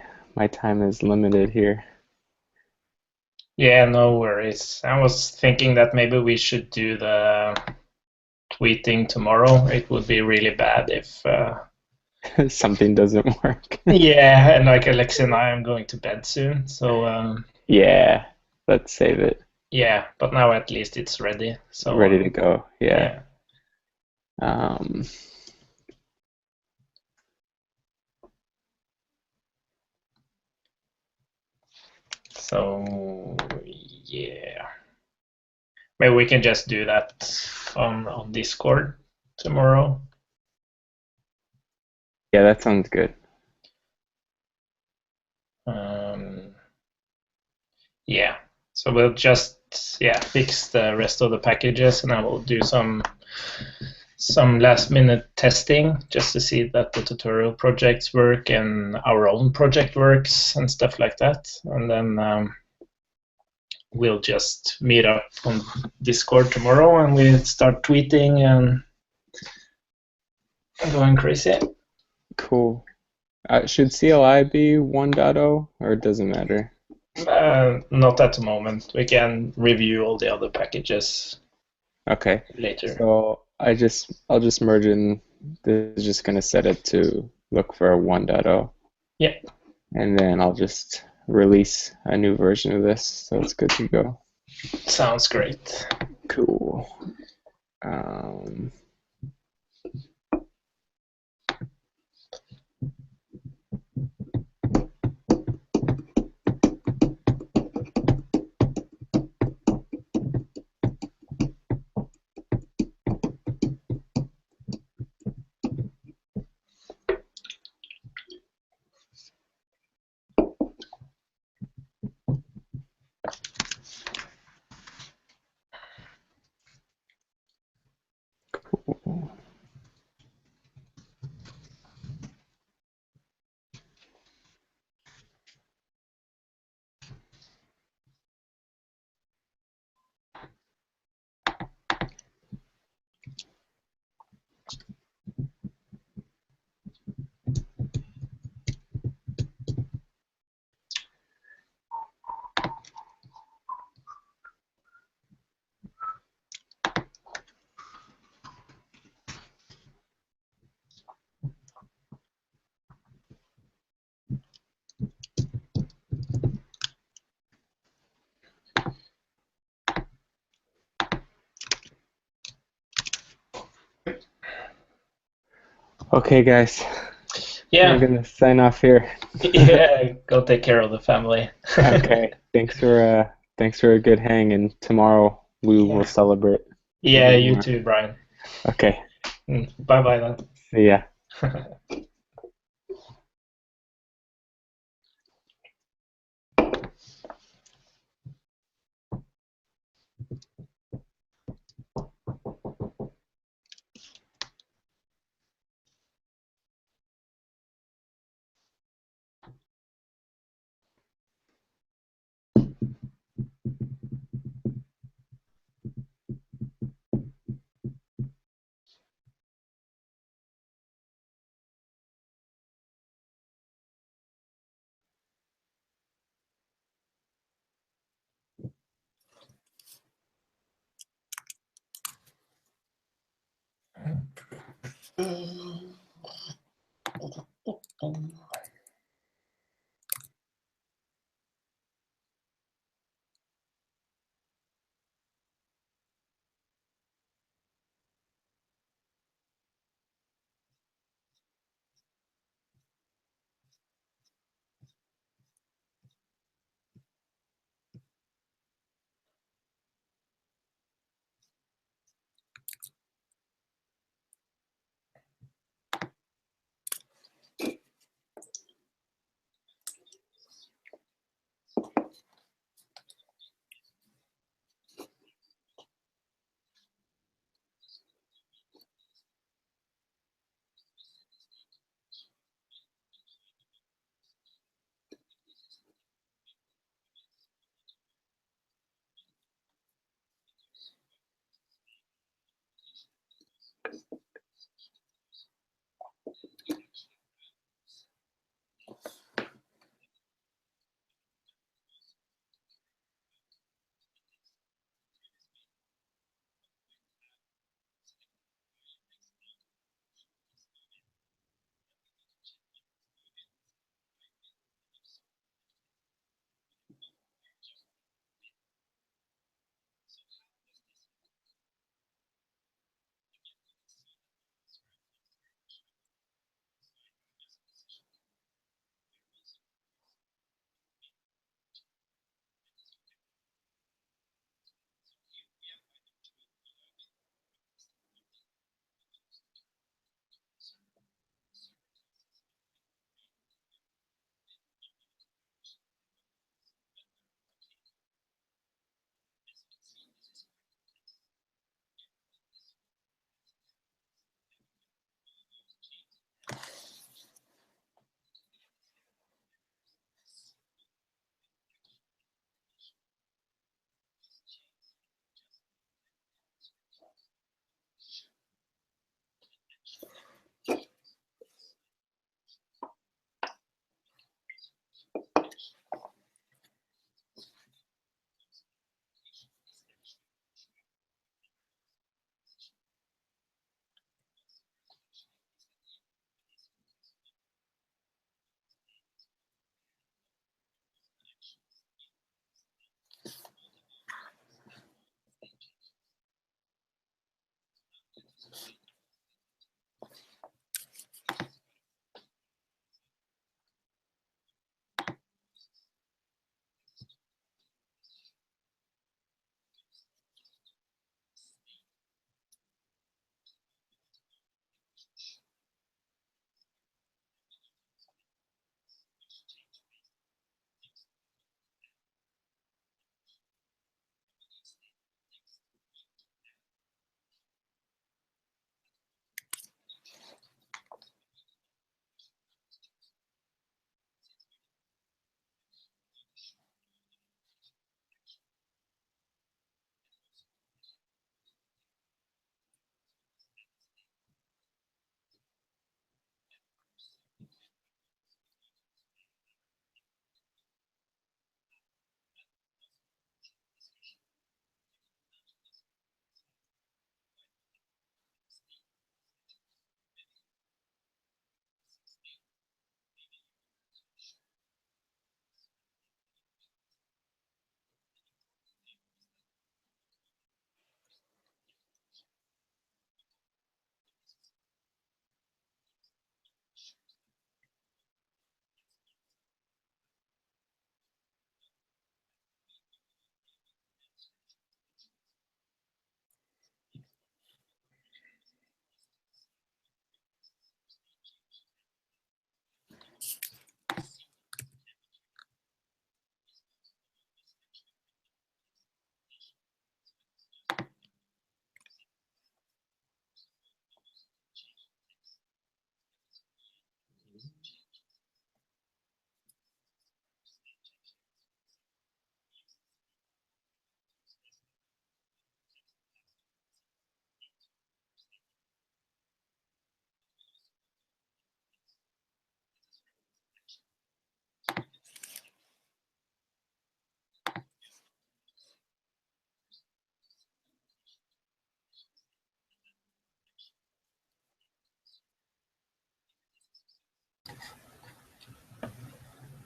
time is limited here. Yeah, no worries. I was thinking that maybe we should do the tweeting tomorrow. It would be really bad if something doesn't work. Yeah, and like Alexia and I am going to bed soon, so yeah, let's save it. Yeah, but now at least it's ready. So ready to go. Yeah. So yeah, maybe we can just do that on Discord tomorrow. Yeah, that sounds good. Yeah, so we'll just fix the rest of the packages, and I will do some last minute testing just to see that the tutorial projects work and our own project works and stuff like that, and then we'll just meet up on Discord tomorrow and we'll start tweeting and going crazy. Cool. Should CLI be 1.0 or it doesn't matter? Not at the moment. We can review all the other packages. Okay. Later. So I'll just merge in. This is just gonna set it to look for a 1.0. Yeah. And then I'll just release a new version of this, so it's good to go. Sounds great. Cool. Okay, guys. Yeah. I'm gonna sign off here. Yeah, go take care of the family. Okay. Thanks for a good hang, and tomorrow we will celebrate. Yeah, you too, Brian. Okay. Bye then. See ya.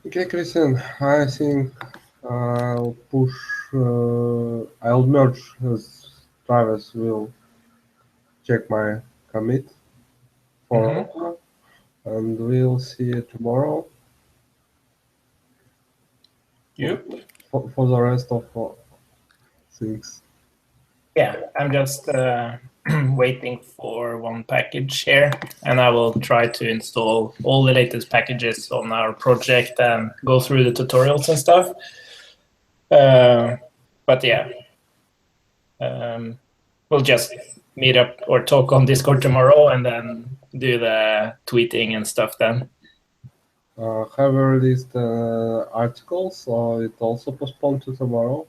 Okay, Christian, I think I'll push. I'll merge as Travis will check my commit for and we'll see you tomorrow. Yep. For the rest of things. Yeah, I'm just waiting for one package here, and I will try to install all the latest packages on our project and go through the tutorials and stuff. But yeah, we'll just meet up or talk on Discord tomorrow and then do the tweeting and stuff then. Have you released articles, or it also postponed to tomorrow?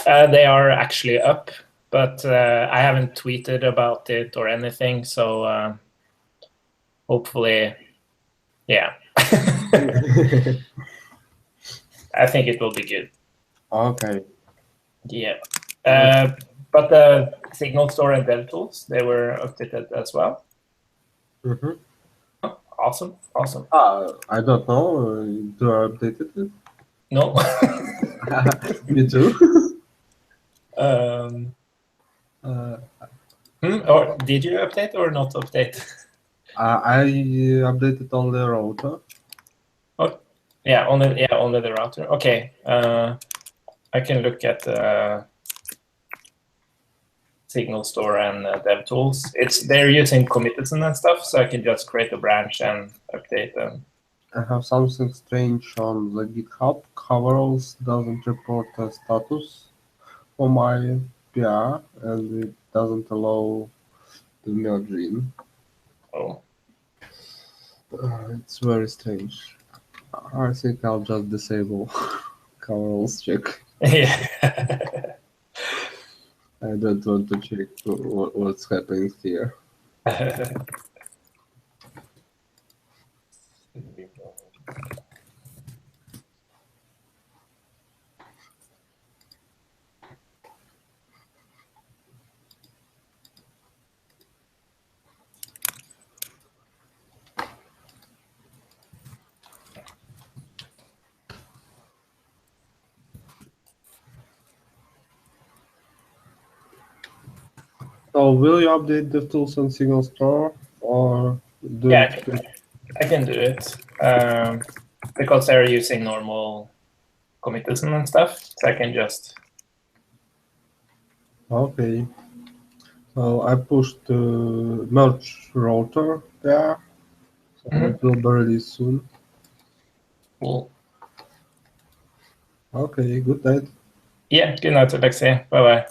They are actually up, but I haven't tweeted about it or anything, so hopefully, yeah. I think it will be good. Okay. Yeah. But the Signal Store and DevTools, they were updated as well. Mm-hmm. Oh, awesome. I don't know. Do I updated it? No. Me too. Or did you update or not update? I updated on the router. Oh, yeah, only the router. Okay. I can look at the Signal Store and DevTools. They're using committers and stuff, so I can just create a branch and update them. I have something strange on the GitHub. Coveralls doesn't report a status for my PR, and it doesn't allow the merge in. Oh. It's very strange. I think I'll just disable coveralls check. Yeah. I don't want to check what's happening here. So will you update the tools on Signal Store, or do yeah, I can do it because they're using normal committers and stuff, so I can just. Okay. So I pushed the merge router there, so it will be released soon. Cool. Okay, good night. Yeah, good night, Alexei. Bye-bye.